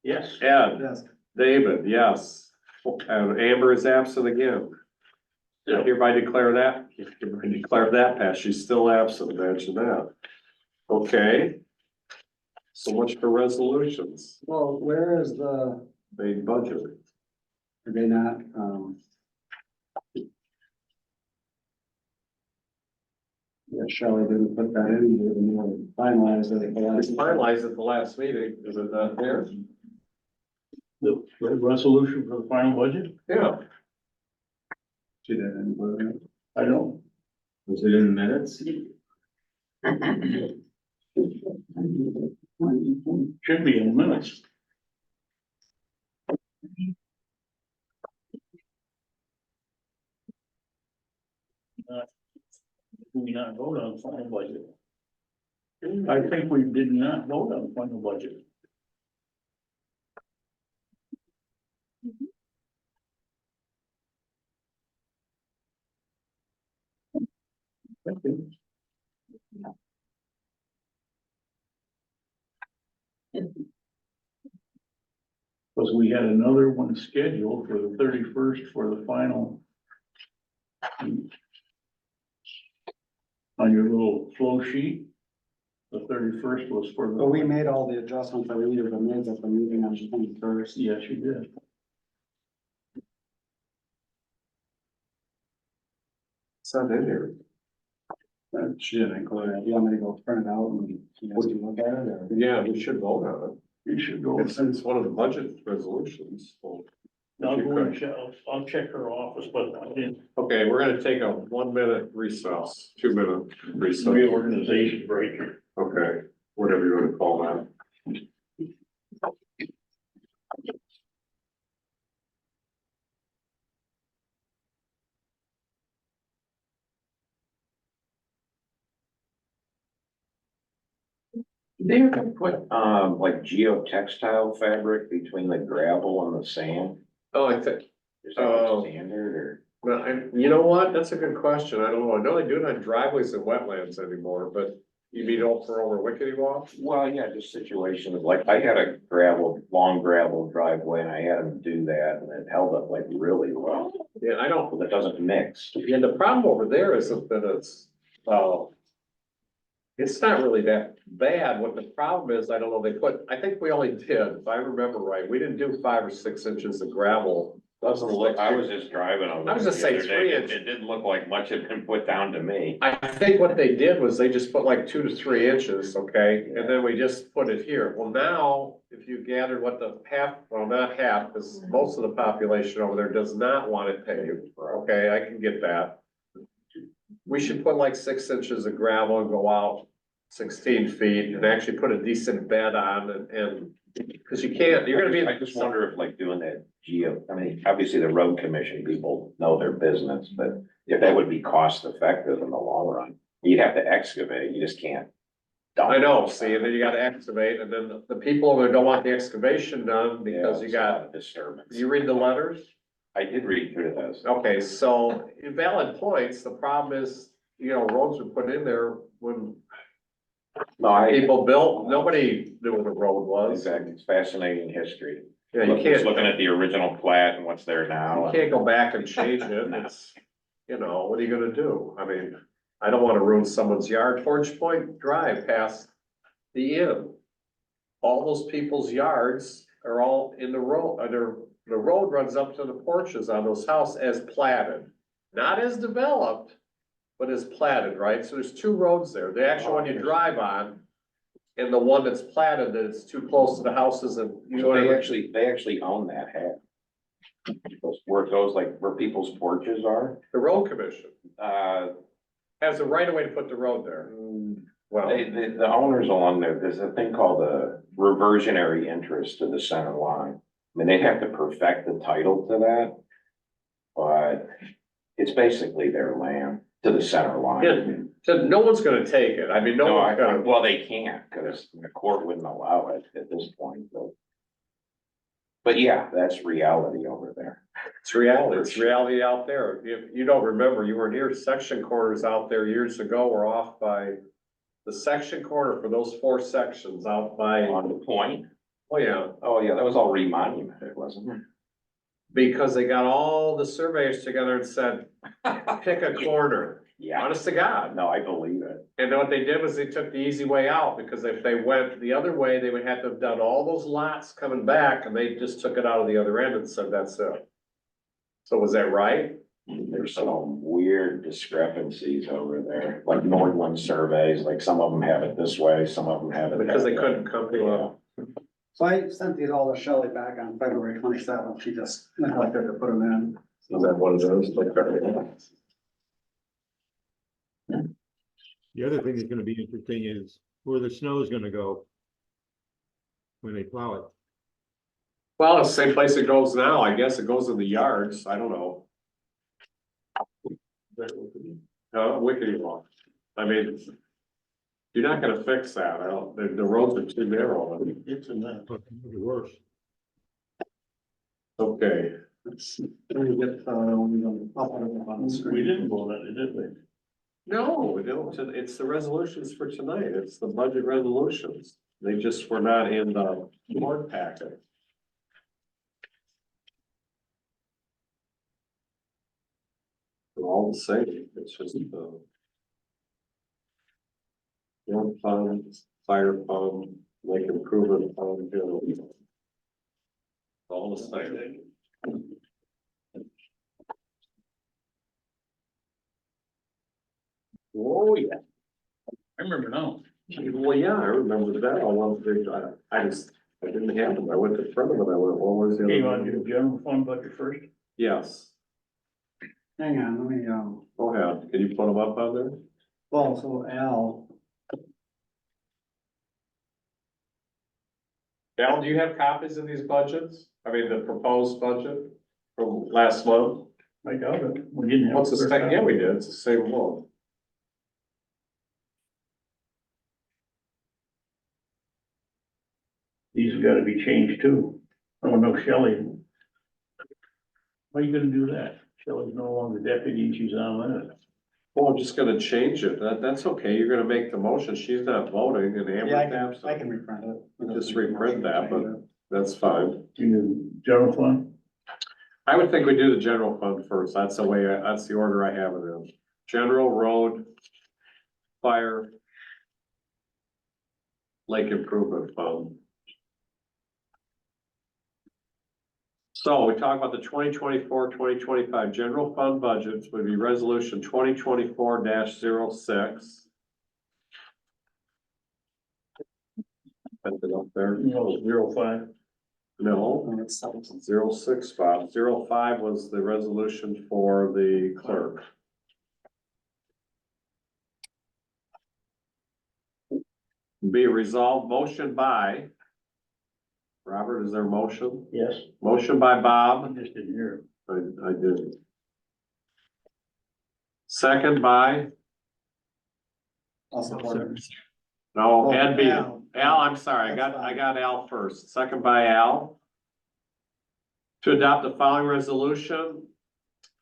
Yes. Ed? Yes, David, yes. And Amber is absent again. I hereby declare that pass. She's still absent, imagine that. Okay. So much for resolutions, well, where is the, main budget. are they not, yeah, Shelley didn't put that in, we didn't finalize it. It's finalized at the last meeting, is it not there? The resolution for the final budget? Yeah. She didn't put it in. I don't. Was it in the minutes? Should be in the minutes. Do we not vote on the final budget? I think we did not vote on the final budget. Thank you. Because we had another one scheduled for the 31st for the final. On your little flow sheet. The 31st was for the. But we made all the adjustments that we needed to make at the meeting on the 21st. Yes, you did. It's not in there. She didn't include it. You want me to go print it out and you guys can look at it or? Yeah, we should vote on You should go. it. It's one of the budget resolutions. So- I'll go and check, I'll check her office, but I didn't. Okay, we're gonna take a 1-minute recess, 2-minute recess. Reorganization break. Okay, whatever you wanna call that. They ever put, like geotextile fabric between the gravel and the sand? Oh, I think, Is that standard or? well, you know what? That's a good question. I don't know. I know they do it on driveways and wetlands anymore, but you mean for over Wickedy Walk? Well, yeah, just situations, like I had a long gravel driveway and I had them do that and it held up like really well. Yeah, I don't, Well, it doesn't mix. yeah, the problem over there isn't that it's not really that bad. What the problem is, I don't know, I think we only did, if I remember right, we didn't do 5 or 6 inches of gravel Doesn't look, I was just driving over. I was there just the saying other day. 3 It inch. it didn't look like much had been put down to me. I think what they did was they just put like 2 to 3 inches, okay, and then we just put it here. Well, now, if you gathered what the half, well, not half, because most of the population over there does not want it paved, okay, I can get that. We should put like 6 inches of gravel and go out 16 feet and actually put a decent bed on and, because you can't, you're gonna be. I just wonder if like doing that I mean, obviously the road commission people know their business, but if that would be cost effective in the long run, you'd have to excavate, you just can't. dump I know, it. see, and then you gotta excavate, and then the people over there don't want the excavation done Yeah, because you it's a lot got, of disturbance. you read the letters? I did read through those. Okay, so valid points, the problem is, you know, roads were put in there when No, I, people built, nobody knew what a road was. exactly, it's fascinating history. Yeah, you Just can't, looking at the original plat and what's there you now. can't go back and change it, it's, you know, what are you gonna do? I mean, I don't wanna ruin someone's yard, Forge Point Drive past the inn. All those people's yards are all in the road, the road runs up to the porches on those houses as platted. Not as developed, but as platted, right? So there's 2 roads there, the actual one you drive on. And the one that's platted, that it's too close to the houses and, you know, They actually own that half. Where it goes, like where people's porches are, the road commission uh, has the right of way to put the road there. Well, the owners along there, there's a thing called a reversionary interest to the center line. I mean, they'd have to perfect the title to that. But it's basically their land to the center line. yeah, so no one's gonna take it, I mean, no No, one's gonna. well, they can't, because the court wouldn't allow it at this point, but yeah, that's reality over there. It's reality out there. If you don't remember, you were near section corners out there years ago, were off by. The section corner for those 4 sections out by, On the point, oh yeah, oh yeah, that was all remonumented, wasn't it? because they got all the surveyors together and said, pick a corner, Yeah, honest to God. no, I believe it. And then what they did was they took the easy way out, because if they went the other way, they would have to have done all those lots coming back, and they just took it out of the other end and said, that's it. So was that right? There's some weird discrepancies over there, like Nordland surveys, like some of them have it this way, some of them have it. Because that they way. couldn't come to a. So I sent these all to Shelley back on February 27th. She just neglected to put them in. Is that one of those? The other thing that's gonna be interesting is where the snow is gonna go when they plow it. Well, it's the same place it goes now, I guess it goes in the yards, I don't know. Wicked law, I mean. You're not gonna fix that, I don't, the roads are too narrow. It's in that. But it'll be worse. Okay, Let me get, I'll put it up on the screen. We didn't vote on it, did we? no, it's the resolutions for tonight, it's the budget resolutions, they just were not in the board packet. They're all the same, it's just the. One fund, fire fund, lake improvement fund, all the same. Oh, yeah. I remember now. Well, yeah, I remember that, I just, I didn't have them, I went to front of it, I went, what was the other? Okay, you want to one? do the general fund budget first? Yes, Hang on, let me, go ahead, can you put them up on there? well, so Al, Al, do you have copies of these budgets? I mean, the proposed budget from last month? I doubt it. We didn't have. What's the second? Yeah, we did, it's the same one. These have got to be changed too. Oh, no, Shelley. Why are you gonna do that? Shelley's no longer deputy, she's on that. Well, I'm just gonna change it, that's okay, you're gonna make the motion, she's not voting and Amber yeah, taps. I can reprint it. Just reprint that, but that's fine. You general fund? I would think we do the general fund first, that's the way, that's the order I have it in. General, road, fire, lake improvement fund. So we talk about the 2024-2025 general fund budgets would be resolution 2024-06. Put it up there. No, 05. No, And it's 06, Bob. 05 was the resolution for the clerk. Be resolved, motion by. Robert, is there a motion? Yes. Motion by Bob. Just didn't hear. I did. Second by, I'll support it. no, Oh, Ed beat it. Al. Al, I'm sorry, That's I fine. got Al first. Second by Al. To adopt the following resolution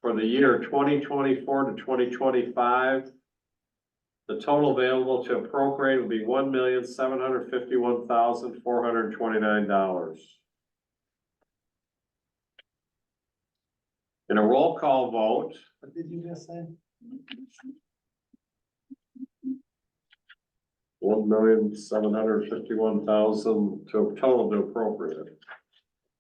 for the year 2024 to 2025. The total available to appropriate will be $1,751,429. In a roll call vote, What did you just say? $1,751,000 to total to appropriate.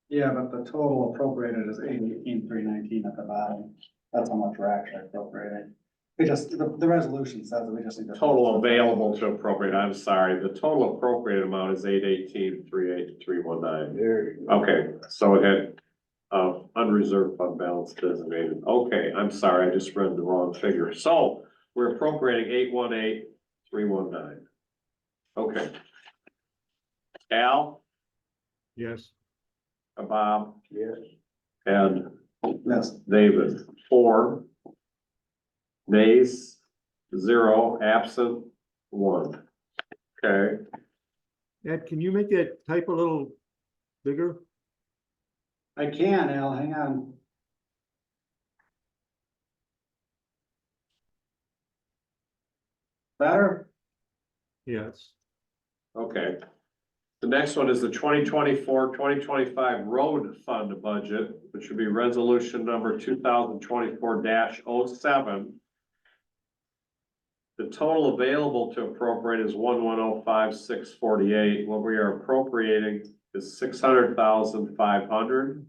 Yeah, but the total appropriated is 818,319 at the bottom. That's how much we're actually appropriating. We just, the resolution says that we just need to. Total available to appropriate, I'm sorry, the total appropriate amount is 818,38319. There you go. Okay, so it had, unreserved fund balance designated. Okay, I'm sorry, I just read the wrong figure. So we're appropriating 818,319. Okay. Al, Yes. Bob, Yes. and Yes, David, 4. Nays, 0, absent, 1. Okay, Ed, can you make that type a little bigger? I can, Al, hang on. Better? Yes. okay. The next one is the 2024-2025 road fund budget, which would be resolution number 2024-07. The total available to appropriate is 1,105,648. What we are appropriating is 600,500.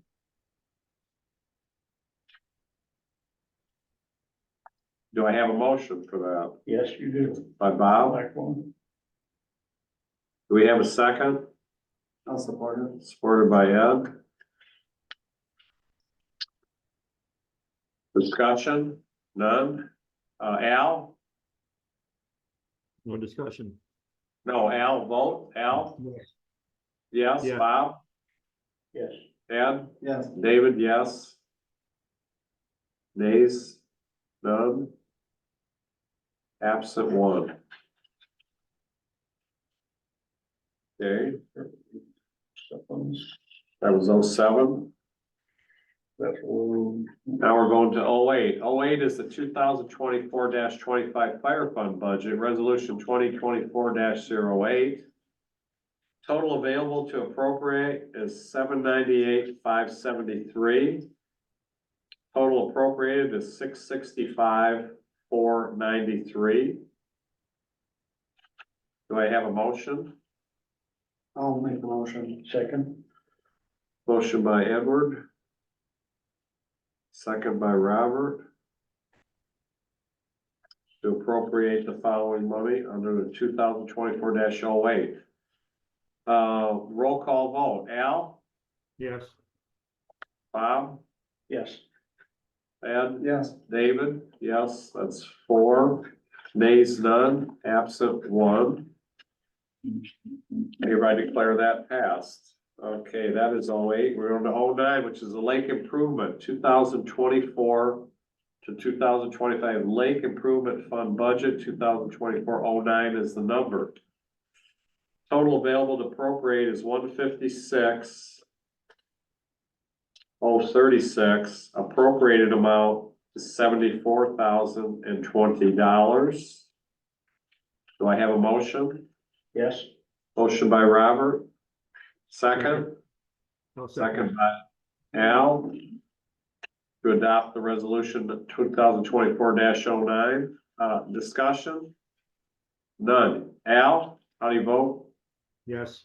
Do I have a motion for that? Yes, you do. By Bob? Like one. Do we have a second? I'll support it. Supported by Ed. Discussion? None? Al? No discussion. No, Al, vote. Al? Yes. Yeah. Bob? Yes. Ed? Yes, David, yes. Nays? None? Absent, 1. Okay, that was 07. That's what Now we're going to 08. 08 is the 2024-25 fire fund budget, resolution 2024-08. Total available to appropriate is 798,573. Total appropriated is 665,493. Do I have a motion? I'll make the motion. second. Motion by Edward. Second by Robert. To appropriate the following money under the 2024-08. Roll call vote. Al? Yes. Bob? Yes. Ed? Yes, David? Yes, that's 4. Nays, none. Absent, 1. Hereby declare that passed. Okay, that is 08. We're on to 09, which is the lake improvement, 2024 to 2025 lake improvement fund budget, 2024-09 is the number. Total available to appropriate is 156,036. Appropriated amount is $74,020. Do I have a motion? Yes. Motion by Robert. Second, No second by Al. To adopt the resolution 2024-09. Discussion? None. Al, how do you vote? Yes.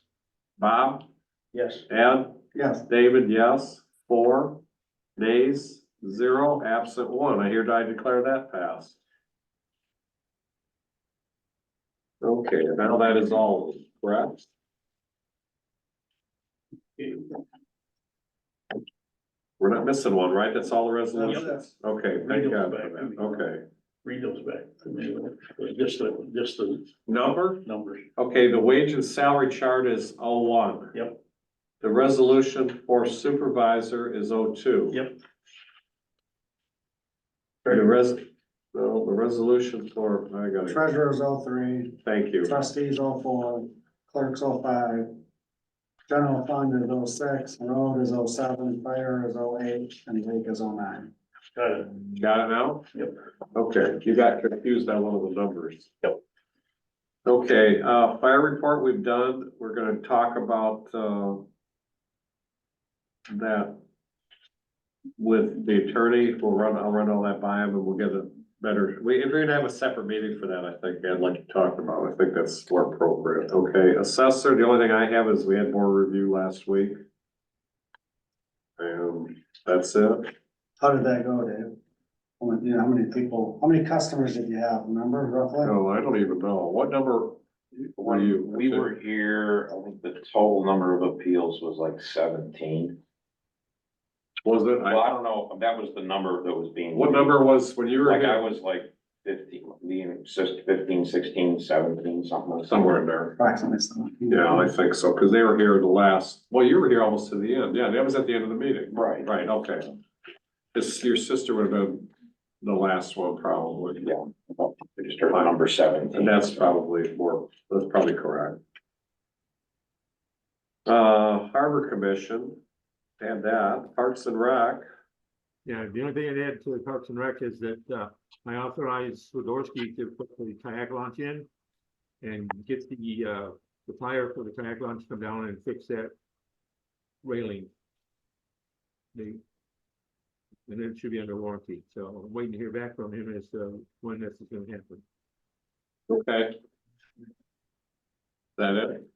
Bob? Yes. Ed? yes, David, yes. 4, nays, 0, absent 1. I hereby declare that passed. Okay, now that is all, correct? We're not missing one, right? That's all the resolutions? Okay, thank God for that. Okay. Read those back to me, just the Number? numbers. Okay, the wage and salary chart is 01. Yep. The resolution for supervisor is 02. Yep. The resolution for, I got it, Treasurer's 03, thank you. trustees 04, clerks 05, general fund is 06, road is 07, fire is 08, and lake is 09. Got it. Got it now? Yep. Okay, you got confused on one of the numbers. Yep. Okay, fire report we've done. We're gonna talk about, that with the attorney. I'll run all that by him and we'll get a better, if we're gonna have a separate meeting for that, I think I'd like to talk about. I think that's more appropriate. Okay, assessor, the only thing I have is we had board review last week. And that's it. How did that go, Dave? How many people, how many customers did you have, remember roughly? No, I don't even know. What number were you? We were here, I think the total number of appeals was like 17. Was it? Well, I don't know, that was the number that was being. What number was when you were Like I here? was like 15, 16, 17, something like that. Somewhere in there. Approximately. So. Yeah, I think so, because they were here the last, well, you were here almost to the end. Yeah, that was at the end of the meeting. Right. Right, okay. Your sister would have been the last one probably. Yeah. I just heard the number 17. And that's probably correct. Harbor Commission, and that, Parks and Rec. Yeah, the only thing I'd add to the Parks and Rec is that, I authorized Swiderski to put the kayak launch in and get the flyer for the kayak launch to come down and fix that railing. And it should be under warranty, so I'm waiting to hear back from him as to when this is gonna happen. Okay. Is that it?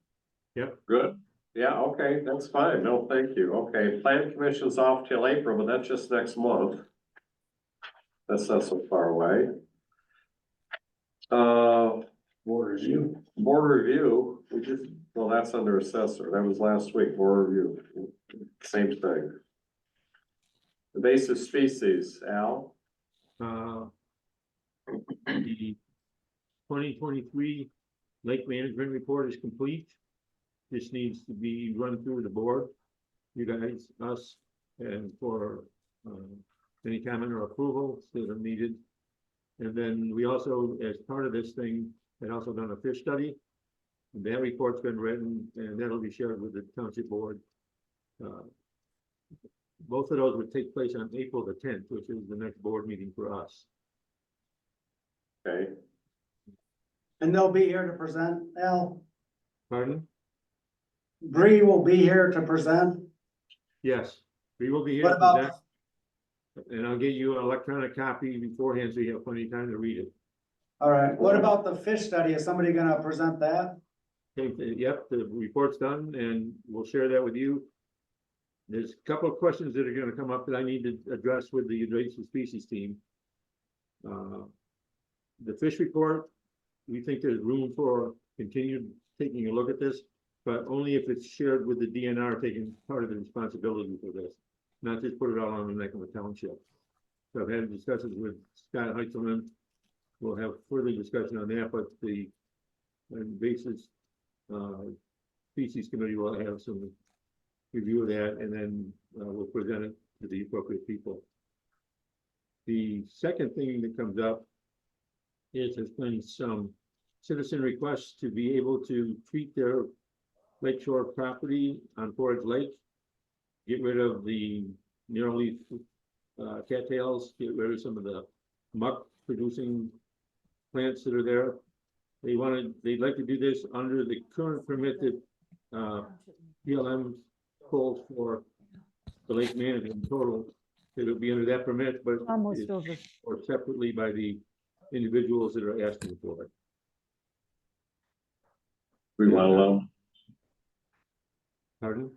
Yep. Good. Yeah, okay, that's fine. No, thank you. Okay, plan commission's off till April, but that's just next month. That's not so far away. Board review. Board review, well, that's under assessor. That was last week, board review. Same thing. Invasive species, Al? The 2023 lake management report is complete. This needs to be run through the board, you guys, us, and for any comment or approval that are needed. And then we also, as part of this thing, had also done a fish study. And that report's been written and that'll be shared with the township board. Both of those would take place on April the 10th, which is the next board meeting for us. Okay, And they'll be here to present, Al? Pardon? Bree will be here to present? Yes, we will be here. What to about, present, and I'll get you an electronic copy beforehand so you have plenty of time to read it. all right, what about the fish study? Is somebody gonna present that? Okay, yep, the report's done and we'll share that with you. There's a couple of questions that are gonna come up that I need to address with the invasive species team. The fish report, we think there's room for continued taking a look at this, but only if it's shared with the DNR taking part of the responsibility for this, not just put it all on the neck of the township. So I've had discussions with Scott Heitzelman. We'll have further discussion on that, but the invasive species committee will have some review of that, and then we'll present it to the appropriate people. The second thing that comes up is there's been some citizen requests to be able to treat their lakeshore property on Forage Lake, get rid of the narrow-leaf cattails, get rid of some of the muck-producing plants that are there. They'd like to do this under the current permitted BLM calls for the lake management total. It'll be under that permit, but Almost over. or separately by the individuals that are asking for it. we want to allow, Pardon?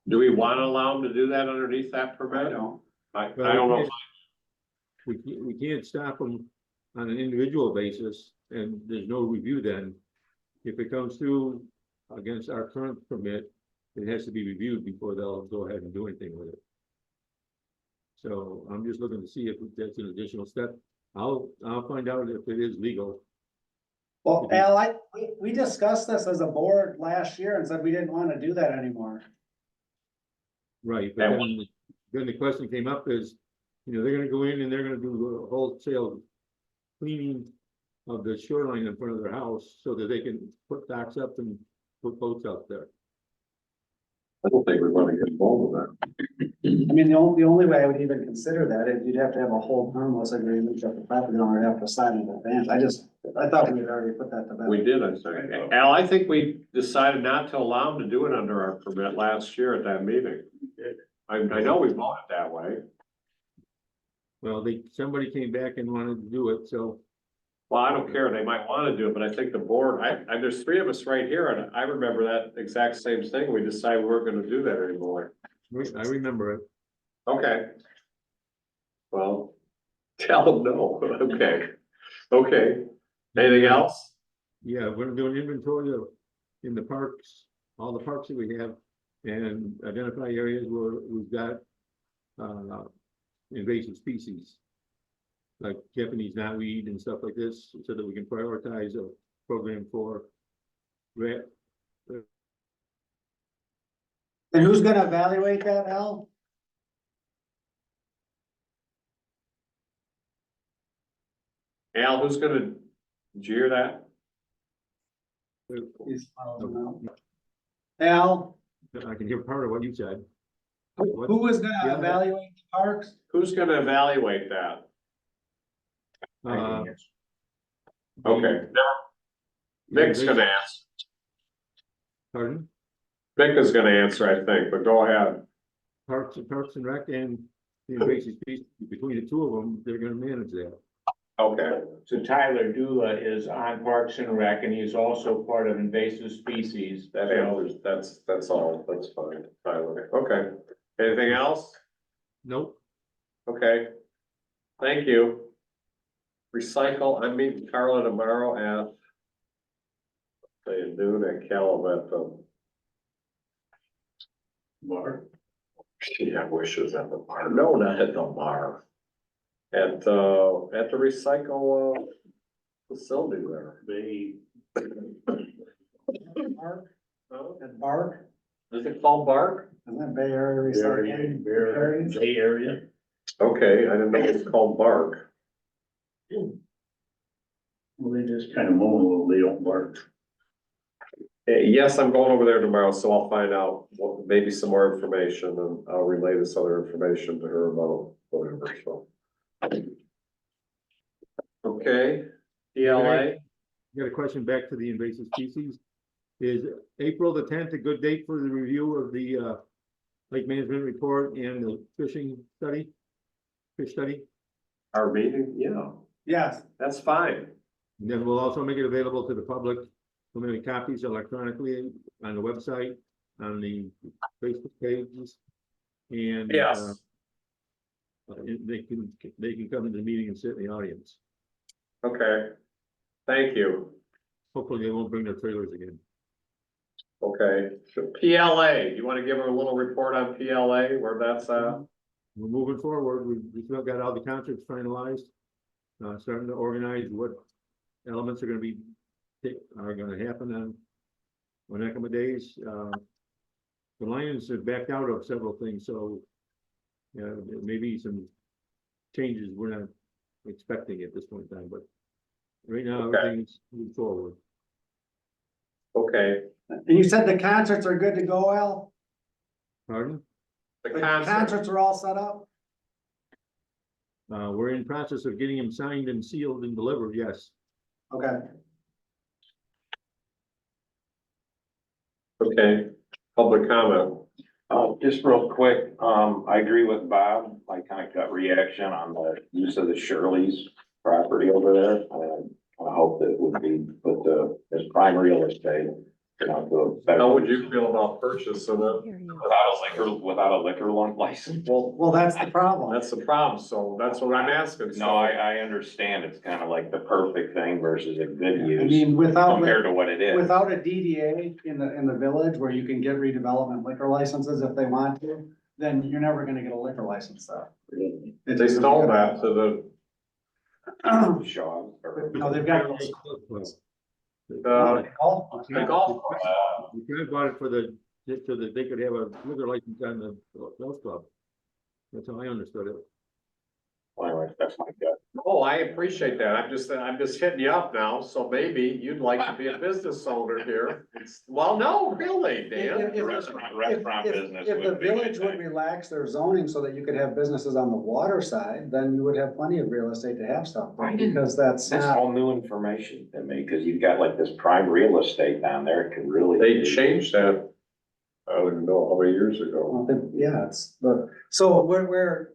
Do we want to allow them to do that underneath that I permit? don't. I don't know. We can't stop them on an individual basis, and there's no review then. If it comes through against our current permit, it has to be reviewed before they'll go ahead and do anything with it. So I'm just looking to see if that's an additional step. I'll find out if it is legal. Well, Al, we discussed this as a board last year and said we didn't want to do that anymore. Right, but And then the question came up is, they're gonna go in and they're gonna do a wholesale cleaning of the shoreline in front of their house so that they can put docks up and put boats out there. I don't think we want to get involved with that. I mean, the only way I would even consider that is you'd have to have a whole harmless agreement that the property owner would have to sign in advance. I thought we had already put that to bed. We did, I think. Al, I think we decided not to allow them to do it under our permit last year at that meeting. I know we voted that way. Well, somebody came back and wanted to do it, so Well, I don't care. They might want to do it, but I think the board, there's three of us right here and I remember that exact same thing. We decided we weren't going to do that anymore. I remember it. Okay. Well, tell them no. Okay. Okay. Anything else? Yeah, we're gonna do an inventory in the parks, all the parks that we have, and identify areas where we've got invasive species, like Japanese knotweed and stuff like this, so that we can prioritize a program for rat. And who's gonna evaluate that, Al? Al, who's gonna, did you hear that? Al, I can hear part of what you said. who is gonna Yeah. evaluate the parks? Who's gonna evaluate that? Okay. Vic's gonna ask. Pardon? Vic is gonna answer, I think, but go ahead. Parks and Rec and the invasive species, between the two of them, they're gonna manage that. Okay, So Tyler Dula is on Parks and Rec, and he's also part of invasive species. that answers, that's all, that's fine, Tyler. Okay, anything else? Nope. Okay, thank you. Recycle, I'm meeting Carla tomorrow at say noon at Calumet, Bar. She had wishes at the bar. No, not at the bar. At the recycle, facility there. Bark, Oh, at Bark, is it called Bark? isn't that Bay Area Recycling? Bay Area. Okay, I didn't know it was called Bark. Well, they just kind of moan a little, they don't bark. Yes, I'm going over there tomorrow, so I'll find out maybe some more information and I'll relay this other information to her about whatever, so. Okay, ELA, Got a question back to the invasive species. Is April the 10th a good date for the review of the lake management report and the fish study? our meeting, yeah, Yes, that's fine. And then we'll also make it available to the public, so many copies electronically on the website, on the Facebook pages. And Yes, they can come to the meeting and sit in the audience. okay, thank you. Hopefully they won't bring their trailers again. Okay, so PLA, you wanna give her a little report on PLA, where that's at? We're moving forward. We still got all the concerts finalized. Starting to organize what elements are gonna happen on Onekama days. The Lions have backed out of several things, so there may be some changes we're not expecting at this point in time, but right now, Okay. everything's moving forward. Okay, and you said the concerts are good to go, Al? Pardon? the The concert, concerts are all set up? We're in process of getting them signed and sealed and delivered, yes. Okay. okay, public comment. Just real quick, I agree with Bob, my kind of gut reaction on the use of the Shirley's property over there. I hope that would be put as prime real estate. You know, the. How would you feel about purchasing it? Hear you. Without a liquor license? Well, that's the problem. That's the problem, so that's what I'm asking. No, I understand. It's kind of like the perfect thing versus a good I use mean, compared to what it is. without a DDA in the village where you can get redevelopment liquor licenses if they want to, then you're never gonna get a liquor license there. They stole that to the, Shaw, or. No, they've got. the golf course. We kind of bought it for so that they could have a liquor license on the golf club. That's how I understood it. Well, anyway, that's my gut. Oh, I appreciate that. I'm just hitting you up now, so maybe you'd like to be a business owner here. Well, no, really, Dan. Restaurant business. If the would be a good village would thing. relax their zoning so that you could have businesses on the water side, then you would have plenty of real estate to have stuff. Because that's That's not, all new information to me, because you've got like this prime real estate down there, it could really. They be- changed that, I don't even know how many years ago. yeah, so where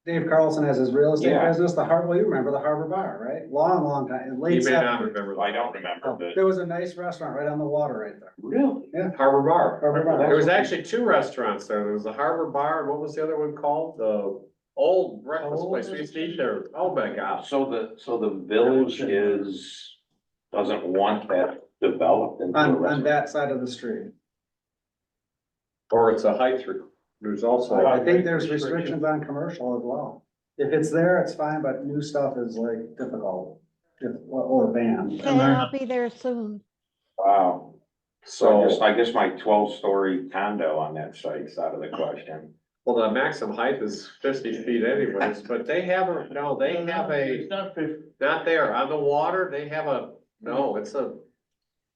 Dave Carlson has his real estate Yeah. business, well, you remember the Harbor Bar, right? Long time, in You late may not 70s. remember. I don't remember, but. There was a nice restaurant right on the water right there. Really? Harbor Bar. Harbor Bar. There was actually two restaurants there. There was the Harbor Bar, and what was the other one called? The old breakfast place. We used to eat there. Oh my gosh. So the village doesn't want that developed into a On restaurant. that side of the street. Or it's a high through. There's also. I think there's restrictions on commercial as well. If it's there, it's fine, but new stuff is like difficult, or banned. Okay, I'll be there soon. Wow. So So, I guess my 12-story condo on that site's out of the question. well, the maximum height is 50 feet anyways, but they have a, no, they have It's a, not 50, not there, on the water, they have a, no, it's a,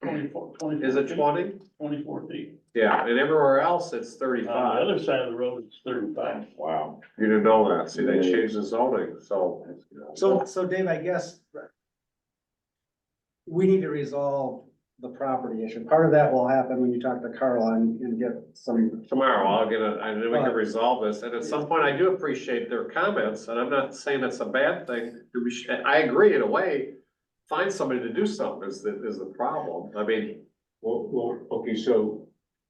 24 is it feet, 20? 24 feet. Yeah, and everywhere else, it's On 35. the other side of the road, it's 35. Wow. You didn't know that, see, they changed the zoning, so. So Dave, I guess we need to resolve the property issue. Part of that will happen when you talk to Carla and get some, Tomorrow, and then we can resolve this, and at some point, I do appreciate their comments, and I'm not saying it's a bad thing. I agree in a way, find somebody to do something is the problem, I mean, Okay, so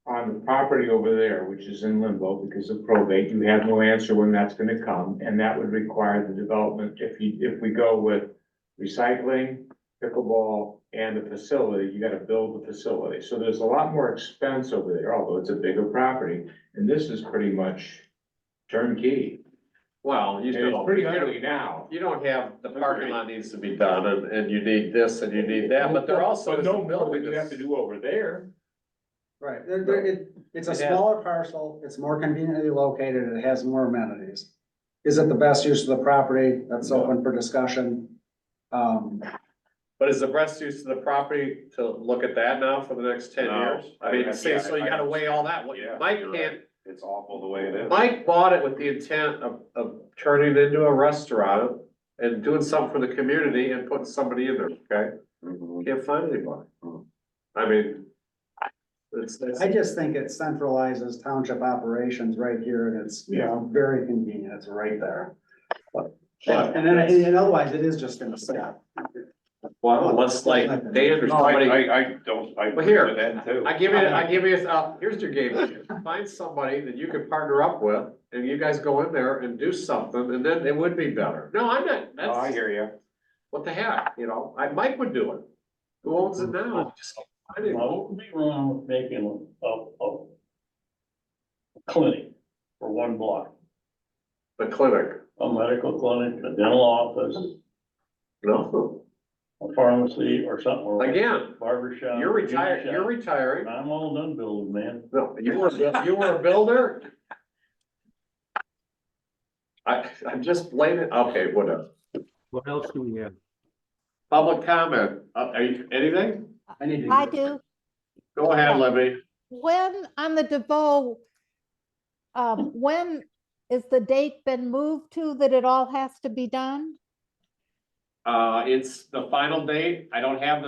on the property over there, which is in limbo because of probate, you have no answer when that's gonna come, and that would require the development, if we go with recycling, pickleball, and the facility, you gotta build the facility, so there's a lot more expense over there, although it's a bigger property, and this is pretty much turnkey. well, you And it's know. pretty ugly now. You don't have, the parking lot needs to be done, and you need this, and you need that, but there also But is a no more building than you have to do over there. right, it's a It has- smaller parcel, it's more conveniently located, it has more amenities. Is it the best use of the property? That's open for discussion. But is the best use of the property to look at that now for the next 10 No. years? I mean, see, so you gotta weigh all that, Yeah, Mike you're can't, right. It's awful the way it is. Mike bought it with the intent of turning it into a restaurant and doing something for the community and putting somebody in there, okay? Mhm. Can't find anybody. I mean, it's, I just think it centralizes township operations right here and it's, very convenient, it's right there. And otherwise it is just gonna sit. well, let's like, Dan or No, somebody. I don't, I Well, agree here, with that too. I give you, here's your game, find somebody that you can partner up with, and you guys go in there and do something, and then it would be better. No, I'm not, No, I that's, hear you. what the heck, Mike would do it. Who owns it now? Just find it. Now, what would be wrong with making a clinic for one block? The clinic, A medical clinic, a dental office, no, a pharmacy or something, or a again, barber shop. you're beauty retired, shop. you're retiring, I'm all done building, man. no, you were a builder? I'm just blaming, okay, whatever. What else do we have? Public comment, are you, anything? I do. Go ahead, Libby. When on the DeVoe, when is the date been moved to that it all has to be done? It's the final date. I don't have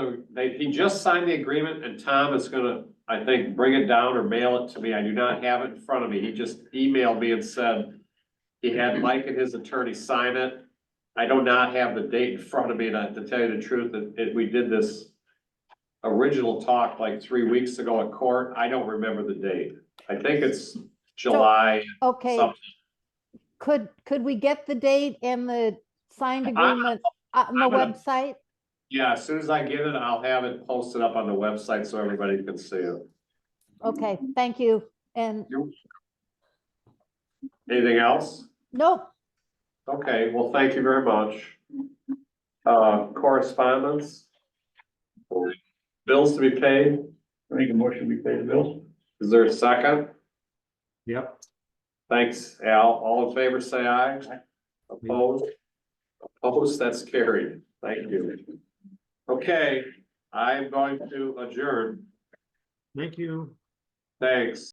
he just signed the agreement and Tom is gonna, I think, bring it down or mail it to me. I do not have it in front of me. He just emailed me and said he had Mike and his attorney sign it. I do not have the date in front of me, to tell you the truth, we did this original talk like 3 weeks ago at court. I don't remember the date. I think it's July Okay, something. could we get the date and the signed agreement on the I'm gonna- website? Yeah, as soon as I get it, I'll have it posted up on the website so everybody can see it. Okay, thank you. And Anything else? nope, Okay, well, thank you very much. Correspondence? Bills to be paid? Make a motion, we pay the bills. Is there a second? Yep. Thanks, Al. All in favor, say aye. Opposed? Opposed, that's carried. Thank you. Okay, I'm going to adjourn. Thank you. Thanks.